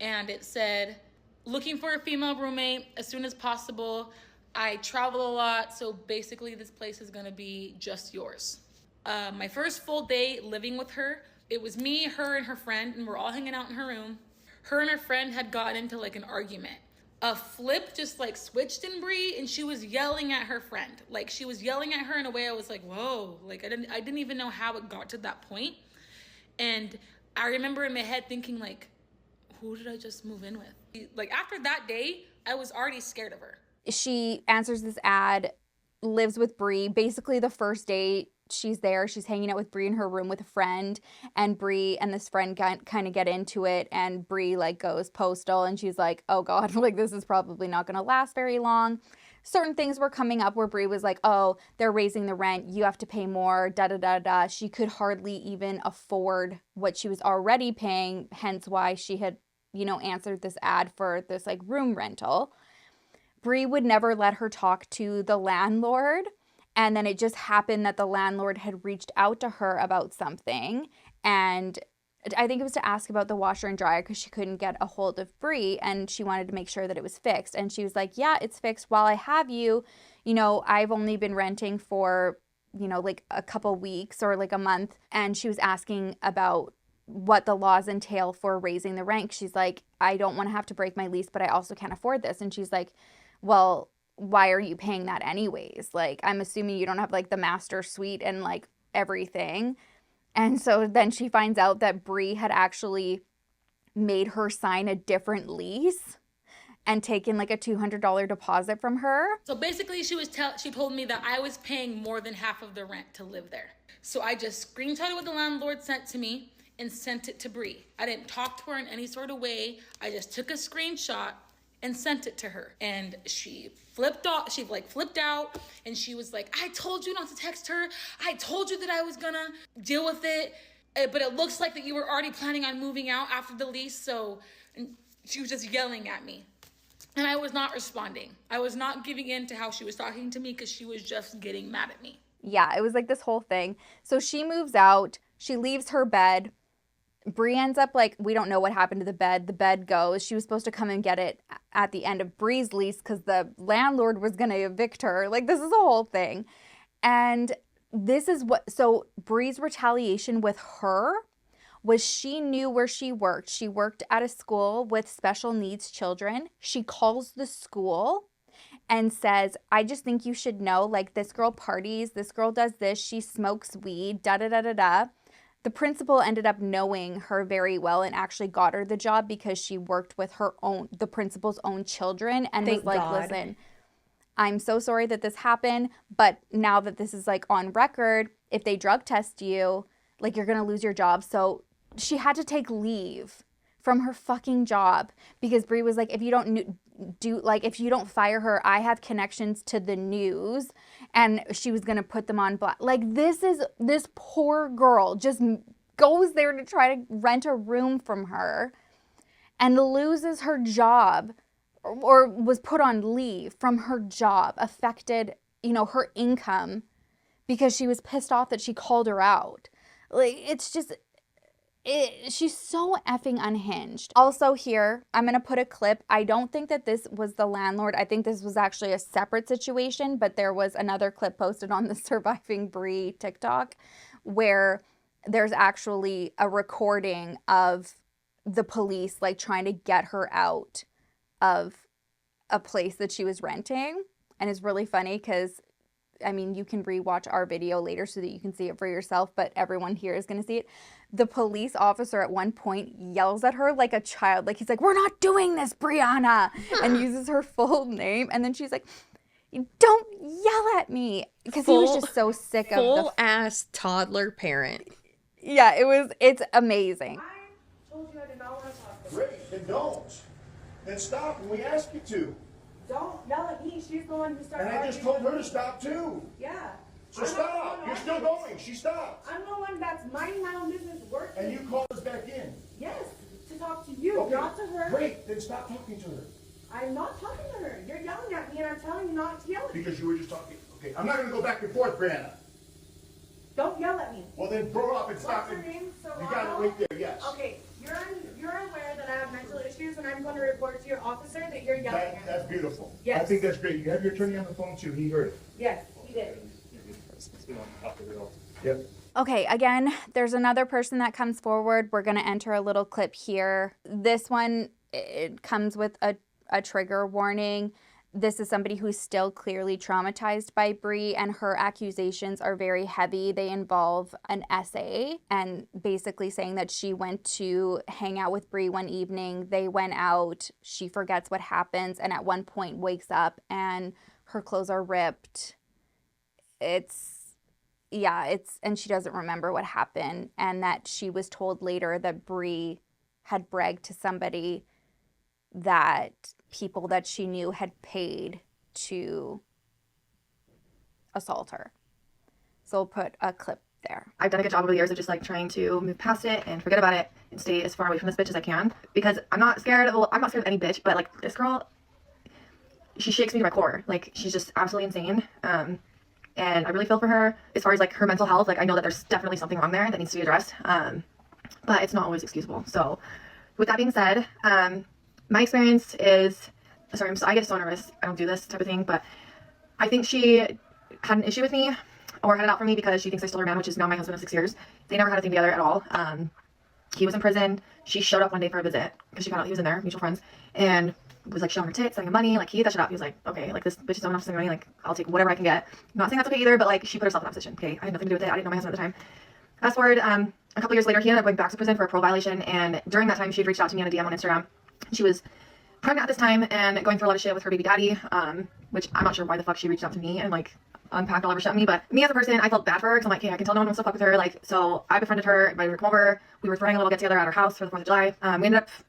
and it said, looking for a female roommate as soon as possible. I travel a lot, so basically this place is gonna be just yours. My first full day living with her, it was me, her, and her friend, and we're all hanging out in her room. Her and her friend had gotten into like an argument. A flip just like switched in Bre, and she was yelling at her friend. Like she was yelling at her in a way I was like, whoa, like I didn't even know how it got to that point. And I remember in my head thinking like, who did I just move in with? Like after that day, I was already scared of her. She answers this ad, lives with Bre. Basically, the first day she's there, she's hanging out with Bre in her room with a friend, and Bre and this friend kind of get into it, and Bre like goes postal, and she's like, oh God, like this is probably not going to last very long. Certain things were coming up where Bre was like, oh, they're raising the rent, you have to pay more, da-da-da-da. She could hardly even afford what she was already paying, hence why she had, answered this ad for this like room rental. Bre would never let her talk to the landlord, and then it just happened that the landlord had reached out to her about something, and I think it was to ask about the washer and dryer because she couldn't get a hold of Bre, and she wanted to make sure that it was fixed. And she was like, yeah, it's fixed. While I have you, I've only been renting for, like a couple weeks or like a month. And she was asking about what the laws entail for raising the rent. She's like, I don't want to have to break my lease, but I also can't afford this. And she's like, well, why are you paying that anyways? Like, I'm assuming you don't have like the master suite and like everything. And so then she finds out that Bre had actually made her sign a different lease and taken like a $200 deposit from her. So basically she told me that I was paying more than half of the rent to live there. So I just screenshotted what the landlord sent to me and sent it to Bre. I didn't talk to her in any sort of way. I just took a screenshot and sent it to her. And she flipped out, and she was like, I told you not to text her. I told you that I was gonna deal with it, but it looks like that you were already planning on moving out after the lease. So she was just yelling at me. And I was not responding. I was not giving in to how she was talking to me because she was just getting mad at me. Yeah, it was like this whole thing. So she moves out, she leaves her bed. Bre ends up like, we don't know what happened to the bed. The bed goes. She was supposed to come and get it at the end of Bre's lease because the landlord was going to evict her. Like, this is a whole thing. And this is so Bre's retaliation with her was she knew where she worked. She worked at a school with special needs children. She calls the school and says, I just think you should know, like, this girl parties, this girl does this, she smokes weed, da-da-da-da-da. The principal ended up knowing her very well and actually got her the job because she worked with the principal's own children and was like, listen, I'm so sorry that this happened, but now that this is like on record, if they drug test you, like you're going to lose your job. So she had to take leave from her fucking job because Bre was like, if you don't fire her, I have connections to the news, and she was going to put them on blast. Like, this poor girl just goes there to try to rent a room from her and loses her job or was put on leave from her job, affected, her income because she was pissed off that she called her out. Like, it's just, she's so effing unhinged. Also here, I'm going to put a clip. I don't think that this was the landlord. I think this was actually a separate situation, but there was another clip posted on the Surviving Bre TikTok where there's actually a recording of the police like trying to get her out of a place that she was renting. And it's really funny because, I mean, you can rewatch our video later so that you can see it for yourself, but everyone here is going to see it. The police officer at one point yells at her like a child. Like, he's like, we're not doing this, Brianna, and uses her full name. And then she's like, Don't yell at me. Because he was just so sick of the full-ass toddler parent. Yeah, it's amazing. I told you I did not want to talk to her. Great, then don't. Then stop when we ask you to. Don't yell at me. She's the one who started And I just told her to stop too. Yeah. So stop. You're still going. She stopped. I'm the one that's minding my own business working. And you called us back in. Yes, to talk to you, Okay, not to her. Great, then stop talking to her. I'm not talking to her. You're yelling at me and I'm telling you not to yell at me. Because you were just talking. Okay, I'm not going to go back and forth, Brianna. Don't yell at me. Well, then grow up and stop. What's her name? You got it right there, yes. Okay, you're aware that I have mental issues and I'm going to report to your officer that you're yelling at me. That's beautiful. Yes. I think that's great. You have your attorney on the phone too. He heard it. Yes, he did. Yep. Okay, again, there's another person that comes forward. We're going to enter a little clip here. This one, it comes with a trigger warning. This is somebody who's still clearly traumatized by Bre, and her accusations are very heavy. They involve an essay and basically saying that she went to hang out with Bre one evening. They went out. She forgets what happens, and at one point wakes up and her clothes are ripped. And she doesn't remember what happened, and that she was told later that Bre had bragged to somebody that people that she knew had paid to assault her. So we'll put a clip there. I've done a good job over the years of just like trying to move past it and forget about it and stay as far away from this bitch as I can, because I'm not scared of any bitch, but like this girl, she shakes me to my core. Like, she's just absolutely insane. And I really feel for her as far as like her mental health. Like, I know that there's definitely something wrong there that needs to be addressed. But it's not always excusable. So with that being said, my experience is, I get so nervous. I don't do this type of thing, but I think she had an issue with me or had it out for me because she thinks I stole her man, which is now my husband of 6 years. They never had a thing together at all. He was in prison. She showed up one day for a visit because she found out he was in there, mutual friends, and was like showing her tits, setting him money. Like, he ate that shit up. He was like, okay, like, this bitch is someone else sending money. Like, I'll take whatever I can get. I'm not saying that's okay either, but like, she put herself in that position. Okay, I had nothing to do with it. I didn't know my husband at the time. Fast forward, a couple years later, he ended up going back to prison for a parole violation, and during that time, she had reached out to me on a DM on Instagram. She was pregnant at this time and going through a lot of shit with her baby daddy, which I'm not sure why the fuck she reached out to me and like unpacked all of her shit on me, but me as a person, I felt bad for her because I'm like, hey, I can tell no one wants to fuck with her. Like, so I befriended her, invited her to come over. We were throwing a little get together at her house for the 4th of July.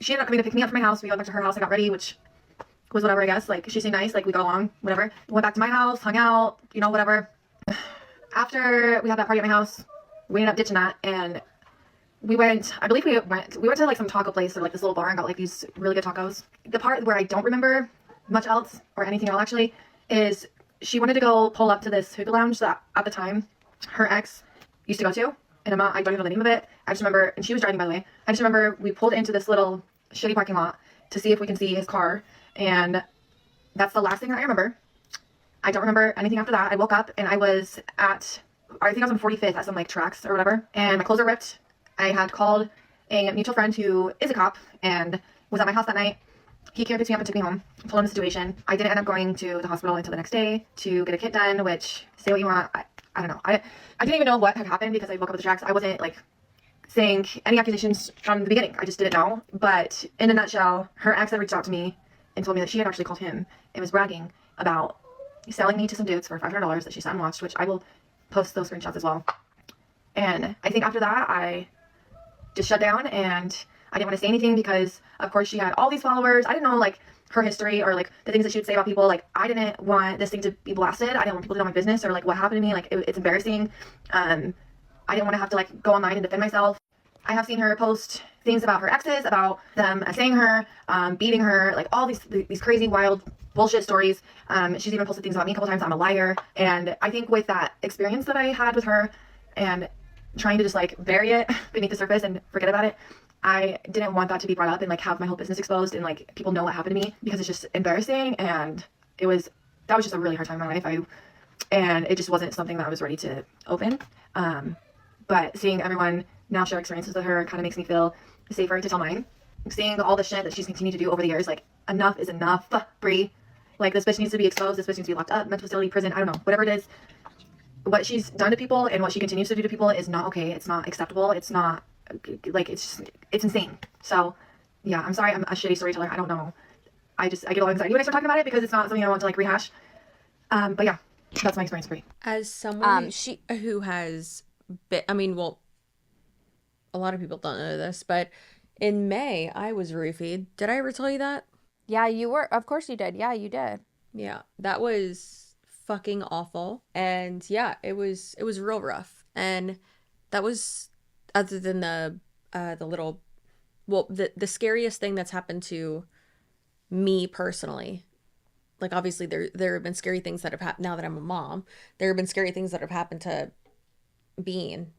She ended up coming to pick me up from my house. We went back to her house. I got ready, which was whatever, I guess. Like, she seemed nice. Like, we got along, whatever. Went back to my house, hung out, you know, whatever. After we had that party at my house, we ended up ditching that, and we went to like some taco place or like this little bar and got like these really good tacos. The part where I don't remember much else or anything at all actually is she wanted to go pull up to this hookah lounge that at the time her ex used to go to, and I don't even know the name of it. I just remember, and she was driving by the way, I just remember we pulled into this little shitty parking lot to see if we can see his car, and that's the last thing that I remember. I don't remember anything after that. I woke up and I was on 45th at some like tracks or whatever, and my clothes are ripped. I had called a mutual friend who is a cop and was at my house that night. He came and picked me up and took me home. Told him the situation. I didn't end up going to the hospital until the next day to get a kit done, which, say what you want, I don't know. I didn't even know what had happened because I woke up at the tracks. I wasn't like saying any accusations from the beginning. I just didn't know. But in a nutshell, her ex had reached out to me and told me that she had actually called him and was bragging about selling me to some dudes for $500 that she sat and watched, which I will post those screenshots as well. And I think after that, I just shut down, and I didn't want to say anything because of course she had all these followers. I didn't know like her history or like the things that she would say about people. Like, I didn't want this thing to be blasted. I didn't want people to know my business or like what happened to me. Like, it's embarrassing. I didn't want to have to like go online and defend myself. I have seen her post things about her exes, about them saying her, beating her, like all these crazy wild bullshit stories. She's even posted things about me a couple times. I'm a liar. And I think with that experience that I had with her and trying to just like bury it beneath the surface and forget about it, I didn't want that to be brought up and like have my whole business exposed and like people know what happened to me, because it's just embarrassing, and that was just a really hard time in my life. And it just wasn't something that I was ready to open. But seeing everyone now share experiences with her kind of makes me feel safer to tell mine. Seeing all the shit that she's continued to do over the years, like, enough is enough, Bre. Like, this bitch needs to be exposed, this bitch needs to be locked up, mental facility, prison, I don't know, whatever it is. What she's done to people and what she continues to do to people is not okay. It's not acceptable. It's not, like, it's insane. So, yeah, I'm sorry I'm a shitty storyteller. I don't know. I get a lot of anxiety when I start talking about it because it's not something I want to, like, rehash. But yeah, that's my experience with Bre. As someone who has been, I mean, well, a lot of people don't know this, but in May, I was roofied. Did I ever tell you that? Yeah, you were. Of course you did. Yeah, you did. Yeah, that was fucking awful. And yeah, it was real rough. And that was, other than the little, well, the scariest thing that's happened to me personally. Like, obviously there have been scary things that have happened now that I'm a mom. There have been scary things that have happened to Bean.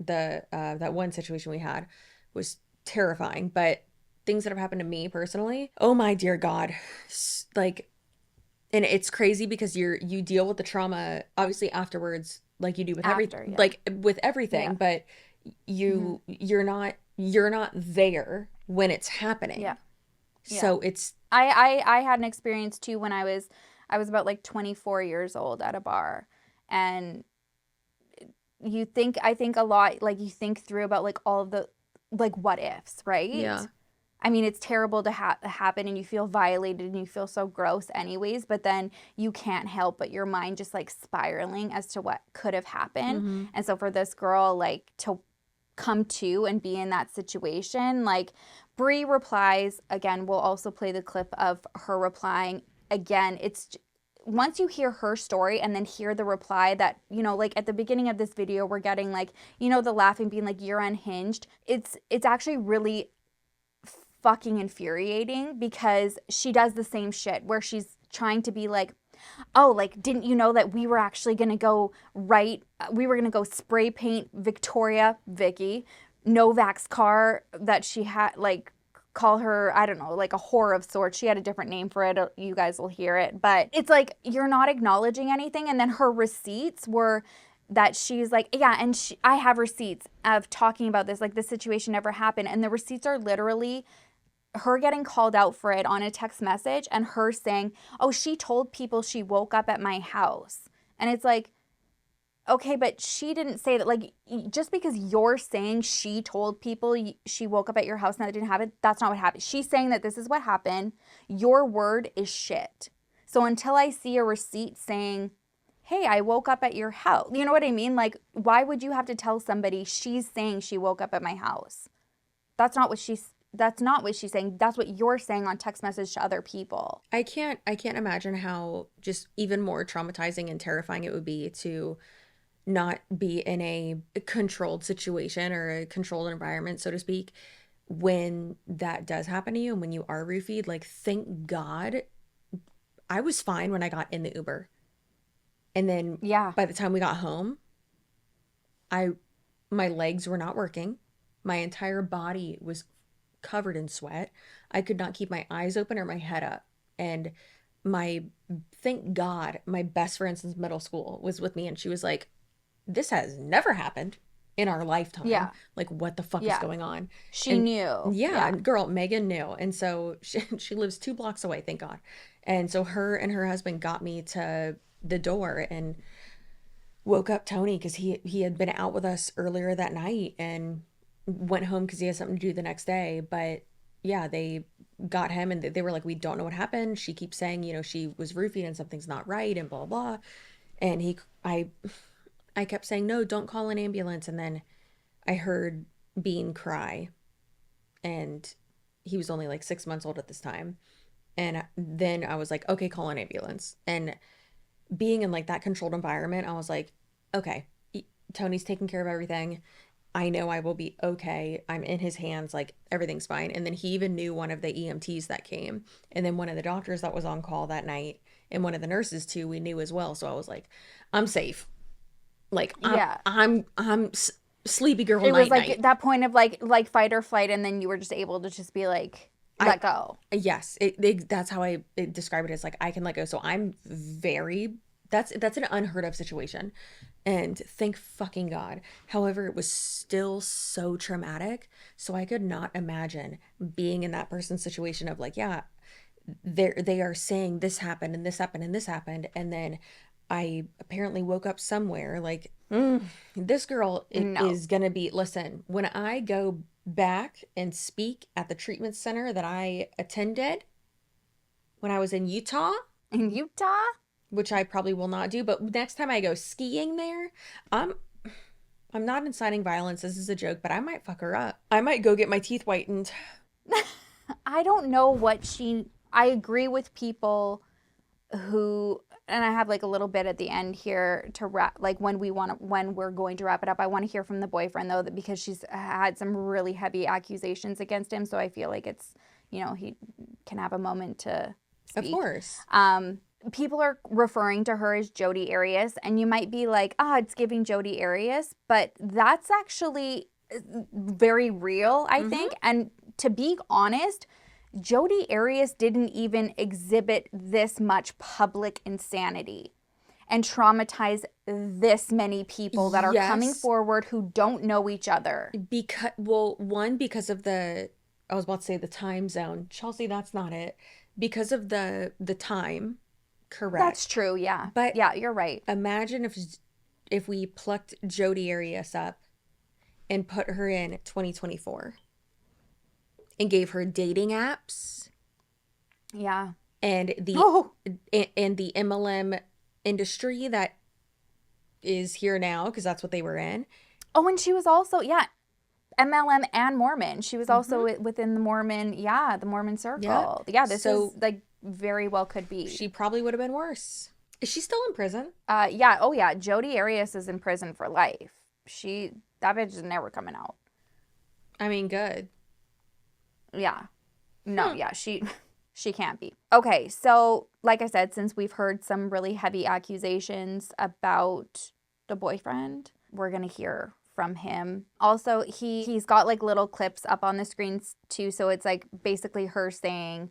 That one situation we had was terrifying, but things that have happened to me personally, oh my dear God, like, and it's crazy because you deal with the trauma obviously afterwards, like you do with everything, like with everything, but you're not there when it's happening. So it's I had an experience too when I was about like 24 years old at a bar, and I think a lot, like you think through about like all of the like what ifs, right? Yeah. I mean, it's terrible to happen, and you feel violated and you feel so gross anyways, but then you can't help but your mind just like spiraling as to what could have happened. And so for this girl, like, to come to and be in that situation, like, Bre replies, again, we'll also play the clip of her replying. Again, it's once you hear her story and then hear the reply that, you know, like at the beginning of this video, we're getting like, you know, the laughing being like, you're unhinged. It's actually really fucking infuriating because she does the same shit where she's trying to be like, oh, like, didn't you know that we were actually going to go spray paint Vicky, Novak's car that she had, like, call her, I don't know, like a whore of sorts. She had a different name for it. You guys will hear it. But it's like, you're not acknowledging anything. And then her receipts were that she's like, yeah, and I have receipts of talking about this, like this situation never happened. And the receipts are literally her getting called out for it on a text message and her saying, oh, she told people she woke up at my house. And it's like, okay, but she didn't say that. Like, just because you're saying she told people she woke up at your house and that didn't happen, that's not what happened. She's saying that this is what happened. Your word is shit. So until I see a receipt saying, hey, I woke up at your house, you know what I mean? Like, why would you have to tell somebody she's saying she woke up at my house? That's not what she's saying. That's what you're saying on text message to other people. I can't imagine how just even more traumatizing and terrifying it would be to not be in a controlled situation or a controlled environment, so to speak, when that does happen to you and when you are roofied. Like, thank God I was fine when I got in the Uber. And then by the time we got home, my legs were not working. My entire body was covered in sweat. I could not keep my eyes open or my head up. And thank God, my best friend since middle school was with me, and she was like, this has never happened in our lifetime. Yeah. Like, what the fuck is going on? She knew. Yeah. Girl, Megan knew. And so she lives 2 blocks away, thank God. And so her and her husband got me to the door and woke up Tony because he had been out with us earlier that night and went home because he had something to do the next day. But yeah, they got him and they were like, we don't know what happened. She keeps saying, you know, she was roofied and something's not right and blah, blah. And I kept saying, no, don't call an ambulance. And then I heard Bean cry, and he was only like 6 months old at this time. And then I was like, okay, call an ambulance. And being in like that controlled environment, I was like, okay, Tony's taking care of everything. I know I will be okay. I'm in his hands, like everything's fine. And then he even knew one of the EMTs that came, and then one of the doctors that was on call that night, and one of the nurses too, we knew as well. So I was like, I'm safe. Like, I'm sleepy girl. It was like that point of like fight or flight, and then you were just able to just be like, let go. Yes, that's how I describe it. As like, I can let go. So I'm that's an unheard of situation, and thank fucking God. However, it was still so traumatic. So I could not imagine being in that person's situation of like, yeah, they are saying this happened and this happened and this happened, and then I apparently woke up somewhere like, this girl is going to be, listen, when I go back and speak at the treatment center that I attended when I was in Utah. which I probably will not do. But next time I go skiing there, I'm not inciting violence. This is a joke, but I might fuck her up. I might go get my teeth whitened. I don't know what I agree with people who, and I have like a little bit at the end here to wrap, like when we're going to wrap it up. I want to hear from the boyfriend though, because she's had some really heavy accusations against him. So I feel like it's, he can have a moment to speak. Of course. People are referring to her as Jodi Arias, and you might be like, it's giving Jodi Arias, but that's actually very real, I think. And to be honest, Jodi Arias didn't even exhibit this much public insanity and traumatize this many people that are coming forward who don't know each other. Because of the, I was about to say the time zone. Chelsea, that's not it. Because of the time. Correct. That's true, yeah. But yeah, you're right. Imagine if we plucked Jodi Arias up and put her in 2024 and gave her dating apps. Yeah. And the MLM industry that is here now, because that's what they were in. Oh, and she was also, MLM and Mormon. She was also within the Mormon, the Mormon circle. Yeah, this is like very well could be. She probably would have been worse. Is she still in prison? Yeah. Oh, yeah. Jodi Arias is in prison for life. That bitch is never coming out. I mean, good. Yeah. No, yeah, she can't be. Okay, so like I said, since we've heard some really heavy accusations about the boyfriend, we're going to hear from him. Also, he's got like little clips up on the screens too, so it's like basically her saying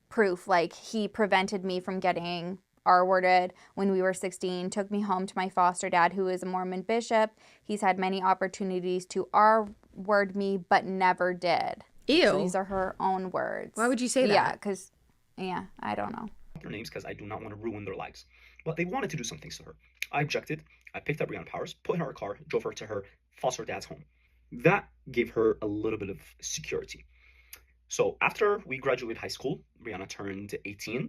proof, like he prevented me from getting R-worded when we were 16, took me home to my foster dad who is a Mormon bishop. He's had many opportunities to R-word me but never did. Ew. So these are her own words. Why would you say that? Yeah, because, I don't know. Their names because I do not want to ruin their lives. But they wanted to do some things to her. I objected. I picked up Bre Powers, put her in her car, drove her to her foster dad's home. That gave her a little bit of security. So after we graduated high school, Brianna turned 18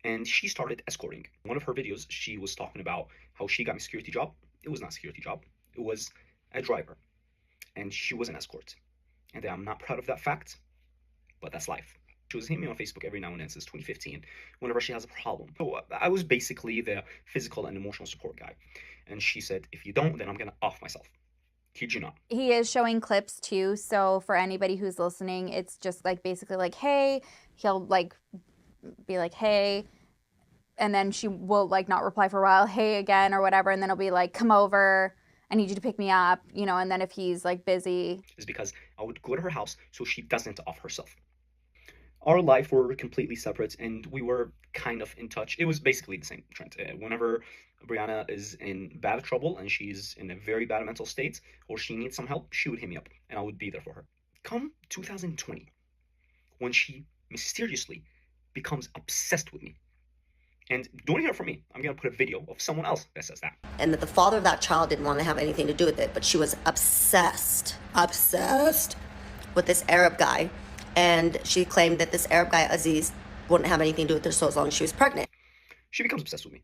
and she started escorting. One of her videos, she was talking about how she got a security job. It was not a security job. It was a driver. And she was an escort. And I'm not proud of that fact, but that's life. She was hitting me on Facebook every now and then since 2015, whenever she has a problem. So I was basically the physical and emotional support guy. And she said, if you don't, then I'm going to off myself. Kid you not. He is showing clips too, so for anybody who's listening, it's just like basically like, hey, he'll like be like, hey, and then she will like not reply for a while, hey again or whatever, and then he'll be like, come over, I need you to pick me up, and then if he's like busy. Is because I would go to her house so she doesn't off herself. Our life were completely separate and we were kind of in touch. It was basically the same trend. Whenever Brianna is in bad trouble and she's in a very bad mental state or she needs some help, she would hit me up and I would be there for her. Come 2020, when she mysteriously becomes obsessed with me. And don't hear it from me. I'm going to put a video of someone else that says that. And that the father of that child didn't want to have anything to do with it, but she was obsessed with this Arab guy. And she claimed that this Arab guy, Aziz, wouldn't have anything to do with her so as long as she was pregnant. She becomes obsessed with me.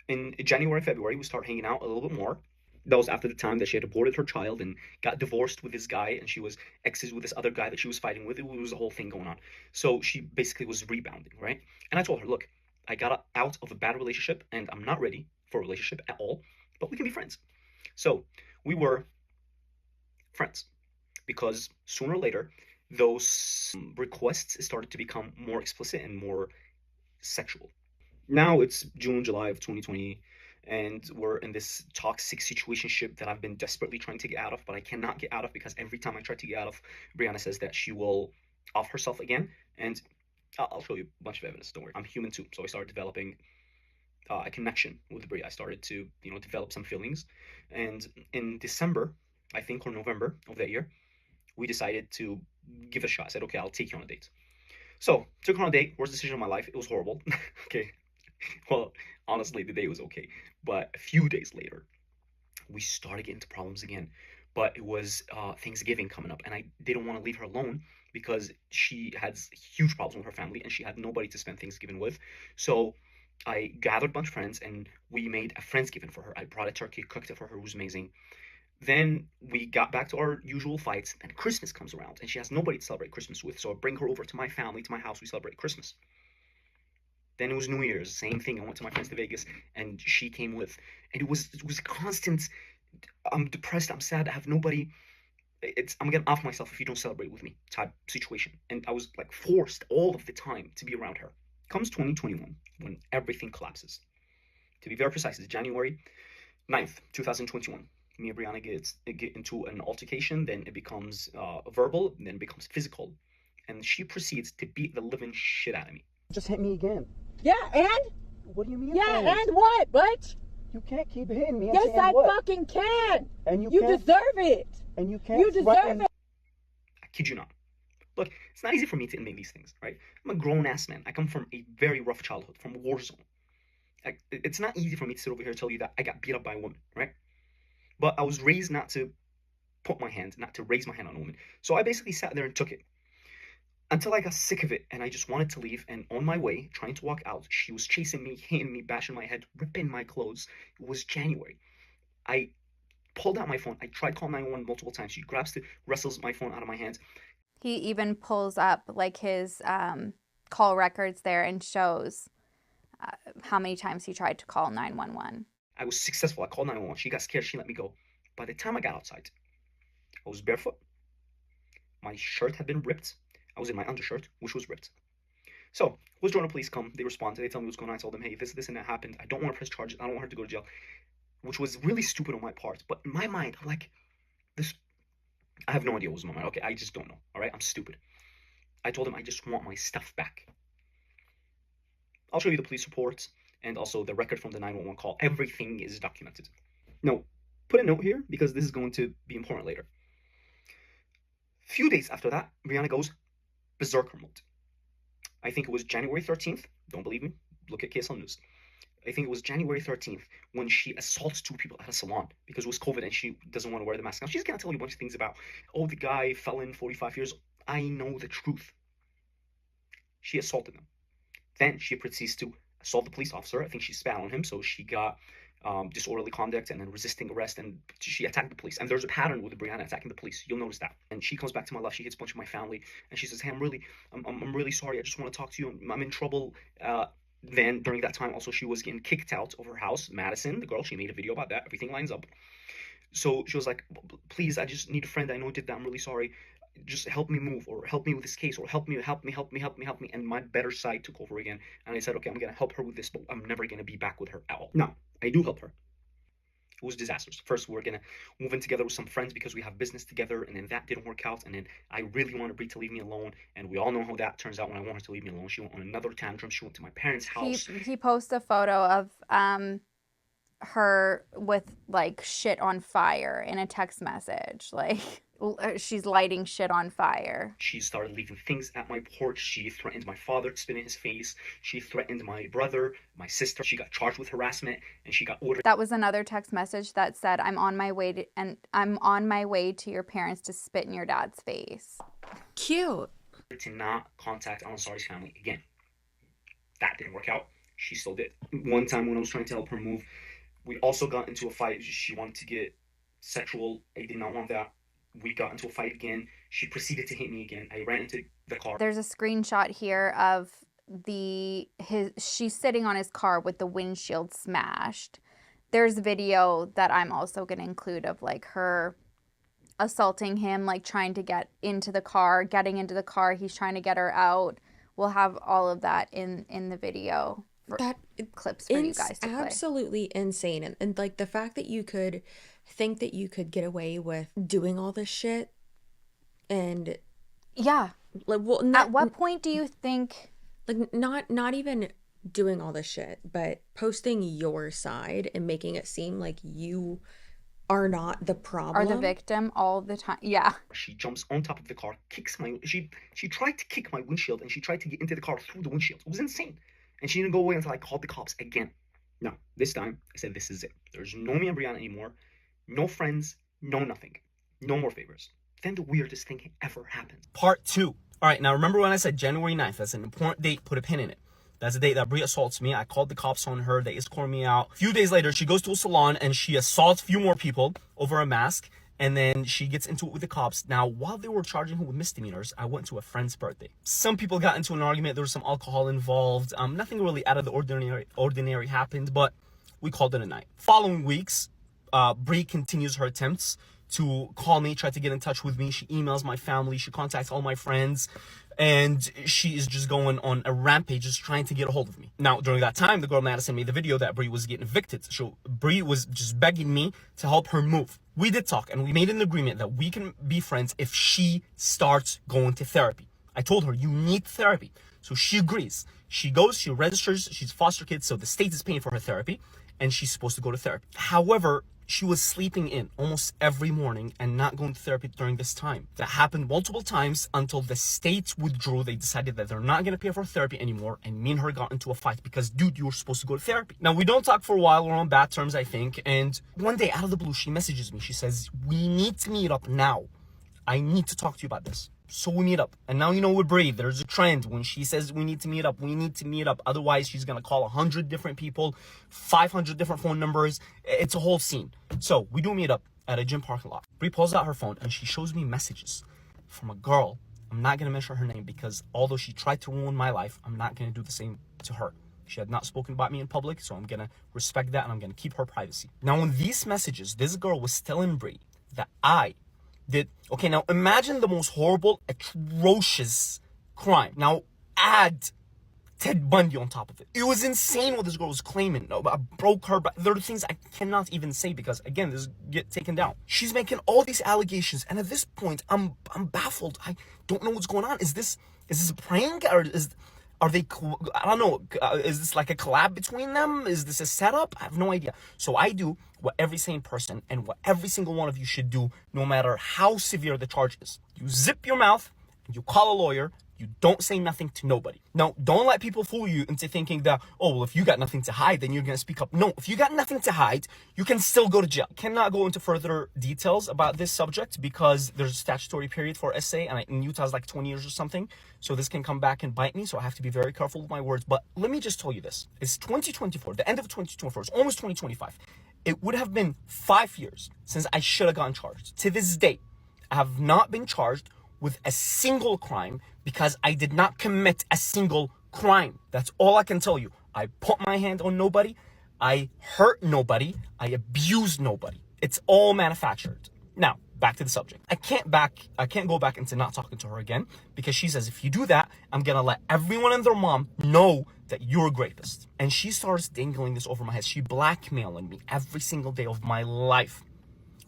In January, February, we start hanging out a little bit more. That was after the time that she had aborted her child and got divorced with this guy, and she was exes with this other guy that she was fighting with. It was a whole thing going on. So she basically was rebounding, right? And I told her, look, I got out of a bad relationship, and I'm not ready for a relationship at all, but we can be friends. So we were friends, because sooner or later, those requests started to become more explicit and more sexual. Now it's June, July of 2020, and we're in this toxic situationship that I've been desperately trying to get out of, but I cannot get out of because every time I try to get out of, Brianna says that she will off herself again, and I'll show you a bunch of evidence, don't worry. I'm human too, so I started developing a connection with Bre. I started to, develop some feelings, and in December, I think, or November of that year, we decided to give it a shot. I said, okay, I'll take you on a date. So, took her on a date, worst decision of my life. It was horrible. Okay. Well, honestly, the day was okay. But a few days later, we started getting into problems again. But it was Thanksgiving coming up, and I didn't want to leave her alone because she had huge problems with her family, and she had nobody to spend Thanksgiving with. So I gathered a bunch of friends and we made a Friendsgiving for her. I brought a turkey, cooked it for her, it was amazing. Then we got back to our usual fights, and Christmas comes around, and she has nobody to celebrate Christmas with, so I bring her over to my family, to my house, we celebrate Christmas. Then it was New Year's, same thing. I went to my friends to Vegas, and she came with, and it was constant. I'm depressed, I'm sad, I have nobody. I'm getting off myself if you don't celebrate with me type situation. And I was like forced all of the time to be around her. Comes 2021, when everything collapses. To be very precise, it's January 9th, 2021. Me and Brianna get into an altercation, then it becomes verbal, then it becomes physical. And she proceeds to beat the living shit out of me. Just hit me again. Yeah, and? What do you mean? Yeah, and what, bitch? You can't keep hitting me. Yes, I fucking can. And you deserve it. And you can't. You deserve it. I kid you not. Look, it's not easy for me to admit these things, right? I'm a grown-ass man. I come from a very rough childhood, from a war zone. It's not easy for me to sit over here and tell you that I got beat up by a woman, right? But I was raised not to not to raise my hand on a woman. So I basically sat there and took it. Until I got sick of it and I just wanted to leave. And on my way, trying to walk out, she was chasing me, hitting me, bashing my head, ripping my clothes. It was January. I pulled out my phone. I tried calling 911 multiple times. She grabs wrestles my phone out of my hands. He even pulls up like his call records there and shows how many times he tried to call 911. I was successful. I called 911. She got scared. She let me go. By the time I got outside, I was barefoot. My shirt had been ripped. I was in my undershirt, which was ripped. So, was Jordan police come? They responded. They tell me what's going on. I told them, hey, this and that happened. I don't want to press charges. I don't want her to go to jail. Which was really stupid on my part. But in my mind, I'm like, this... I have no idea what was in my mind. Okay, I just don't know. All right, I'm stupid. I told them I just want my stuff back. I'll show you the police reports and also the record from the 911 call. Everything is documented. No, put a note here because this is going to be important later. Few days after that, Brianna goes berserker mode. I think it was January 13th. Don't believe me? Look at KSL News. I think it was January 13th when she assaults two people at a salon because it was COVID and she doesn't want to wear the mask. Now, she's going to tell you a bunch of things about, oh, the guy fell in 45 years. I know the truth. She assaulted them. Then she proceeds to assault the police officer. I think she spat on him, so she got disorderly conduct and then resisting arrest, and she attacked the police. And there's a pattern with Brianna attacking the police. You'll notice that. And she comes back to my left. She hits a bunch of my family, and she says, hey, I'm really sorry. I just want to talk to you. I'm in trouble. Then during that time, also, she was getting kicked out of her house. Madison, the girl, she made a video about that. Everything lines up. So she was like, please, I just need a friend. I know I did that. I'm really sorry. Just help me move, or help me with this case, or help me. And my better side took over again. And I said, okay, I'm going to help her with this, but I'm never going to be back with her at all. No, I do help her. It was disastrous. First, we were going to move in together with some friends because we have business together, and then that didn't work out. And then I really wanted Bre to leave me alone, and we all know how that turns out when I want her to leave me alone. She went on another tantrum. She went to my parents' house. He posts a photo of her with like shit on fire in a text message. Like she's lighting shit on fire. She started leaving things at my porch. She threatened my father to spit in his face. She threatened my brother, my sister. She got charged with harassment, and she got ordered. That was another text message that said, I'm on my way to your parents to spit in your dad's face. Cute. To not contact Ansari's family again. That didn't work out. She still did. One time when I was trying to help her move, we also got into a fight. She wanted to get sexual. I did not want that. We got into a fight again. She proceeded to hit me again. I ran into the car. There's a screenshot here of she's sitting on his car with the windshield smashed. There's video that I'm also going to include of like her assaulting him, like trying to get into the car, getting into the car. He's trying to get her out. We'll have all of that in the video. That clips for you guys to play. Absolutely insane. And like the fact that you could think that you could get away with doing all this shit, and yeah, like, well, at what point do you think, like, not even doing all this shit, but posting your side and making it seem like you are not the problem, are the victim all the time? Yeah. She jumps on top of the car, kicks my she tried to kick my windshield, and she tried to get into the car through the windshield. It was insane. And she didn't go away until I called the cops again. No, this time I said, this is it. There's no me and Brianna anymore. No friends, no nothing. No more favors. Then the weirdest thing ever happened. Part 2. All right, now remember when I said January 9th? That's an important date. Put a pin in it. That's the date that Bre assaults me. I called the cops on her. They escort me out. A few days later, she goes to a salon and she assaults a few more people over a mask. And then she gets into it with the cops. Now, while they were charging her with misdemeanors, I went to a friend's birthday. Some people got into an argument. There was some alcohol involved. Nothing really out of the ordinary happened, but we called it a night. Following weeks, Bre continues her attempts to call me, try to get in touch with me. She emails my family. She contacts all my friends. And she is just going on a rampage, just trying to get a hold of me. Now, during that time, the girl Madison made the video that Bre was getting evicted. So Bre was just begging me to help her move. We did talk, and we made an agreement that we can be friends if she starts going to therapy. I told her, you need therapy. So she agrees. She goes, she registers, she's a foster kid, so the state is paying for her therapy, and she's supposed to go to therapy. However, she was sleeping in almost every morning and not going to therapy during this time. That happened multiple times until the state withdrew. They decided that they're not going to pay for therapy anymore, and me and her got into a fight because, dude, you were supposed to go to therapy. Now, we don't talk for a while. We're on bad terms, I think. And one day, out of the blue, she messages me. She says, we need to meet up now. I need to talk to you about this. So we meet up. And now, you know, with Bre, there's a trend. When she says we need to meet up, we need to meet up. Otherwise, she's going to call 100 different people, 500 different phone numbers. It's a whole scene. So we do meet up at a gym parking lot. Bre pulls out her phone and she shows me messages from a girl. I'm not going to mention her name because although she tried to ruin my life, I'm not going to do the same to her. She had not spoken about me in public, so I'm going to respect that and I'm going to keep her privacy. Now, in these messages, this girl was telling Bre that I did. Okay, now imagine the most horrible, atrocious crime. Now add Ted Bundy on top of it. It was insane what this girl was claiming. No, I broke her, but there are things I cannot even say because, again, this get taken down. She's making all these allegations, and at this point, I'm baffled. I don't know what's going on. Is this a prank, or are they? I don't know. Is this like a collab between them? Is this a setup? I have no idea. So I do what every sane person and what every single one of you should do, no matter how severe the charge is. You zip your mouth and you call a lawyer. You don't say nothing to nobody. Now, don't let people fool you into thinking that, oh, well, if you got nothing to hide, then you're going to speak up. No, if you got nothing to hide, you can still go to jail. Cannot go into further details about this subject because there's a statutory period for SA, and in Utah it's like 20 years or something. So this can come back and bite me, so I have to be very careful with my words. But let me just tell you this. It's 2024, the end of 2024. It's almost 2025. It would have been 5 years since I should have gotten charged. To this day, I have not been charged with a single crime because I did not commit a single crime. That's all I can tell you. I put my hand on nobody. I hurt nobody. I abused nobody. It's all manufactured. Now, back to the subject. I can't go back into not talking to her again because she says, if you do that, I'm going to let everyone and their mom know that you're a rapist. And she starts dangling this over my head. She blackmailing me every single day of my life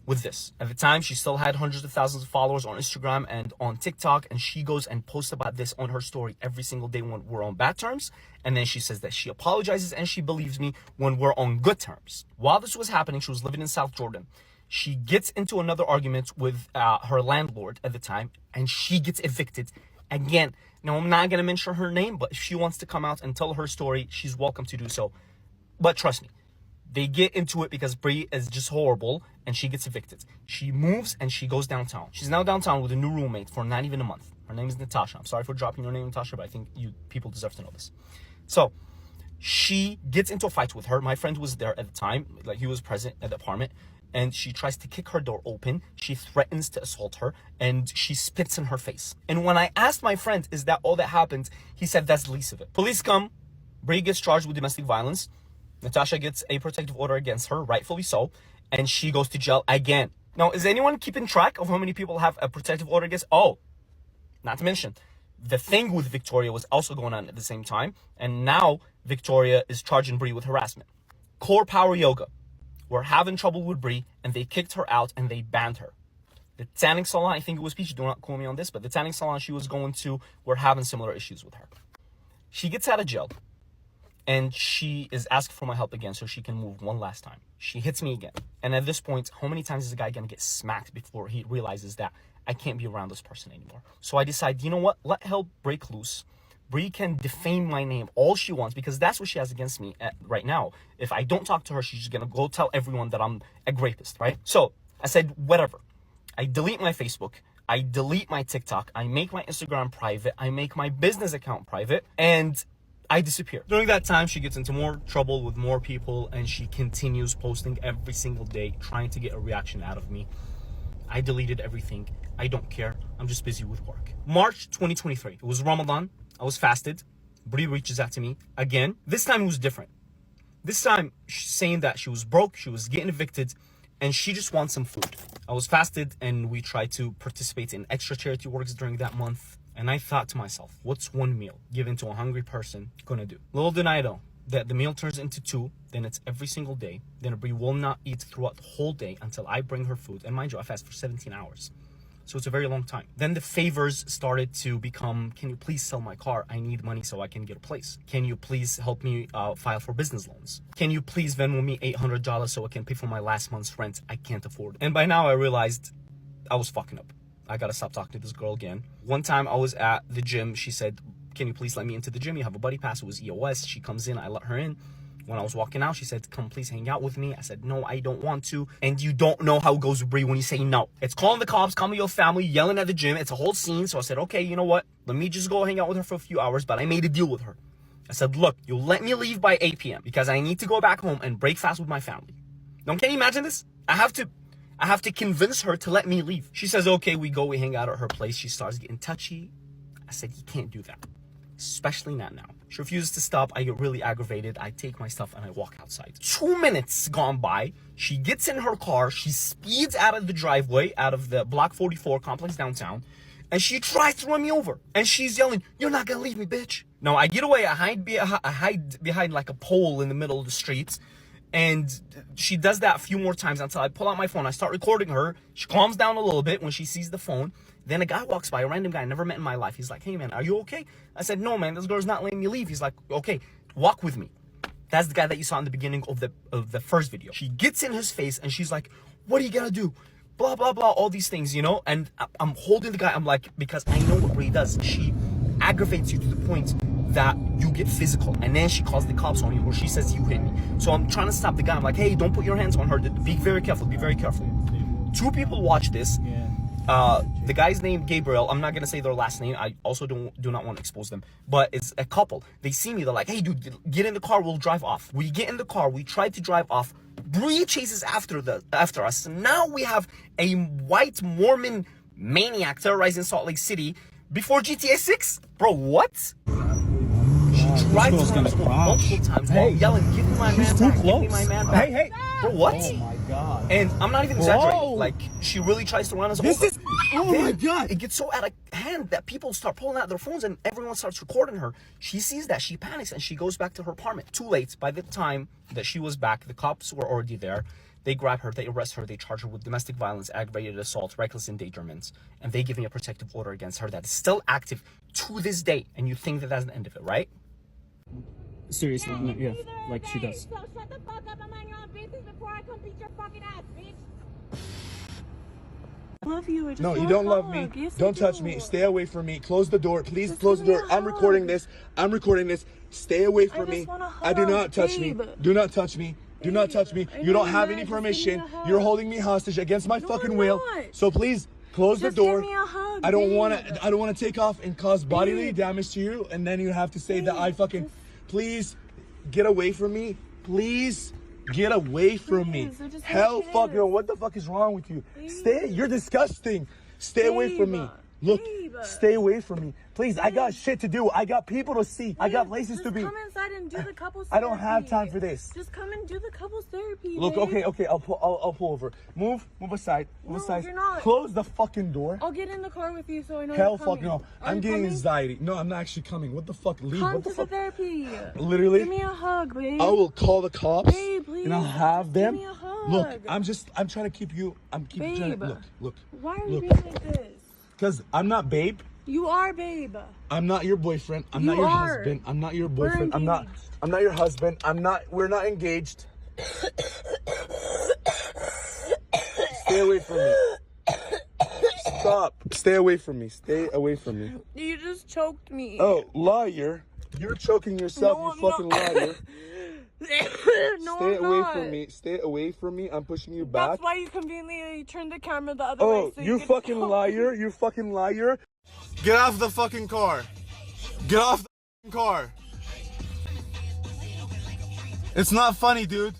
with this. At the time, she still had hundreds of thousands of followers on Instagram and on TikTok, and she goes and posts about this on her story every single day when we're on bad terms, and then she says that she apologizes and she believes me when we're on good terms. While this was happening, she was living in South Jordan. She gets into another argument with her landlord at the time, and she gets evicted again. Now, I'm not going to mention her name, but if she wants to come out and tell her story, she's welcome to do so. But trust me, they get into it because Bre is just horrible and she gets evicted. She moves and she goes downtown. She's now downtown with a new roommate for not even a month. Her name is Natasha. I'm sorry for dropping your name, Natasha, but I think you people deserve to know this. So she gets into a fight with her. My friend was there at the time, like he was present at the apartment, and she tries to kick her door open. She threatens to assault her and she spits in her face. And when I asked my friend, is that all that happened? He said that's the least of it. Police come. Bre gets charged with domestic violence. Natasha gets a protective order against her, rightfully so, and she goes to jail again. Now, is anyone keeping track of how many people have a protective order against? Oh, not to mention, the thing with Victoria was also going on at the same time, and now Victoria is charging Bre with harassment. Core Power Yoga were having trouble with Bre, and they kicked her out and they banned her. The tanning salon, I think it was Peach, do not quote me on this, but the tanning salon she was going to were having similar issues with her. She gets out of jail. And she is asking for my help again so she can move one last time. She hits me again. And at this point, how many times is the guy going to get smacked before he realizes that I can't be around this person anymore? So I decide, you know what? Let hell break loose. Bre can defame my name all she wants because that's what she has against me right now. If I don't talk to her, she's going to go tell everyone that I'm a rapist, right? So I said, whatever. I delete my Facebook. I delete my TikTok. I make my Instagram private. I make my business account private. And I disappear. During that time, she gets into more trouble with more people, and she continues posting every single day, trying to get a reaction out of me. I deleted everything. I don't care. I'm just busy with work. March 2023. It was Ramadan. I was fasted. Bre reaches out to me again. This time it was different. This time she's saying that she was broke, she was getting evicted, and she just wants some food. I was fasted, and we tried to participate in extra charity works during that month. And I thought to myself, what's one meal given to a hungry person gonna do? Little did I know that the meal turns into 2, then it's every single day. Then Bre will not eat throughout the whole day until I bring her food. And mind you, I fast for 17 hours. So it's a very long time. Then the favors started to become, can you please sell my car? I need money so I can get a place. Can you please help me file for business loans? Can you please Venmo me $800 so I can pay for my last month's rent? I can't afford it. And by now I realized I was fucking up. I gotta stop talking to this girl again. One time I was at the gym. She said, can you please let me into the gym? You have a buddy pass. It was EOS. She comes in. I let her in. When I was walking out, she said, come please hang out with me. I said, no, I don't want to. And you don't know how it goes with Bre when you say no. It's calling the cops, calling your family, yelling at the gym. It's a whole scene. So I said, okay, you know what? Let me just go hang out with her for a few hours. But I made a deal with her. I said, look, you'll let me leave by 8 p.m. because I need to go back home and break fast with my family. Now, can you imagine this? I have to convince her to let me leave. She says, okay, we go, we hang out at her place. She starts getting touchy. I said, you can't do that. Especially not now. She refuses to stop. I get really aggravated. I take my stuff and I walk outside. 2 minutes gone by. She gets in her car. She speeds out of the driveway, out of the Block 44 complex downtown. And she tries to run me over. And she's yelling, you're not gonna leave me, bitch. No, I get away. I hide behind like a pole in the middle of the street. And she does that a few more times until I pull out my phone. I start recording her. She calms down a little bit when she sees the phone. Then a guy walks by, a random guy I never met in my life. He's like, hey, man, are you okay? I said, no, man, this girl's not letting me leave. He's like, okay, walk with me. That's the guy that you saw in the beginning of the first video. She gets in his face and she's like, what are you gonna do? Blah, blah, blah, all these things, you know? And I'm holding the guy. I'm like, because I know what Bre does. She aggravates you to the point that you get physical. And then she calls the cops on you or she says you hit me. So I'm trying to stop the guy. I'm like, hey, don't put your hands on her. Be very careful. Be very careful. 2 people watch this. The guy's name Gabriel. I'm not gonna say their last name. I also do not want to expose them. But it's a couple. They see me. They're like, hey, dude, get in the car. We'll drive off. We get in the car. We try to drive off. Bre chases after us. Now we have a white Mormon maniac terrorizing Salt Lake City before GTA 6. Bro, what? She tried to run us over multiple times. Hey, yelling, give me my man back. Give me my man back. Hey. Bro, what? Oh my god. And I'm not even exaggerating. Like, she really tries to run us over. Oh my god. It gets so out of hand that people start pulling out their phones and everyone starts recording her. She sees that, she panics, and she goes back to her apartment. Too late. By the time that she was back, the cops were already there. They grab her, they arrest her, they charge her with domestic violence, aggravated assault, reckless endangerment, and they give me a protective order against her that is still active to this day. And you think that that's the end of it, right? Seriously, yeah, like she does. So shut the fuck up and mind your own business before I come beat your fucking ass, bitch. I love you. No, you don't love me. Yes, don't touch me. Stay away from me. Close the door. Please close the door. I'm recording this. Stay away from me. I do not touch me. Do not touch me. Do not touch me. You don't have any permission. You're holding me hostage against my fucking will. So please close the door. I don't want to take off and cause bodily damage to you, and then you have to say that I fucking. Please get away from me. Please get away from me. Hell, fuck, girl. What the fuck is wrong with you? Stay. You're disgusting. Stay away from me. Look, stay away from me. Please, I got shit to do. I got people to see. I got places to be. Come inside and do the couples therapy. I don't have time for this. Just come and do the couples therapy. Look, babe. okay, I'll pull over. Move aside. Move aside. You're not. Close the fucking door. I'll get in the car with you so I know Hell, you're coming. fuck no. I'm getting anxiety. No, I'm not actually coming. What the fuck? Leave. Come What the to fuck? the therapy. Literally. Give me a hug, babe. I will call the cops. Babe, please. And I'll have them. Give me a hug. Look, I'm trying to keep you. I'm keeping trying to look. Why are you look. being like this? Because I'm not babe. You are, babe. I'm not your boyfriend. I'm You not your are. husband. I'm not your boyfriend. I'm not your husband. We're not engaged. Stay away from me. Stop. Stay away from me. Stay away from me. You just choked me. Oh, liar. You're choking yourself, No, you fucking liar. No, Stay I'm away not. from me. Stay away from me. I'm pushing you back. That's why you conveniently turned the camera the other way. Oh, So you can fucking choke. liar. You fucking liar. Get off the fucking car. Get off the fucking car. It's not funny, dude.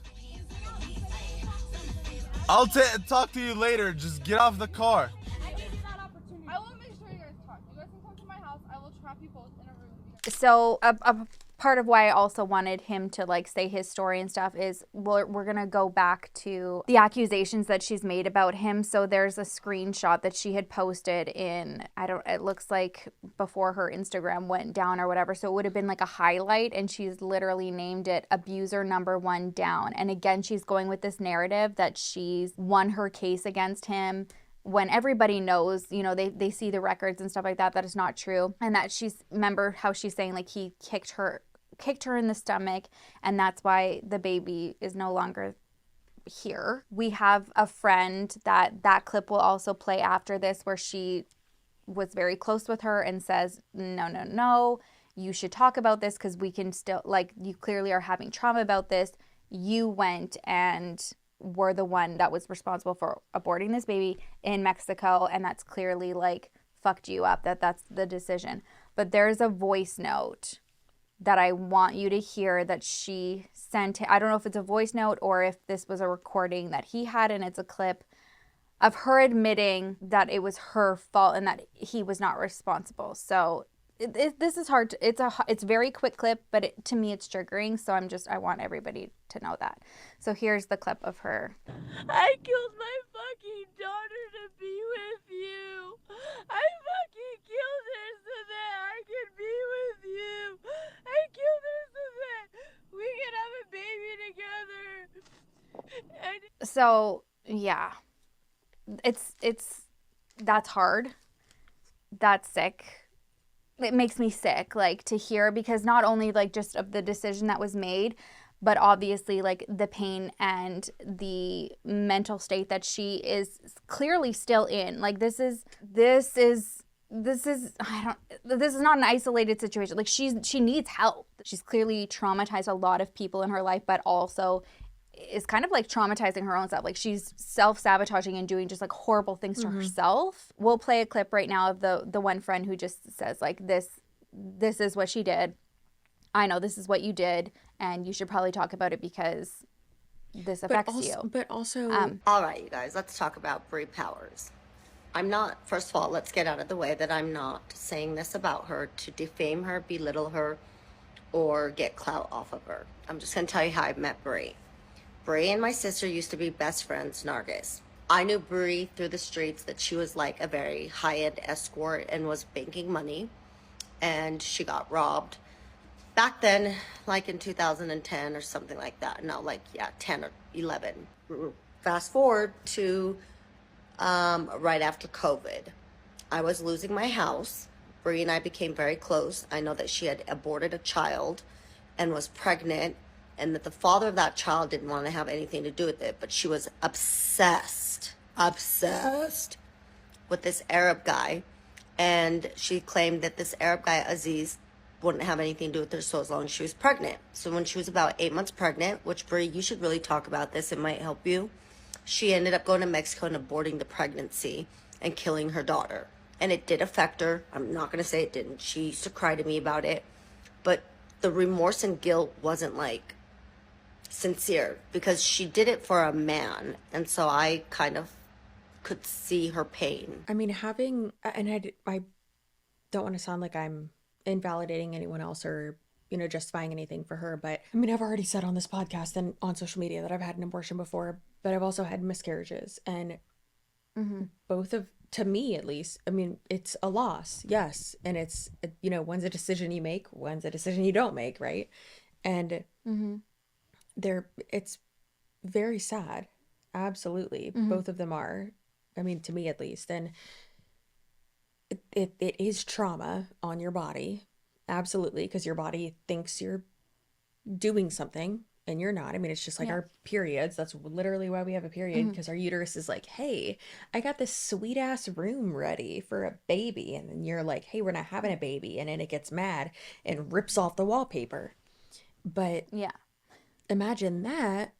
I'll talk to you later. Just get off the car. I will make sure you guys talk. You guys can come to my house. I will trap you both in a room. So a part of why I also wanted him to like say his story and stuff is we're gonna go back to the accusations that she's made about him. So there's a screenshot that she had posted in, it looks like before her Instagram went down or whatever. So it would have been like a highlight, and she's literally named it abuser #1 down. And again, she's going with this narrative that she's won her case against him, when everybody knows, you know, they see the records and stuff like that is not true. And that remember how she's saying like he kicked her in the stomach, and that's why the baby is no longer here. We have a friend that clip will also play after this, where she was very close with her and says, no, you should talk about this, because we can still, like, you clearly are having trauma about this. You went and were the one that was responsible for aborting this baby in Mexico, and that's clearly like fucked you up, that's the decision. But there's a voice note that I want you to hear that she sent. I don't know if it's a voice note or if this was a recording that he had, and it's a clip of her admitting that it was her fault and that he was not responsible. So this is hard. It's very quick clip, but to me it's triggering. So I want everybody to know that. So here's the clip of her. I killed my fucking daughter to be with you. I fucking killed her so that I could be with you. I killed her so that we could have a baby together. So yeah, that's hard. That's sick. It makes me sick, like, to hear, because not only like just of the decision that was made, but obviously like the pain and the mental state that she is clearly still in. Like this is not an isolated situation. Like she needs help. She's clearly traumatized a lot of people in her life, but also is kind of like traumatizing her own self. Like she's self-sabotaging and doing just like horrible things to herself. We'll play a clip right now of the one friend who just says like, this is what she did. I know this is what you did, and you should probably talk about it because this affects you. But also, all right, you guys, let's talk about Bre Powers. First of all, let's get out of the way that I'm not saying this about her to defame her, belittle her, or get clout off of her. I'm just going to tell you how I met Bre. Bre and my sister used to be best friends, Nargis. I knew Bre through the streets that she was like a very high-end escort and was banking money, and she got robbed. Back then, like in 2010 or something like that. No, 10 or 11. Fast forward to right after COVID. I was losing my house. Bre and I became very close. I know that she had aborted a child and was pregnant, and that the father of that child didn't want to have anything to do with it, but she was obsessed with this Arab guy, and she claimed that this Arab guy, Aziz, wouldn't have anything to do with her so as long as she was pregnant. So when she was about 8 months pregnant, which Bre, you should really talk about this, it might help you, she ended up going to Mexico and aborting the pregnancy and killing her daughter. And it did affect her. I'm not going to say it didn't. She used to cry to me about it. But the remorse and guilt wasn't like sincere, because she did it for a man. And so I kind of could see her pain. I mean, I don't want to sound like I'm invalidating anyone else or, justifying anything for her. But I mean, I've already said on this podcast and on social media that I've had an abortion before, but I've also had miscarriages. And both of, to me at least, I mean, it's a loss. Yes. And it's, one's a decision you make, one's a decision you don't make. Right. And it's very sad. Absolutely. Both of them are, I mean, to me at least. And it is trauma on your body. Absolutely. Because your body thinks you're doing something and you're not. I mean, it's just like our periods. That's literally why we have a period, because our uterus is like, hey, I got this sweet ass room ready for a baby. And then you're like, hey, we're not having a baby. And then it gets mad and rips off the wallpaper. But imagine that.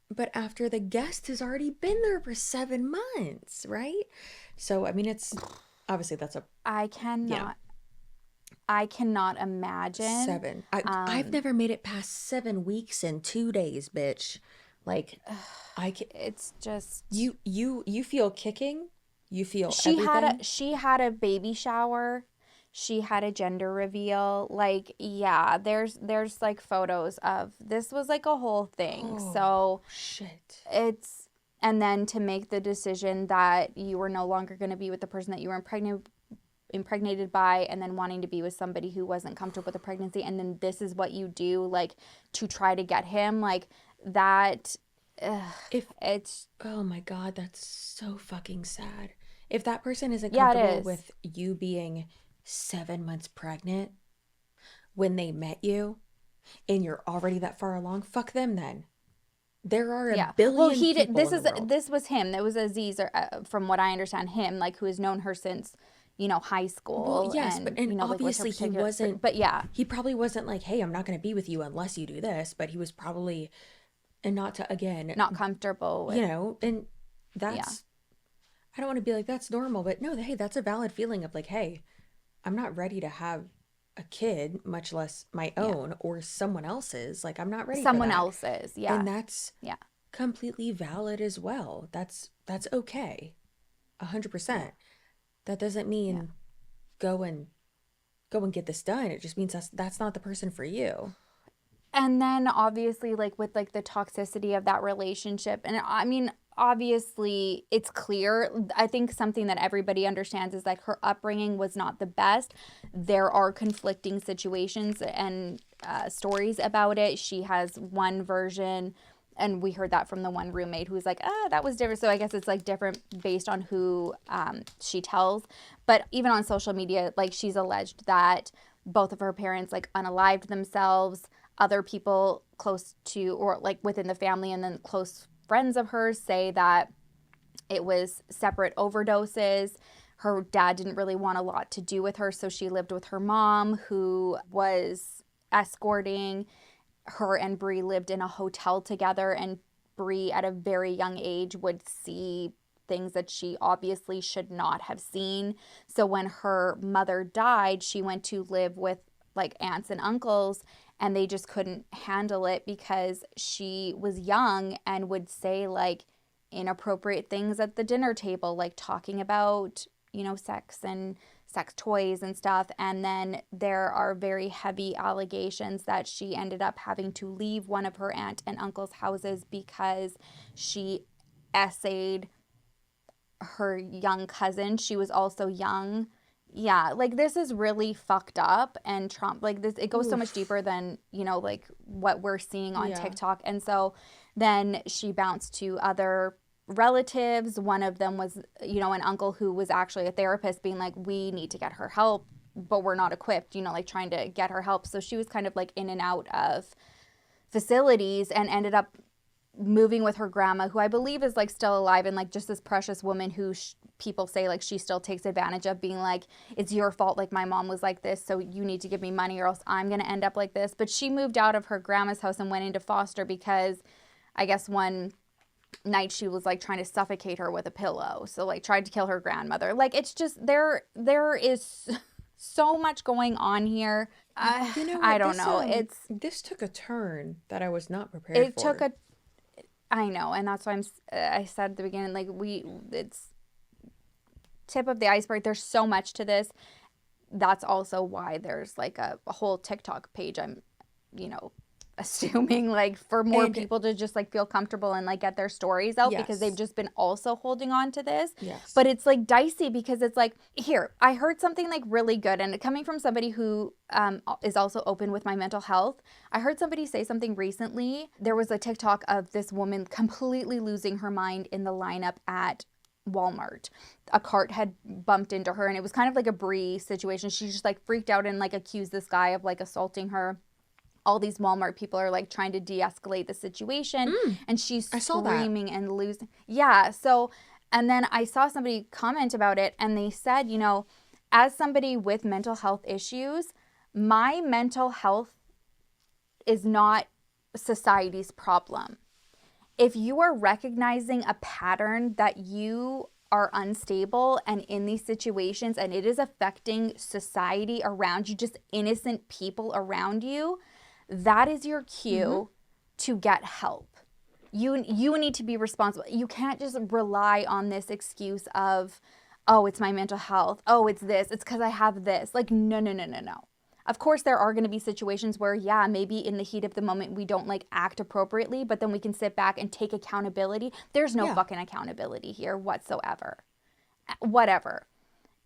But after the guest has already been there for 7 months, right? So, I mean, it's obviously that's I cannot. I cannot imagine. 7. I've never made it past 7 weeks and 2 days, bitch. Like, it's just you feel kicking. You feel everything. She had a baby shower. She had a gender reveal. Like, yeah, there's like photos of this was like a whole thing. Oh, so shit. And then to make the decision that you were no longer going to be with the person that you were impregnated by, and then wanting to be with somebody who wasn't comfortable with the pregnancy, and then this is what you do, like, to try to get him, like, that. Oh my God, that's so fucking sad. If that person isn't comfortable with you being 7 months pregnant when they met you and you're already that far along, fuck them then. There are a billion people in the world. This was him. That was Aziz, or, from what I understand, him, like, who has known her since, you know, high school. Well, yes, and, you know, obviously like, he wasn't. But yeah, he probably wasn't like, hey, I'm not going to be with you unless you do this. But he was probably, and not comfortable with, you know, and that's. I don't want to be like that's normal, but no, hey, that's a valid feeling of like, hey, I'm not ready to have a kid, much less my own or someone else's. Like, I'm not ready. Someone for that. else's, yeah, and that's completely valid as well. That's okay, 100%. That doesn't mean go and get this done. It just means that's not the person for you. And then obviously, like, with like the toxicity of that relationship, and I mean, obviously it's clear. I think something that everybody understands is like her upbringing was not the best. There are conflicting situations and stories about it. She has one version, and we heard that from the one roommate who's like, that was different. So I guess it's like different based on who she tells. But even on social media, like, she's alleged that both of her parents like unalived themselves. Other people close to, or like within the family, and then close friends of hers say that it was separate overdoses. Her dad didn't really want a lot to do with her, so she lived with her mom, who was escorting. Her and Bre lived in a hotel together, and Bre at a very young age would see things that she obviously should not have seen. So when her mother died, she went to live with like aunts and uncles, and they just couldn't handle it because she was young and would say like inappropriate things at the dinner table, like talking about, you know, sex and sex toys and stuff. And then there are very heavy allegations that she ended up having to leave one of her aunt and uncle's houses because she essayed her young cousin. She was also young. Yeah, like, this is really fucked up, and Trump, like, this, it goes so much deeper than, you know, like, what we're seeing on TikTok. And so then she bounced to other relatives. One of them was, you know, an uncle who was actually a therapist, being like, we need to get her help, but we're not equipped, you know, like, trying to get her help. So she was kind of like in and out of facilities, and ended up moving with her grandma, who I believe is like still alive, and like just this precious woman who people say like she still takes advantage of, being like, it's your fault, like my mom was like this, so you need to give me money or else I'm gonna end up like this. But she moved out of her grandma's house and went into foster because I guess one night she was like trying to suffocate her with a pillow, so like tried to kill her grandmother. Like, it's just there is so much going on here. You know what? I don't know. This took a turn that I was not prepared for. I know, and that's why I said at the beginning, like, it's tip of the iceberg. There's so much to this. That's also why there's like a whole TikTok page, I'm, you know, assuming, like, for more people to just like feel comfortable and like get their stories out, because they've just been also holding on to this. But it's like dicey, because it's like, here, I heard something like really good, and coming from somebody who is also open with my mental health, I heard somebody say something recently. There was a TikTok of this woman completely losing her mind in the lineup at Walmart. A cart had bumped into her, and it was kind of like a Bre situation. She just like freaked out and like accused this guy of like assaulting her. All these Walmart people are like trying to de-escalate the situation, and she's screaming and losing. Yeah. So, and then I saw somebody comment about it, and they said, you know, as somebody with mental health issues, my mental health is not society's problem. If you are recognizing a pattern that you are unstable and in these situations and it is affecting society around you, just innocent people around you, that is your cue to get help. You need to be responsible. You can't just rely on this excuse of, oh, it's my mental health. Oh, it's this. It's because I have this. Like, no. Of course, there are going to be situations where, yeah, maybe in the heat of the moment, we don't like act appropriately, but then we can sit back and take accountability. There's no fucking accountability here whatsoever. Whatever.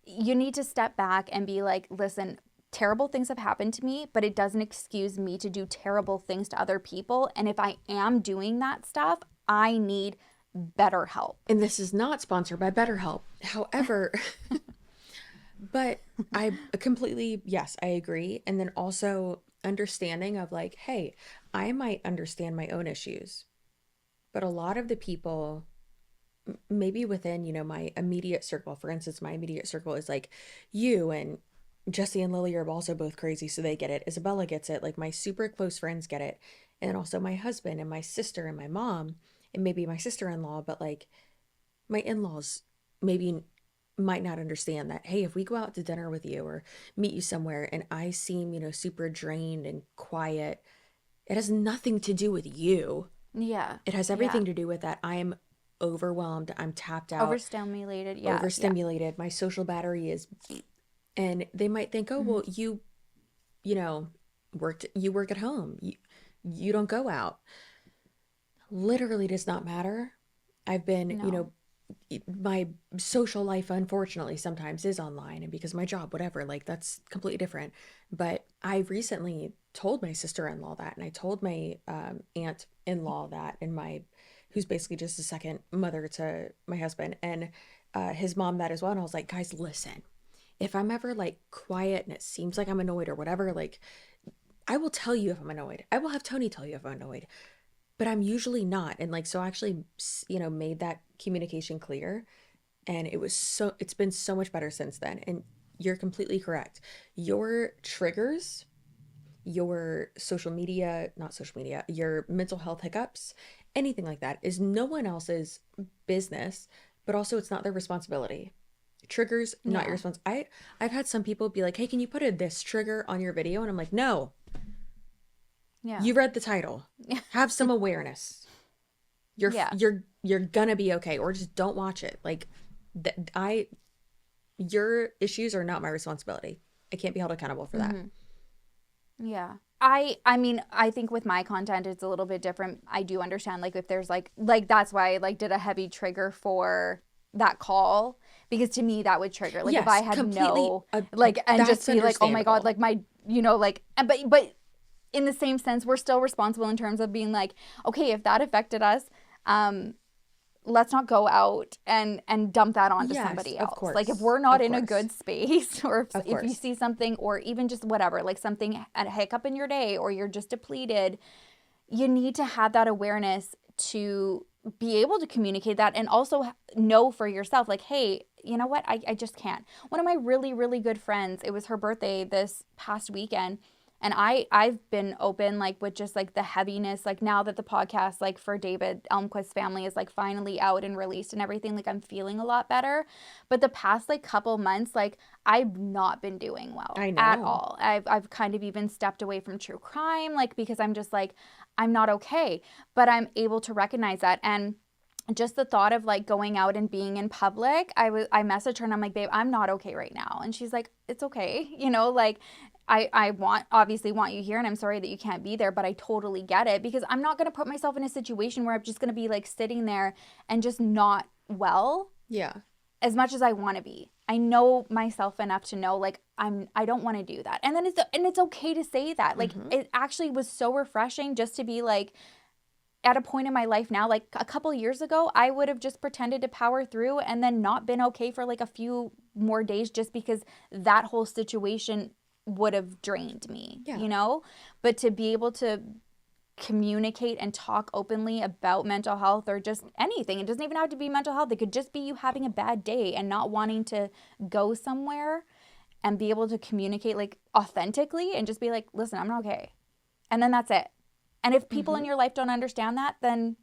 You need to step back and be like, listen, terrible things have happened to me, but it doesn't excuse me to do terrible things to other people. And if I am doing that stuff, I need better help. And this is not sponsored by BetterHelp. However, but I completely, yes, I agree. And then also understanding of like, hey, I might understand my own issues, but a lot of the people maybe within, you know, my immediate circle, for instance, my immediate circle is like you and Jesse and Lily are also both crazy, so they get it. Isabella gets it. Like my super close friends get it. And also my husband and my sister and my mom and maybe my sister-in-law, but like my in-laws maybe might not understand that, hey, if we go out to dinner with you or meet you somewhere and I seem, you know, super drained and quiet, it has nothing to do with you. Yeah. It has everything to do with that I'm overwhelmed, I'm tapped out. Overstimulated, yeah. Overstimulated. My social battery is, and they might think, oh, well, you know, you work at home. You don't go out. Literally does not matter. I've been, you know, my social life, unfortunately, sometimes is online, and because of my job, whatever, like that's completely different. But I recently told my sister-in-law that, and I told my aunt-in-law that, and who's basically just a second mother to my husband, and his mom that as well. And I was like, guys, listen, if I'm ever like quiet and it seems like I'm annoyed or whatever, like I will tell you if I'm annoyed. I will have Tony tell you if I'm annoyed. But I'm usually not. And like, so I actually, you know, made that communication clear, and it's been so much better since then. And you're completely correct. Your triggers, your your mental health hiccups, anything like that is no one else's business, but also it's not their responsibility. Triggers, not your response. I've had some people be like, hey, can you put this trigger on your video? And I'm like, no. Yeah. You read the title. Have some awareness. You're gonna be okay, or just don't watch it. Like your issues are not my responsibility. I can't be held accountable for that. Yeah. I mean, I think with my content, it's a little bit different. I do understand, like, if there's like that's why I like did a heavy trigger for that call, because to me that would trigger. Like, yes, if I had no, like, and just be like, oh my God, like my, you know, like, but in the same sense, we're still responsible in terms of being like, okay, if that affected us, let's not go out and dump that onto somebody else. Of course. Like, if we're not in a good space, or if you see something, or even just whatever, like something, a hiccup in your day, or you're just depleted, you need to have that awareness to be able to communicate that, and also know for yourself, like, hey, you know what, I just can't. One of my really, really good friends, it was her birthday this past weekend, and I've been open, like, with just, like, the heaviness, like, now that the podcast, like, for David Elmquist's family is, like, finally out and released and everything, like, I'm feeling a lot better. But the past, like, couple months, like, I've not been doing well at all. I've kind of even stepped away from true crime, like, because I'm just, like, I'm not okay. But I'm able to recognize that. And just the thought of, like, going out and being in public, I messaged her and I'm like, babe, I'm not okay right now. And she's like, it's okay. You know, like, I obviously want you here, and I'm sorry that you can't be there, but I totally get it, because I'm not going to put myself in a situation where I'm just going to be, like, sitting there and just not well. Yeah. As much as I want to be. I know myself enough to know, like, I don't want to do that. And then it's okay to say that. Like, it actually was so refreshing just to be, like, at a point in my life now, like a couple years ago, I would have just pretended to power through and then not been okay for, like, a few more days, just because that whole situation would have drained me, you know? But to be able to communicate and talk openly about mental health, or just anything, it doesn't even have to be mental health. It could just be you having a bad day and not wanting to go somewhere, and be able to communicate, like, authentically, and just be like, listen, I'm not okay. And then that's it. And if people in your life don't understand that, then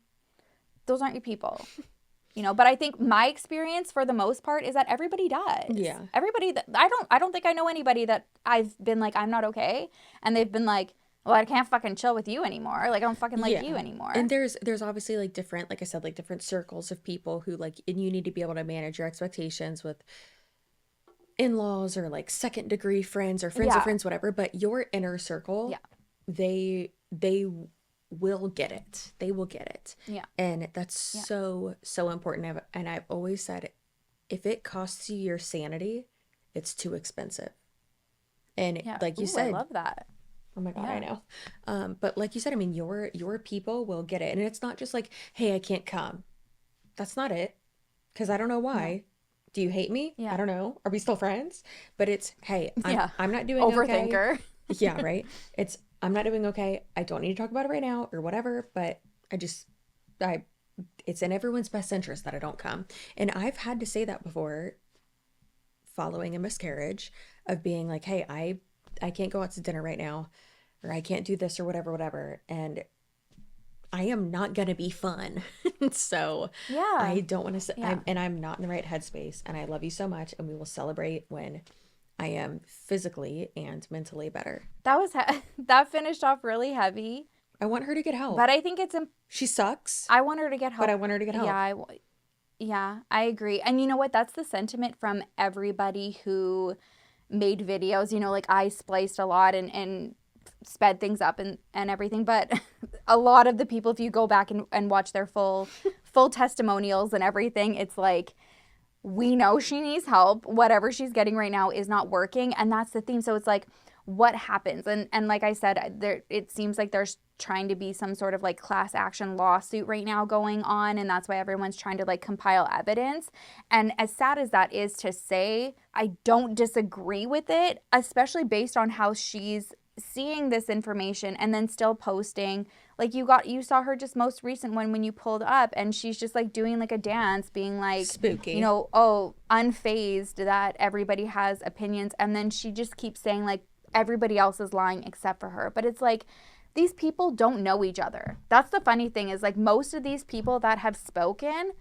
those aren't your people. You know, but I think my experience for the most part is that everybody does. Yeah. Everybody that I don't think I know anybody that I've been like, I'm not okay. And they've been like, well, I can't fucking chill with you anymore. Like, I don't fucking like you anymore. And there's obviously like different, like I said, like different circles of people who like, and you need to be able to manage your expectations with in-laws or like second degree friends or friends of friends, whatever. But your inner circle, they will get it. They will get it. Yeah. And that's so important. And I've always said, if it costs you your sanity, it's too expensive. And like you said, I love that. Oh my God, I know. But like you said, I mean, your people will get it. And it's not just like, hey, I can't come. That's not it. Because I don't know why. No. Do you hate me? I don't know. Are we still friends? But it's, hey, I'm not doing Overthinker. Okay. Yeah, right? It's, I'm not doing okay. I don't need to talk about it right now or whatever. But it's in everyone's best interest that I don't come. And I've had to say that before following a miscarriage of being like, hey, I can't go out to dinner right now, or I can't do this or whatever. And I am not going to be fun. So I don't want to say, and I'm not in the right headspace, and I love you so much. And we will celebrate when I am physically and mentally better. That finished off really heavy. I want her to get help. But I think she sucks. I want her to get help. But I want her to get help. Yeah, I agree. And you know what? That's the sentiment from everybody who made videos. You know, like I spliced a lot and sped things up and everything. But a lot of the people, if you go back and watch their full testimonials and everything, it's like, we know she needs help. Whatever she's getting right now is not working. And that's the theme. So it's like, what happens? And like I said, it seems like there's trying to be some sort of like class action lawsuit right now going on, and that's why everyone's trying to like compile evidence. And as sad as that is to say, I don't disagree with it, especially based on how she's seeing this information and then still posting. Like you saw her just most recent one when you pulled up, and she's just like doing like a dance, being like spooky, you know, unfazed that everybody has opinions. And then she just keeps saying like everybody else is lying except for her. But it's like, these people don't know each other. That's the funny thing, is like most of these people that have spoken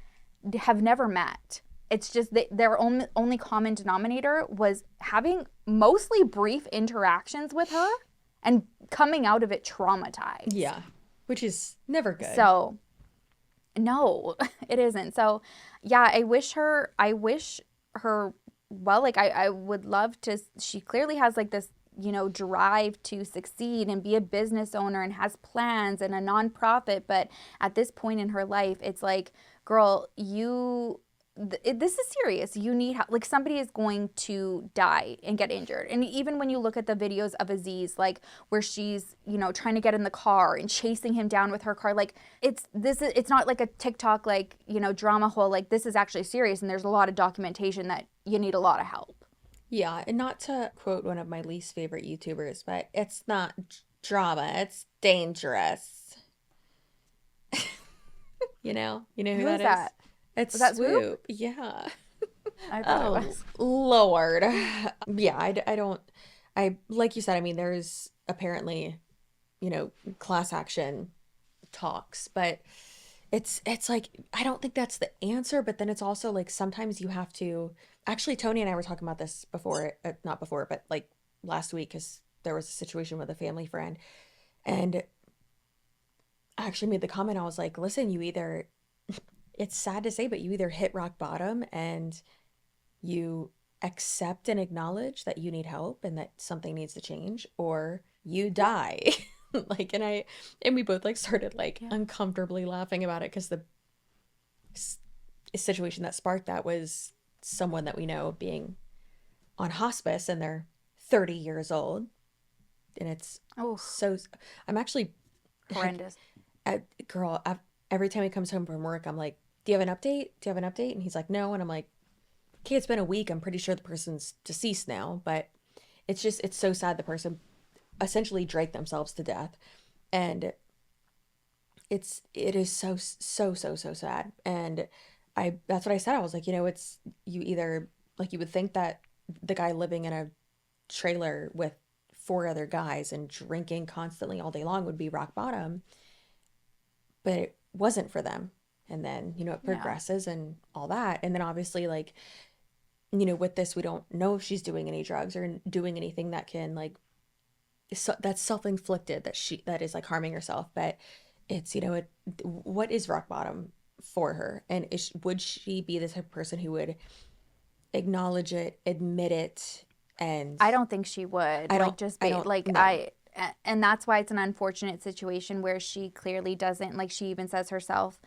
have never met. It's just their only common denominator was having mostly brief interactions with her and coming out of it traumatized. Yeah, which is never good. So, no, it isn't. So, yeah, I wish her well. Like I would love to. She clearly has like this, you know, drive to succeed and be a business owner and has plans and a nonprofit. But at this point in her life, it's like, girl, this is serious. You need help. Like, somebody is going to die and get injured. And even when you look at the videos of Aziz, like where she's, you know, trying to get in the car and chasing him down with her car, like it's not like a TikTok, like, you know, drama hole. Like, this is actually serious, and there's a lot of documentation that you need a lot of help. Yeah, and not to quote one of my least favorite YouTubers, but it's not drama, it's dangerous. you know who that is? It's Was that Swoop. Yeah. I thought it was. Lord. Yeah, I like you said, I mean, there's apparently, you know, class action talks, but it's like, I don't think that's the answer. But then it's also like, sometimes you have to, actually, Tony and I were talking about this not before, but like last week, because there was a situation with a family friend, and I actually made the comment. I was like, listen, it's sad to say, but you either hit rock bottom and you accept and acknowledge that you need help and that something needs to change, or you die. Like, and we both like started like uncomfortably laughing about it, because the situation that sparked that was someone that we know being on hospice, and they're 30 years old, and it's I'm actually horrendous. Every time he comes home from work, I'm like, do you have an update? And he's like, no. And I'm like, okay, it's been a week. I'm pretty sure the person's deceased now, but it's so sad. The person essentially drank themselves to death. And it is so sad. And that's what I said. I was like, you know, it's, you either, like, you would think that the guy living in a trailer with 4 other guys and drinking constantly all day long would be rock bottom, but it wasn't for them. and then, you know, it progresses and all that. And then obviously, like, you know, with this, we don't know if she's doing any drugs or doing anything that can, like, that's self-inflicted, that is like harming herself. But it's, you know, what is rock bottom for her? And would she be the type of person who would acknowledge it, admit it? And I don't think she would. And that's why it's an unfortunate situation where she clearly doesn't, like, she even says herself,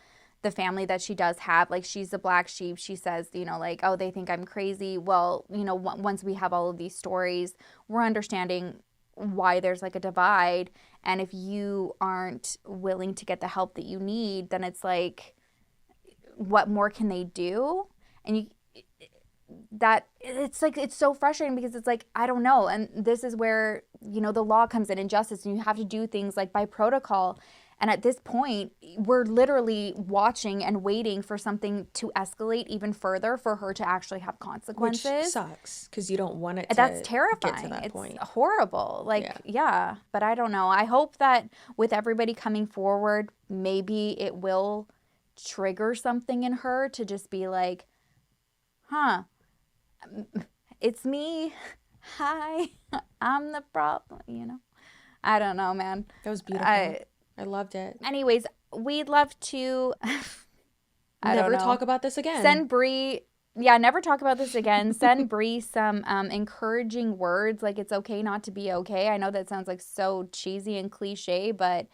the family that she does have, like, she's the black sheep. She says, you know, like, oh, they think I'm crazy. Well, you know, once we have all of these stories, we're understanding why there's like a divide. And if you aren't willing to get the help that you need, then it's like, what more can they do? And it's like, it's so frustrating because it's like, I don't know. And this is where, you know, the law comes in and justice, and you have to do things like by protocol. And at this point, we're literally watching and waiting for something to escalate even further for her to actually have consequences. Which sucks, because you don't want it to That's terrifying. get to that it's point. Horrible. Like, yeah, but I don't know. I hope that with everybody coming forward, maybe it will trigger something in her to just be like, huh, it's me. Hi, I'm the problem, you know? I don't know, man. That was beautiful. I loved it. Anyways, we'd love to never talk about this again. Send Bre, never talk about this again. Send Bre some encouraging words, like it's okay not to be okay. I know that sounds like so cheesy and cliche, but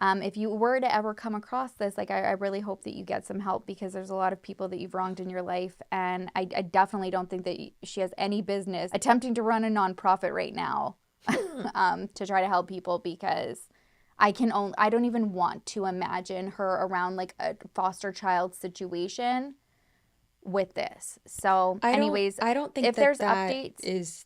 if you were to ever come across this, like I really hope that you get some help, because there's a lot of people that you've wronged in your life, and I definitely don't think that she has any business attempting to run a nonprofit right now to try to help people, because I don't even want to imagine her around like a foster child situation with this. So anyways, I don't think if there's updates,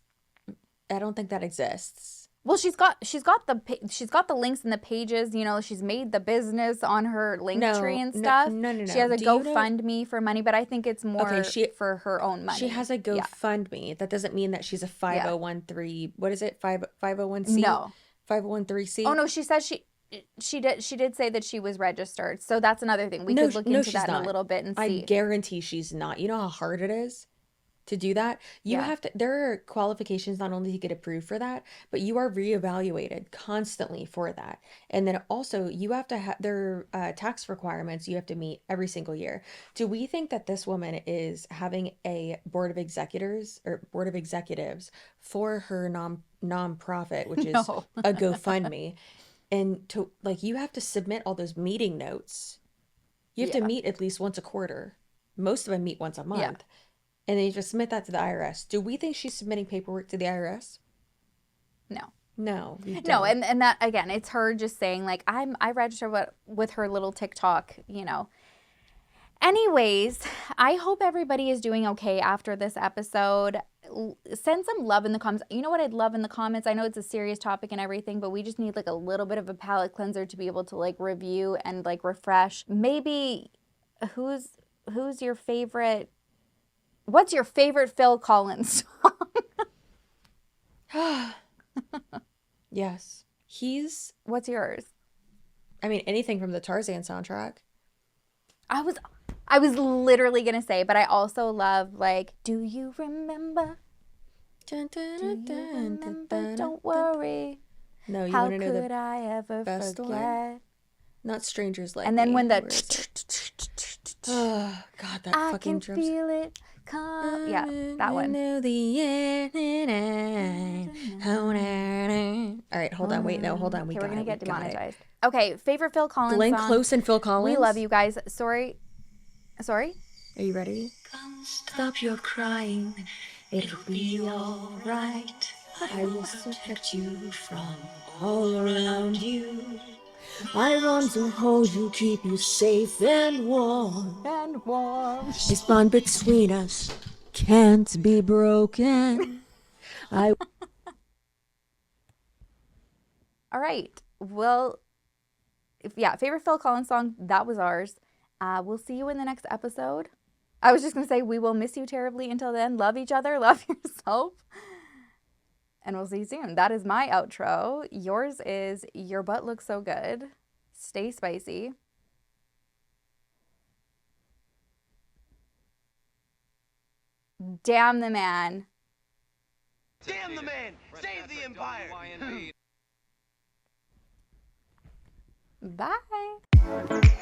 I don't think that exists. Well, she's got the links in the pages, you know, she's made the business on her Linktree and stuff. No. She has a GoFundMe for money, but I think it's more for her own money. She has a GoFundMe. Yeah. That doesn't mean that she's a 501(c)(3). What is it? 501(c)? No. 501(c)(3). Oh no, she says she did say that she was registered. So that's another thing. We could look into that in a little bit and see. I guarantee she's not. You know how hard it is to do that? You have to, there are qualifications not only to get approved for that, but you are reevaluated constantly for that. And then also you have to have, there are tax requirements you have to meet every single year. Do we think that this woman is having a board of executives for her nonprofit, which is a GoFundMe? And to, like, you have to submit all those meeting notes. You have to meet at least once a quarter. Most of them meet once a month. Yeah. And then you just submit that to the IRS. Do we think she's submitting paperwork to the IRS? No, and that, again, it's her just saying, like, I registered with her little TikTok, you know. Anyways, I hope everybody is doing okay after this episode. Send some love in the comments. You know what I'd love in the comments? I know it's a serious topic and everything, but we just need like a little bit of a palate cleanser to be able to like review and like refresh. Maybe who's your favorite? What's your favorite Phil Collins song? Yes. What's yours? I mean, anything from the Tarzan soundtrack. I was literally going to say, but I also love, like, do you remember? Don't worry. No, you How want to know could I ever best forget? one? Not Strangers Like And then Me. when the... Oh, God, that I fucking can drums. feel it come. Yeah, that one. All right, hold on. Wait, no, hold on. We're going to get demonetized. Okay, favorite Phil Collins Glenn song. Close and Phil Collins. We love you guys. Sorry? Are you ready? Stop your crying, it'll be alright. I will protect you from all around you. I want to hold you, keep you safe and warm. This bond between us can't be broken. All right. Well, favorite Phil Collins song, that was ours. We'll see you in the next episode. I was just going to say, we will miss you terribly until then. Love each other. Love yourself. And we'll see you soon. That is my outro. Yours is, your butt looks so good. Stay spicy. Damn the man. Damn the man! Save the empire! Bye.